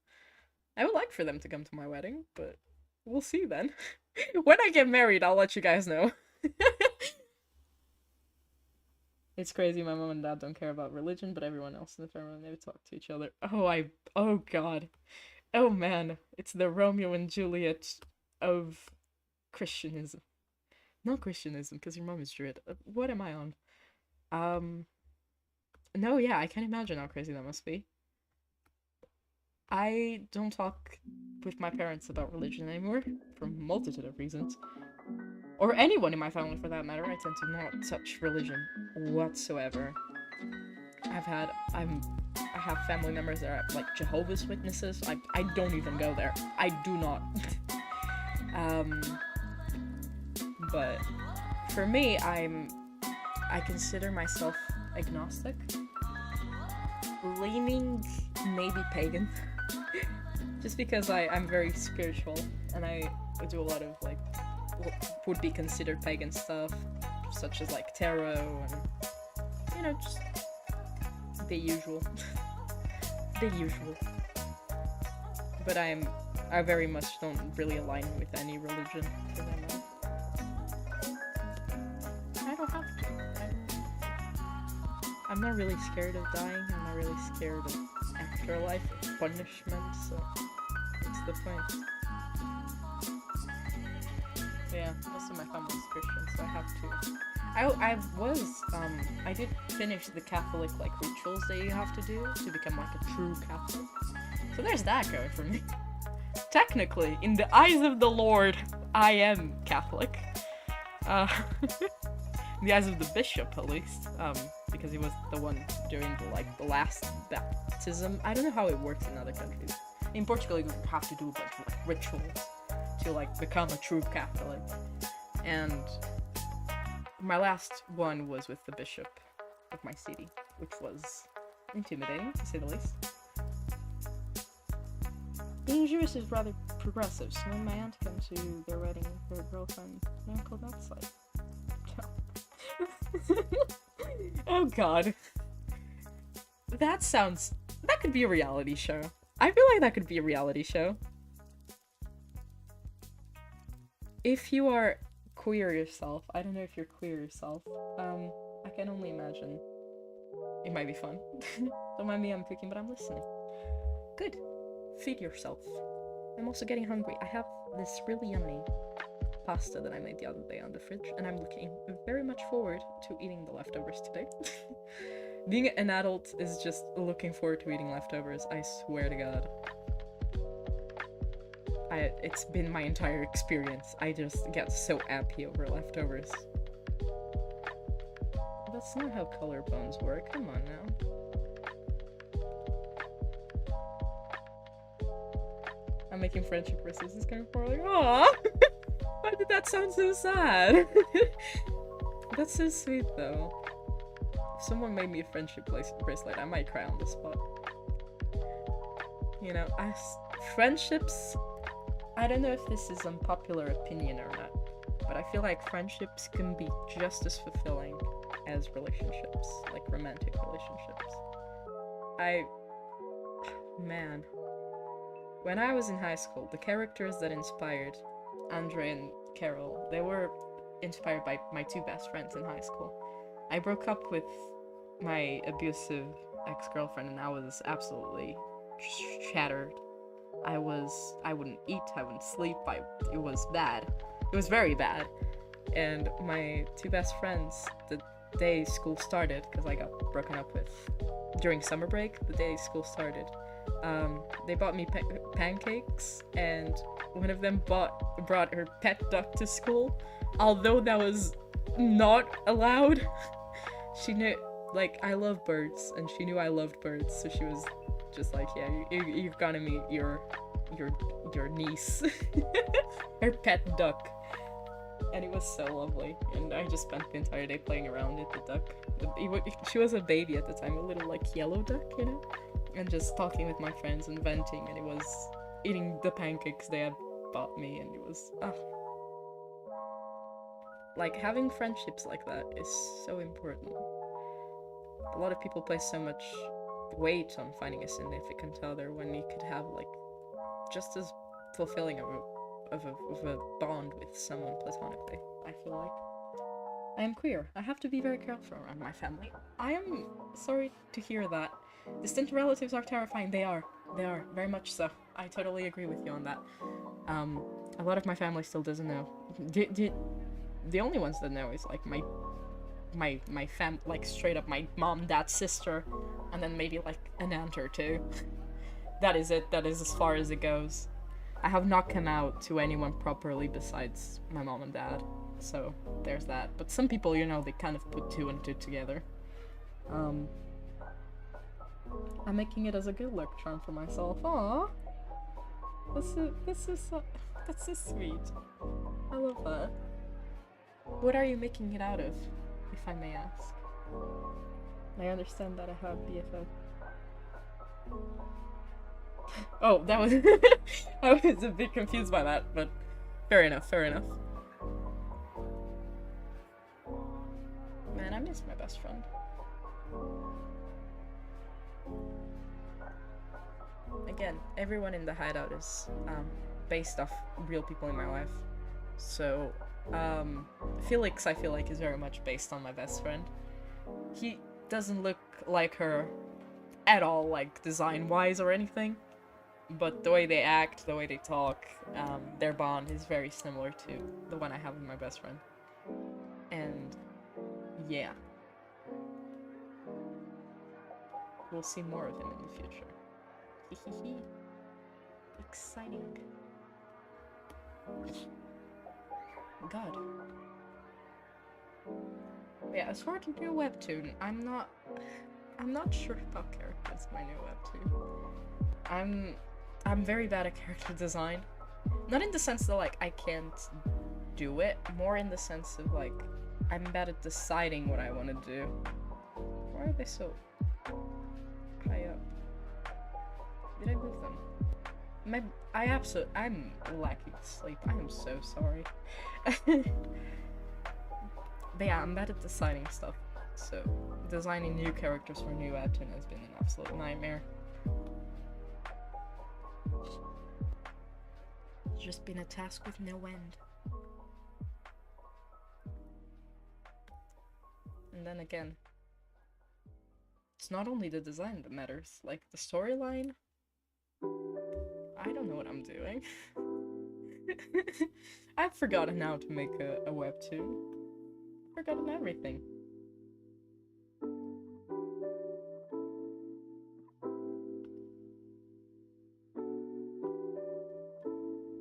I would like for them to come to my wedding, but we'll see then. When I get married, I'll let you guys know. It's crazy, my mom and dad don't care about religion, but everyone else in the family, they talk to each other. Oh god. Oh man, it's the Romeo and Juliet of Christianism. Not Christianism, because your mom is Druid. What am I on? No, yeah, I can't imagine how crazy that must be. I don't talk with my parents about religion anymore, for a multitude of reasons. Or anyone in my family, for that matter. I tend to not touch religion whatsoever. I have family members that are like Jehovah's Witnesses. I don't even go there. I do not. But for me, I consider myself agnostic, leaning maybe pagan, just because I'm very spiritual and I do a lot of like what would be considered pagan stuff, such as like tarot and just the usual. The usual. But I very much don't really align with any religion for that matter. I don't have to. I'm not really scared of dying. I'm not really scared of afterlife, of punishment, so what's the point? Yeah, most of my family is Christian, so I have to. I did finish the Catholic, like, rituals that you have to do to become, like, a true Catholic. So there's that going for me. Technically, in the eyes of the Lord, I am Catholic. In the eyes of the bishop, at least, because he was the one doing the last baptism. I don't know how it works in other countries. In Portugal, you have to do a bunch of, like, rituals to, like, become a true Catholic. And my last one was with the bishop of my city, which was intimidating, to say the least. Being Jewish is rather progressive, so when my aunt came to their wedding with her girlfriend, my uncle, that's like... Oh god. That could be a reality show. I feel like that could be a reality show. If you are queer yourself, I don't know if you're queer yourself, I can only imagine. It might be fun. Don't mind me, I'm cooking, but I'm listening. Good. Feed yourself. I'm also getting hungry. I have this really yummy pasta that I made the other day on the fridge, and I'm looking very much forward to eating the leftovers today. Being an adult is just looking forward to eating leftovers, I swear to god. It's been my entire experience. I just get so happy over leftovers. That's not how collarbones work, come on now. I'm making friendship bracelets going forward. Like, aww! Why did that sound so sad? That's so sweet though. If someone made me a friendship bracelet, I might cry on the spot. You know, friendships... I don't know if this is unpopular opinion or not, but I feel like friendships can be just as fulfilling as relationships, like romantic relationships. Man. When I was in high school, the characters that inspired Andre and Carol, they were inspired by my two best friends in high school. I broke up with my abusive ex-girlfriend and I was absolutely shattered. I wouldn't eat, I wouldn't sleep, it was bad. It was very bad. And my two best friends, the day school started, because I got broken up with during summer break, the day school started, they bought me pancakes, and one of them brought her pet duck to school, although that was not allowed. She knew, like, I love birds, and she knew I loved birds, so she was just like, yeah, you're gonna meet your niece, her pet duck. And it was so lovely, and I just spent the entire day playing around with the duck. She was a baby at the time, a little like yellow duck, you know? And just talking with my friends and venting, and it was eating the pancakes they had bought me, and it was, like, having friendships like that is so important. A lot of people place so much weight on finding a significant other when you could have, like, just as fulfilling of a bond with someone platonically, I feel like. I am queer. I have to be very careful around my family. I am sorry to hear that. Distant relatives are terrifying. They are, very much so. I totally agree with you on that. A lot of my family still doesn't know. The only ones that know is, like, my fam, like, straight up my mom, dad, sister, and then maybe, like, an aunt or two. That is it. That is as far as it goes. I have not come out to anyone properly besides my mom and dad, so there's that. But some people, you know, they kind of put two and two together. I'm making it as a good luck charm for myself. Aww, that's so sweet. I love that. What are you making it out of, if I may ask? I understand that I have BFF. Oh, that was I was a bit confused by that, but fair enough. Man, I miss my best friend. Again, everyone in the hideout is based off real people in my life. So, Felix, I feel like, is very much based on my best friend. He doesn't look like her at all, like, design-wise or anything. But the way they act, the way they talk, their bond is very similar to the one I have with my best friend. And yeah. We'll see more of him in the future. Hehehe. Exciting. God. Yeah, as for the new webtoon, I'm not sure about characters in my new webtoon. I'm very bad at character design. Not in the sense that, like, I can't do it, more in the sense of, like, I'm bad at deciding what I want to do. Why are they so high up? Did I move them? I'm lacking sleep. I am so sorry. But yeah, I'm bad at deciding stuff. So, designing new characters for new webtoon has been an absolute nightmare. It's just been a task with no end. And then again, it's not only the design that matters, like the storyline. I don't know what I'm doing. I've forgotten how to make a webtoon. I've forgotten everything.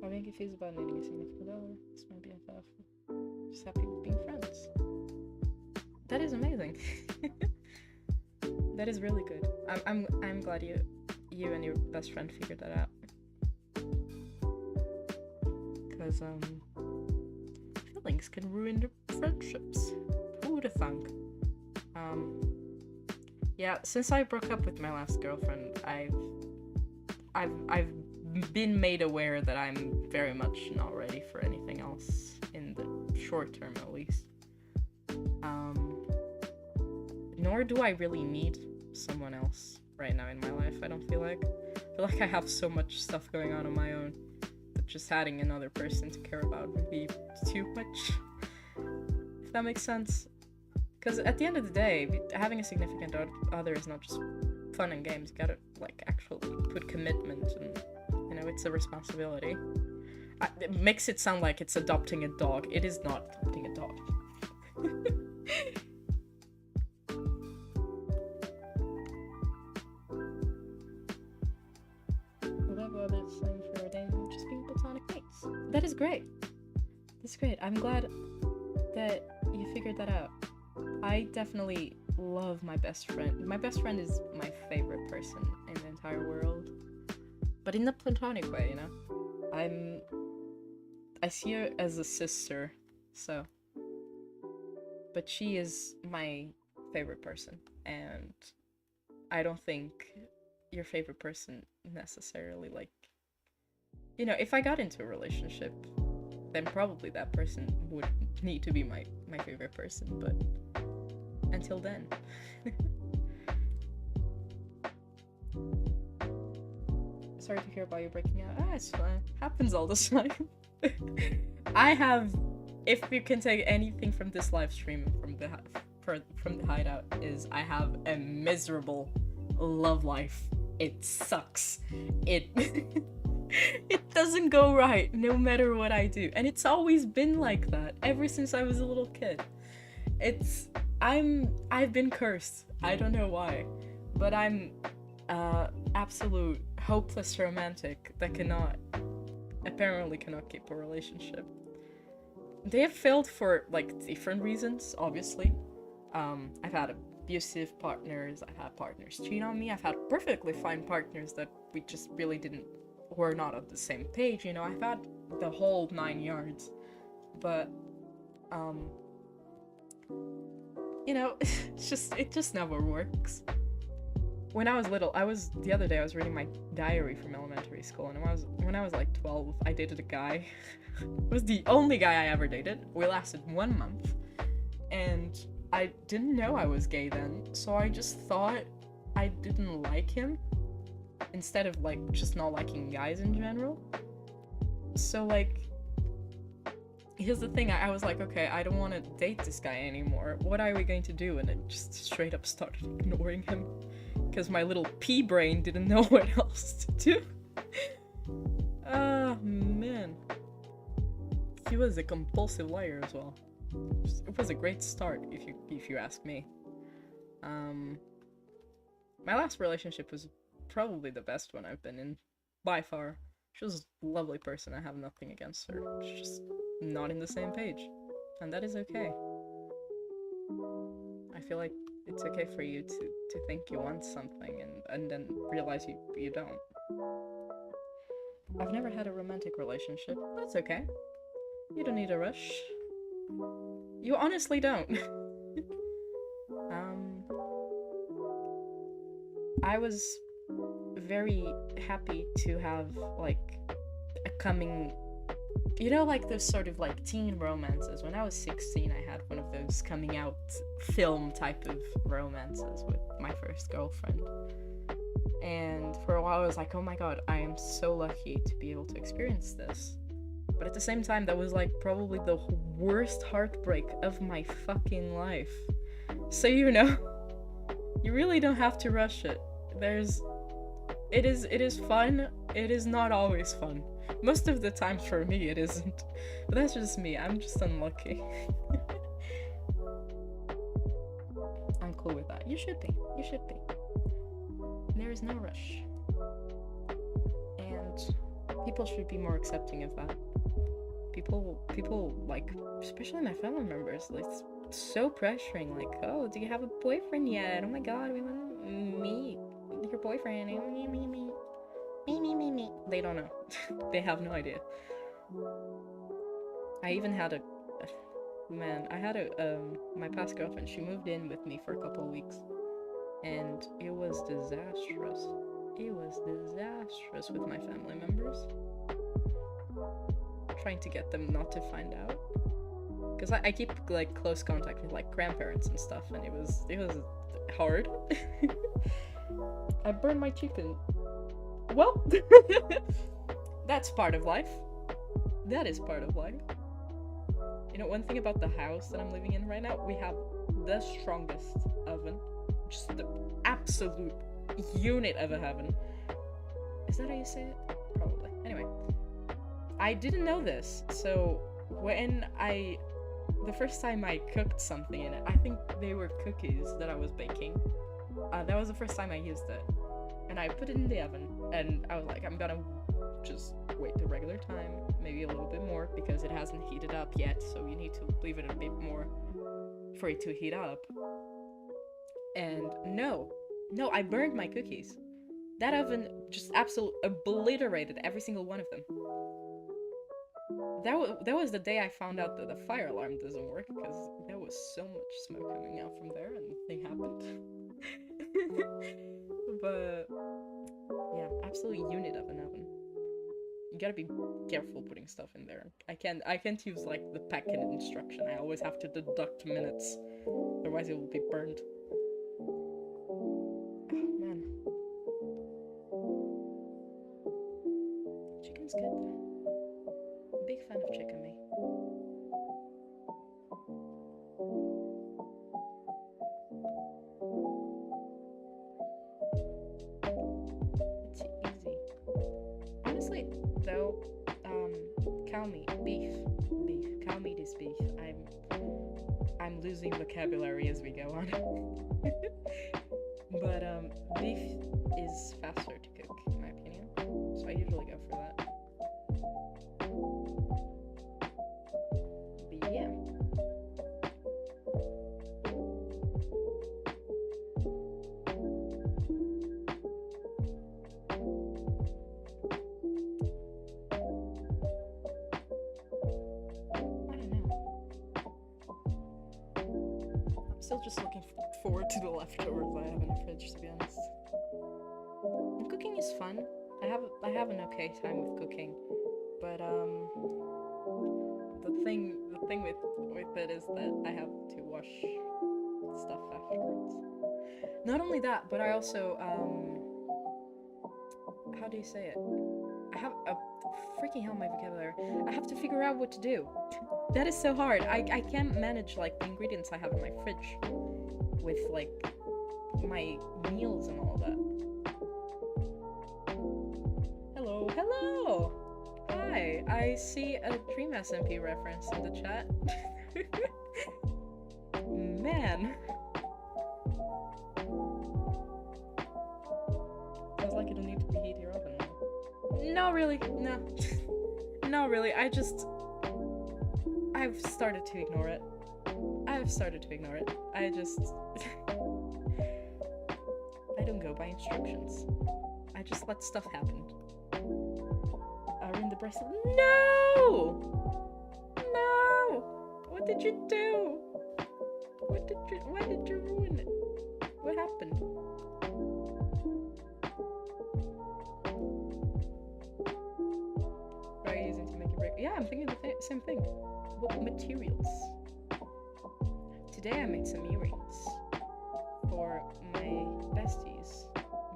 I think if he's about needing a significant other, this might be BFF. Just happy with being friends. That is amazing. That is really good. I'm glad you and your best friend figured that out. Because feelings can ruin the friendships. Who would have thunk? Yeah, since I broke up with my last girlfriend, I've been made aware that I'm very much not ready for anything else in the short term, at least. Nor do I really need someone else right now in my life. I don't feel like I have so much stuff going on my own that just adding another person to care about would be too much. if that makes sense. Because at the end of the day, having a significant other is not just fun and games. You gotta, like, actually put commitment and, you know, it's a responsibility. It makes it sound like it's adopting a dog. It is not adopting a dog. Whatever others saying for a day, just being platonic mates. That is great. That's great. I'm glad that you figured that out. I definitely love my best friend. My best friend is my favorite person in the entire world. But in the platonic way, you know? I see her as a sister, so. But she is my favorite person, and I don't think your favorite person necessarily, like, you know, if I got into a relationship, then probably that person would need to be my favorite person, but until then. Sorry to hear about you breaking out. It's fine. Happens all the time. I have, if you can take anything from this live stream from the hideout, is I have a miserable love life. It sucks. It doesn't go right no matter what I do, and it's always been like that ever since I was a little kid. I've been cursed. I don't know why, but I'm absolute hopeless romantic that apparently cannot keep a relationship. They have failed for, like, different reasons, obviously. I've had abusive partners, I've had partners cheat on me, I've had perfectly fine partners that we just really were not on the same page, you know, I've had the whole 9 yards. But, you know, it just never works. When I was little, the other day I was reading my diary from elementary school, and when I was like 12, I dated a guy. It was the only guy I ever dated. We lasted 1 month, and I didn't know I was gay then, so I just thought I didn't like him, instead of, like, just not liking guys in general. So, like, here's the thing, I was like, okay, I don't want to date this guy anymore. What are we going to do? And I just straight up started ignoring him, because my little pea brain didn't know what else to do. Oh, man. He was a compulsive liar as well. It was a great start, if you ask me. My last relationship was probably the best one I've been in, by far. She was a lovely person, I have nothing against her. She's just not in the same page, and that is okay. I feel like it's okay for you to think you want something and then realize you don't. I've never had a romantic relationship. That's okay. You don't need a rush. You honestly don't. I was very happy to have, like, a coming, you know, like those sort of, like, teen romances. When I was 16, I had one of those coming out film type of romances with my first girlfriend. And for a while I was like, oh my god, I am so lucky to be able to experience this. But at the same time, that was, like, probably the worst heartbreak of my fucking life. So, you know, you really don't have to rush it. It is fun. It is not always fun. Most of the times for me it isn't. But that's just me. I'm just unlucky. I'm cool with that. You should be. You should be. There is no rush. And people should be more accepting of that. People, like, especially my family members, like, so pressuring, like, oh, do you have a boyfriend yet? Oh my god, we want to meet your boyfriend. Me. They don't know. They have no idea. I even had my past girlfriend, she moved in with me for a couple of weeks, and it was disastrous. It was disastrous with my family members. Trying to get them not to find out, because I keep, like, close contact with, like, grandparents and stuff, and it was hard. I burned my chicken. Well, that's part of life. That is part of life. You know, one thing about the house that I'm living in right now, we have the strongest oven. Just the absolute unit of a heaven. Is that how you say it? Probably. Anyway. I didn't know this, so the first time I cooked something in it, I think they were cookies that I was baking. That was the first time I used it. And I put it in the oven, and I was like, I'm gonna just wait the regular time, maybe a little bit more, because it hasn't heated up yet, so you need to leave it a bit more for it to heat up. And no, I burned my cookies. That oven just absolutely obliterated every single one of them. That was the day I found out that the fire alarm doesn't work, because there was so much smoke coming out from there, and the thing happened. But yeah, absolutely unit of an oven. You gotta be careful putting stuff in there. I can't use like the packet instruction. I always have to deduct minutes, otherwise it will be burned. Oh man, chicken's good. Big fan of chicken, me. It's easy. Honestly, though, cow meat, beef. Cow meat is beef. I'm losing vocabulary as we go on. But beef is faster to cook, in my opinion. So I usually go for that. Still just looking forward to the leftovers I have in the fridge, to be honest. And cooking is fun. I have an okay time with cooking, but the thing with it is that I have to wash stuff afterwards. Not only that, but I also how do you say it? I have a freaking hell my vocabulary. I have to figure out what to do. That is so hard. I can't manage like the ingredients I have in my fridge with like my meals and all that. Hello! Hi, I see a Dream SMP reference in the chat. Man. Feels like it'll need to preheat your oven. No, really, no. No, really, I've started to ignore it. I don't go by instructions. I just let stuff happen. Ruin the bracelet. No! What did you do? Why did you ruin it? What happened? What are you using to make a break? Yeah, I'm thinking the same thing. What materials? Today I made some earrings for my bestie's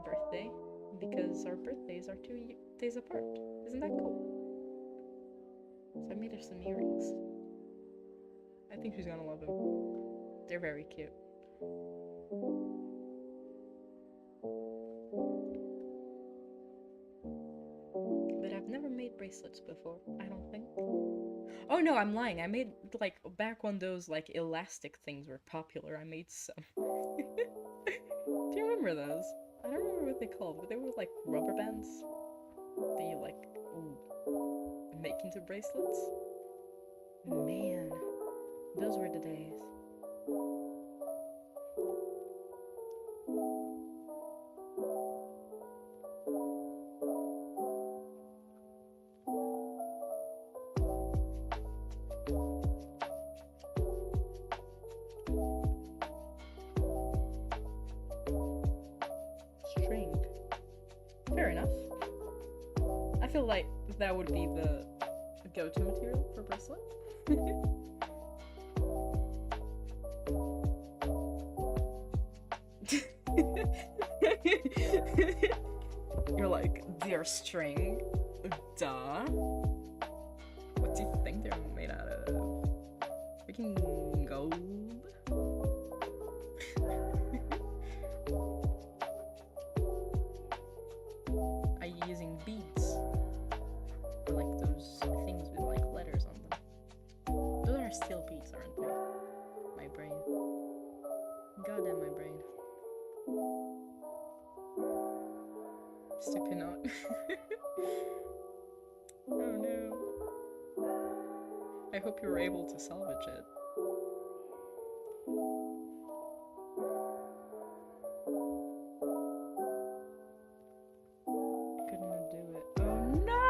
birthday, because our birthdays are 2 days apart. Isn't that cool? So I made her some earrings. I think she's gonna love them. They're very cute. But I've never made bracelets before, I don't think. Oh no, I'm lying. I made, like, back when those, like, elastic things were popular, I made some. Do you remember those? I don't remember what they called, but they were, like, rubber bands that you, like, make into bracelets. Man, those were the days. String. Fair enough. I feel like that would be the go-to material for bracelet. You're like, they're string? Duh. What do you think they're made out of? I hope you were able to salvage it. Couldn't do it. Oh no!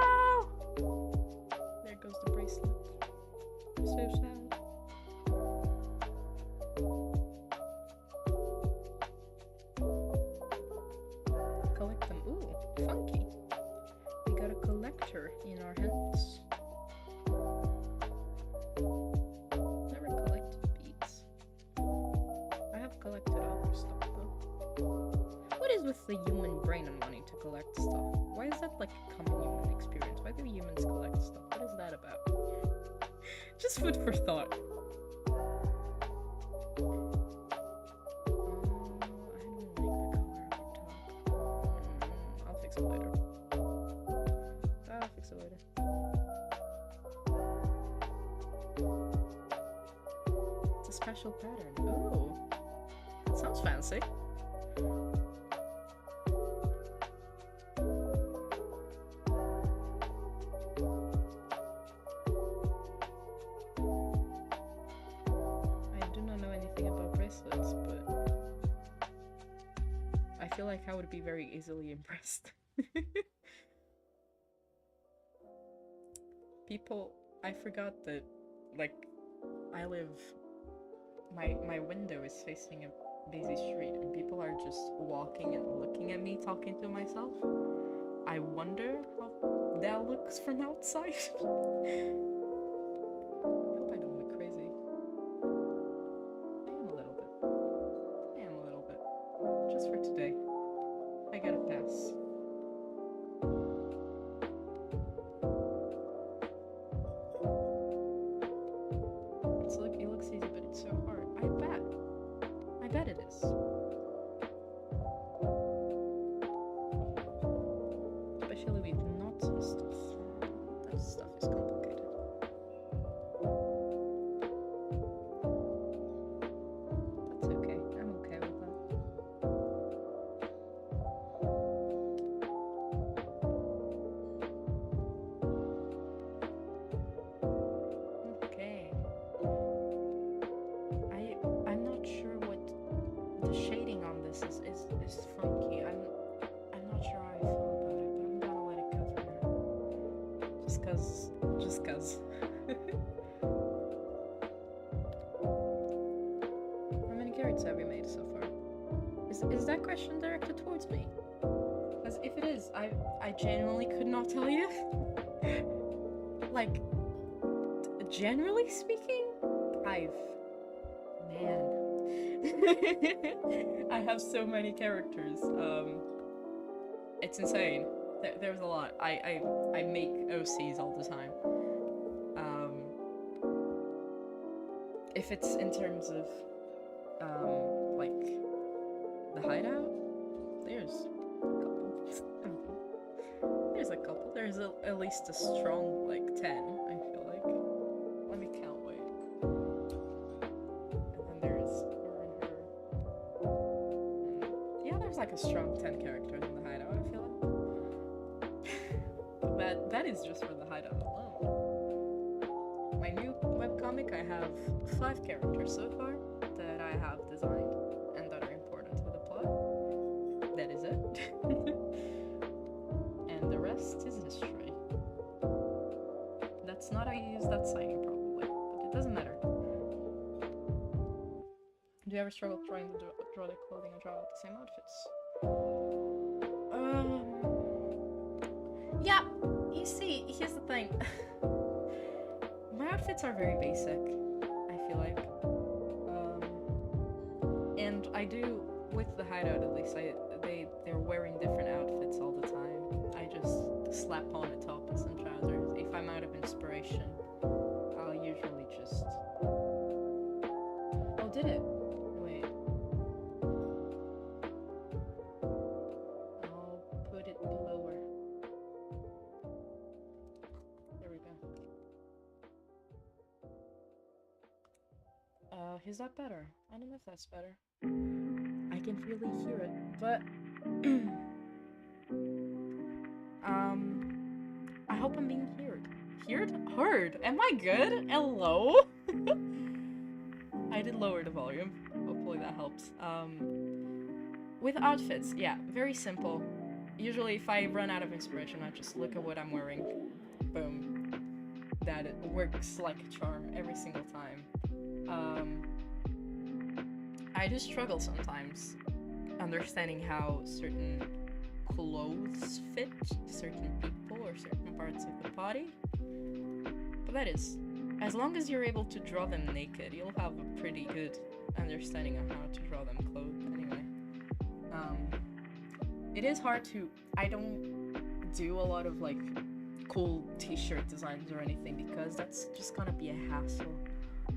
There goes the bracelet. So sad. Collect them. Ooh, funky. We got a collector in our hands. Never collected beads. I have collected other stuff though. What is with the human brain and wanting to collect stuff? Why is that like a common human experience? Why do humans collect stuff? What is that about? Just food for thought. I'll fix it later. I'll fix it later. It's a special pattern. Oh, that sounds fancy. I do not know anything about bracelets, but I feel like I would be very easily impressed. People, I forgot that, like, I live, my window is facing a busy street and people are just walking and looking at me talking to myself. I wonder how that looks from outside. I hope I don't look crazy. I am a little bit. I am a little bit. Just for today. I gotta pass. It looks easy, but it's so hard. I bet it is. Especially with knots and stuff. That stuff is complicated. That's okay. I'm okay with that. Okay. I'm not sure what the shading on this is funky. I'm not sure how I feel about it, but I'm gonna let it go for now. Just cause. How many carrots have we made so far? Is that question directed towards me? Because if it is, I genuinely could not tell you. Like, generally speaking, man. I have so many characters. It's insane. There's a lot. I make OCs all the time. If it's in terms of like the hideout, there's a couple. There's at least a strong like 10. I feel like. Let me count. Wait. And then there's her and her. Yeah, there's like a strong 10 characters in the hideout. I feel like. That is just for the hideout alone. My new webcomic, I have 5 characters so far that I have designed and that are important to the plot. That is it. And the rest is history. That's not how you use that signing probably, but it doesn't matter. Do you ever struggle trying to draw the clothing and draw out the same outfits? Yeah, you see, here's the thing. My outfits are very basic, I feel like. And I do, with the hideout at least, they're wearing different outfits all the time. I just slap on a top and some trousers. If I'm out of inspiration, I'll usually just... Oh, did it? Wait. I'll put it lower. There we go. Is that better? I don't know if that's better. I can really hear it, but... I hope I'm being appeared? Heard. Am I good? Hello? I did lower the volume. Hopefully that helps. With outfits, yeah, very simple. Usually if I run out of inspiration, I just look at what I'm wearing. Boom. That it works like a charm every single time. I do struggle sometimes understanding how certain clothes fit certain people or certain parts of the body. But that is, as long as you're able to draw them naked, you'll have a pretty good understanding of how to draw them clothed anyway. It is hard to, I don't do a lot of like cool t-shirt designs or anything because that's just gonna be a hassle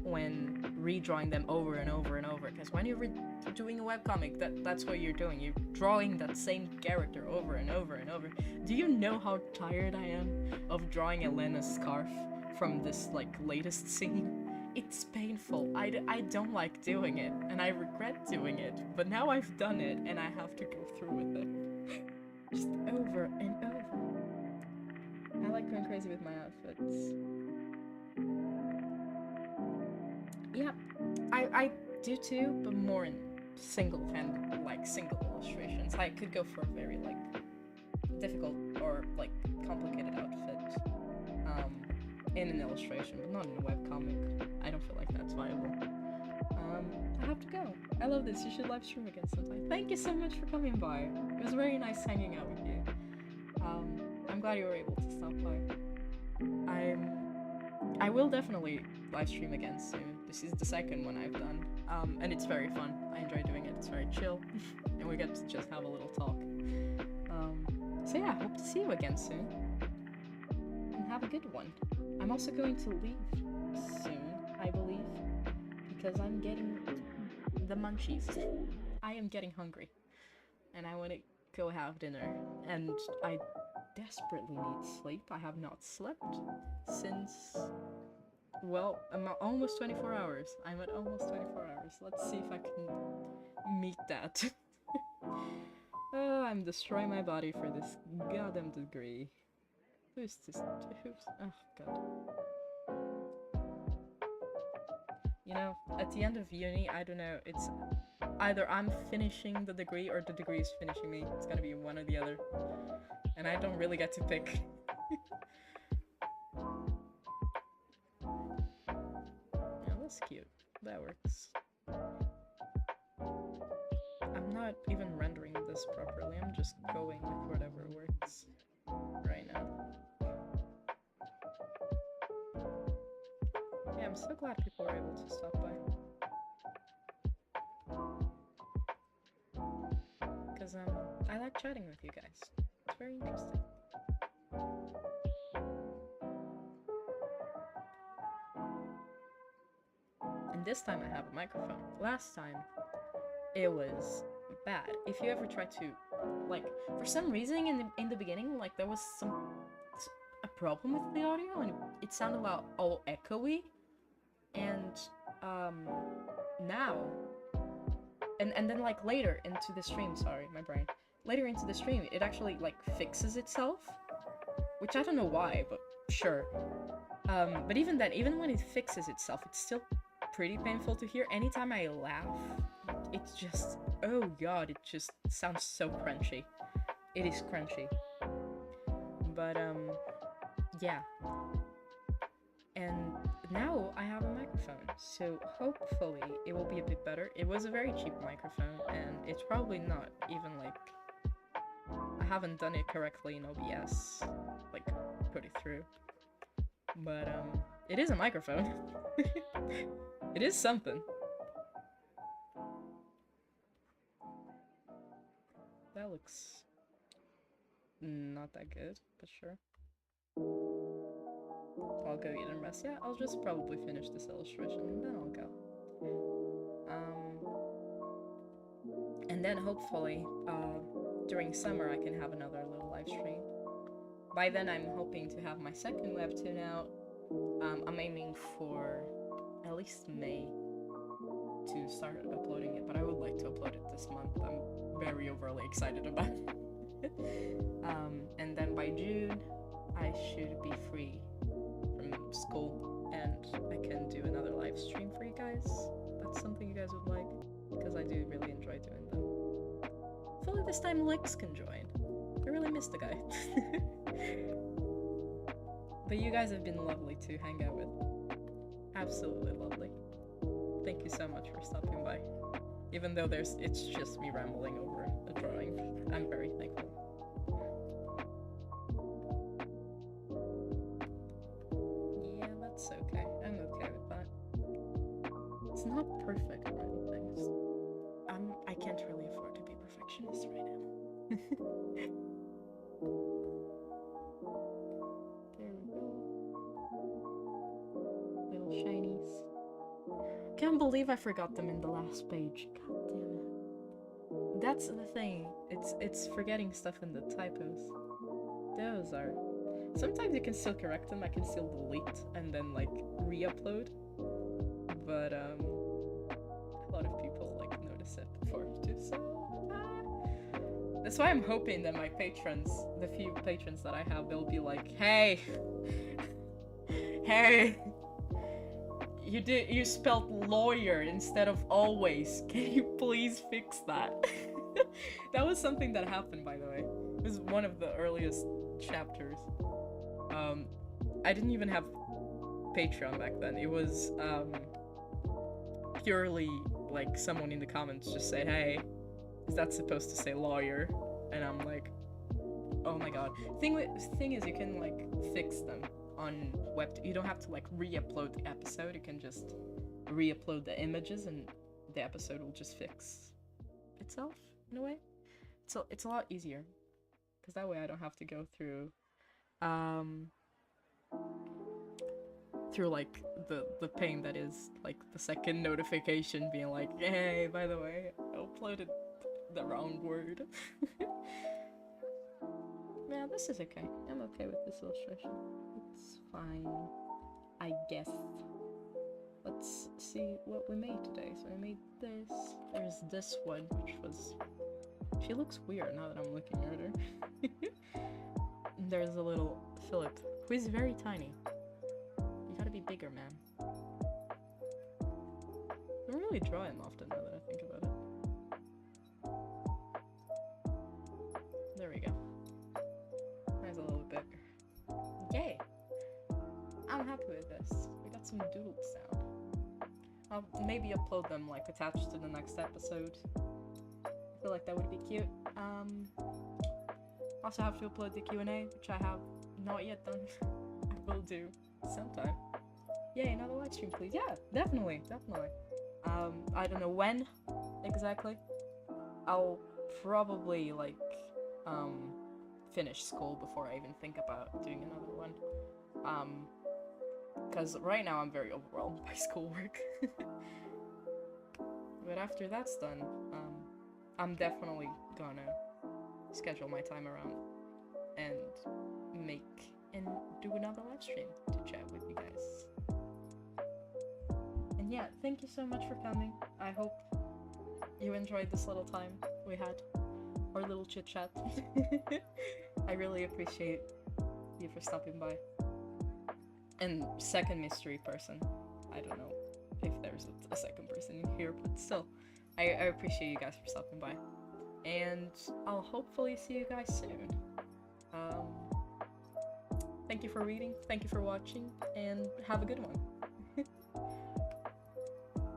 when redrawing them over and over and over, because when you're doing a webcomic, that's what you're doing. You're drawing that same character over and over and over. Do you know how tired I am of drawing Elena's scarf from this like latest scene? It's painful. I don't like doing it, and I regret doing it, but now I've done it and I have to go through with it. Just over and over. I like going crazy with my outfits. Yeah, I do too, but more in single illustrations. I could go for a very like difficult or like complicated outfit in an illustration, but not in a webcomic. I don't feel like that's viable. I have to go. I love this. You should live stream again sometime. Thank you so much for coming by. It was very nice hanging out with you. I'm glad you were able to stop by. I will definitely live stream again soon. This is the second one I've done, and it's very fun. I enjoy doing it. It's very chill, and we get to just have a little talk. So yeah, hope to see you again soon, and have a good one. I'm also going to leave soon, I believe, because I'm getting the munchies. I am getting hungry, and I want to go have dinner, and I desperately need sleep. I have not slept since, well, I'm at almost 24 hours. I'm at almost 24 hours. Let's see if I can meet that. Oh, I'm destroying my body for this goddamn degree. Who's this? Oh, God. You know, at the end of uni, I don't know, it's either I'm finishing the degree or the degree is finishing me. It's gonna be one or the other. And I don't really get to pick. Yeah, that's cute. That works. I'm not even rendering this properly. I'm just going with whatever works right now. Yeah, I'm so glad people were able to stop by. Because I like chatting with you guys. It's very interesting. And this time I have a microphone. Last time it was bad. If you ever try to, like, for some reason in the beginning, like there was a problem with the audio and it sounded all echoey. And now and then like later into the stream, sorry, my brain. Later into the stream, it actually like fixes itself, which I don't know why, but sure. But even then, even when it fixes itself, it's still pretty painful to hear. Anytime I laugh, it's just, oh god, it just sounds so crunchy. It is crunchy. But yeah. And now I have a microphone, so hopefully it will be a bit better. It was a very cheap microphone, and it's probably not even like, I haven't done it correctly in OBS, like put it through. But it is a microphone. It is something. That looks not that good, but sure. I'll go eat and rest. Yeah, I'll just probably finish this illustration and then I'll go. And then hopefully, during summer I can have another little live stream. By then I'm hoping to have my second webtoon out. I'm aiming for at least May to start uploading it, but I would like to upload it this month. I'm very overly excited about it. And then by June, I should be free from school and I can do another live stream for you guys. That's something you guys would like, because I do really enjoy doing them. Hopefully this time Lex can join. I really missed the guy. But you guys have been lovely to hang out with. Absolutely lovely. Thank you so much for stopping by. Even though it's just me rambling over a drawing, I'm very thankful. Yeah, that's okay. I'm okay with that. It's not perfect or anything. I can't really afford to be a perfectionist right now. There we go. Little shinies. Can't believe I forgot them in the last page. God damn it. That's the thing. It's forgetting stuff in the typos. Those are. Sometimes you can still correct them. I can still delete and then like re-upload. But a lot of people like notice it before too. So that's why I'm hoping that my patrons, the few patrons that I have, they'll be like, hey, hey. You spelled lawyer instead of always. Can you please fix that? That was something that happened, by the way. It was one of the earliest chapters. I didn't even have Patreon back then. It was purely like someone in the comments just said, hey, is that supposed to say lawyer? And I'm like, oh my god. Thing is, you can like fix them on web. You don't have to like re-upload the episode. You can just re-upload the images and the episode will just fix itself in a way. So it's a lot easier because that way I don't have to go through like the pain that is like the second notification being like, hey, by the way, I uploaded the wrong word. Yeah, this is okay. I'm okay with this illustration. It's fine, I guess. Let's see what we made today. So I made this. There's this one, which was... She looks weird now that I'm looking at her. There's a little Philip, who is very tiny. You gotta be bigger, man. I don't really draw him often now that I think about it. There we go. That's a little bit bigger. Yay! I'm happy with this. We got some doodles down. I'll maybe upload them like attached to the next episode. I feel like that would be cute. Also have to upload the Q&A, which I have not yet done. I will do sometime. Yay, another live stream, please. Yeah, definitely. I don't know when exactly. I'll probably like finish school before I even think about doing another one. Because right now I'm very overwhelmed by schoolwork. But after that's done, I'm definitely gonna schedule my time around and make and do another live stream to chat with you guys. And yeah, thank you so much for coming. I hope you enjoyed this little time we had, our little chit chat. I really appreciate you for stopping by. And second mystery person, I don't know if there's a second person here, but still, I appreciate you guys for stopping by. And I'll hopefully see you guys soon. Thank you for reading, thank you for watching, and have a good one.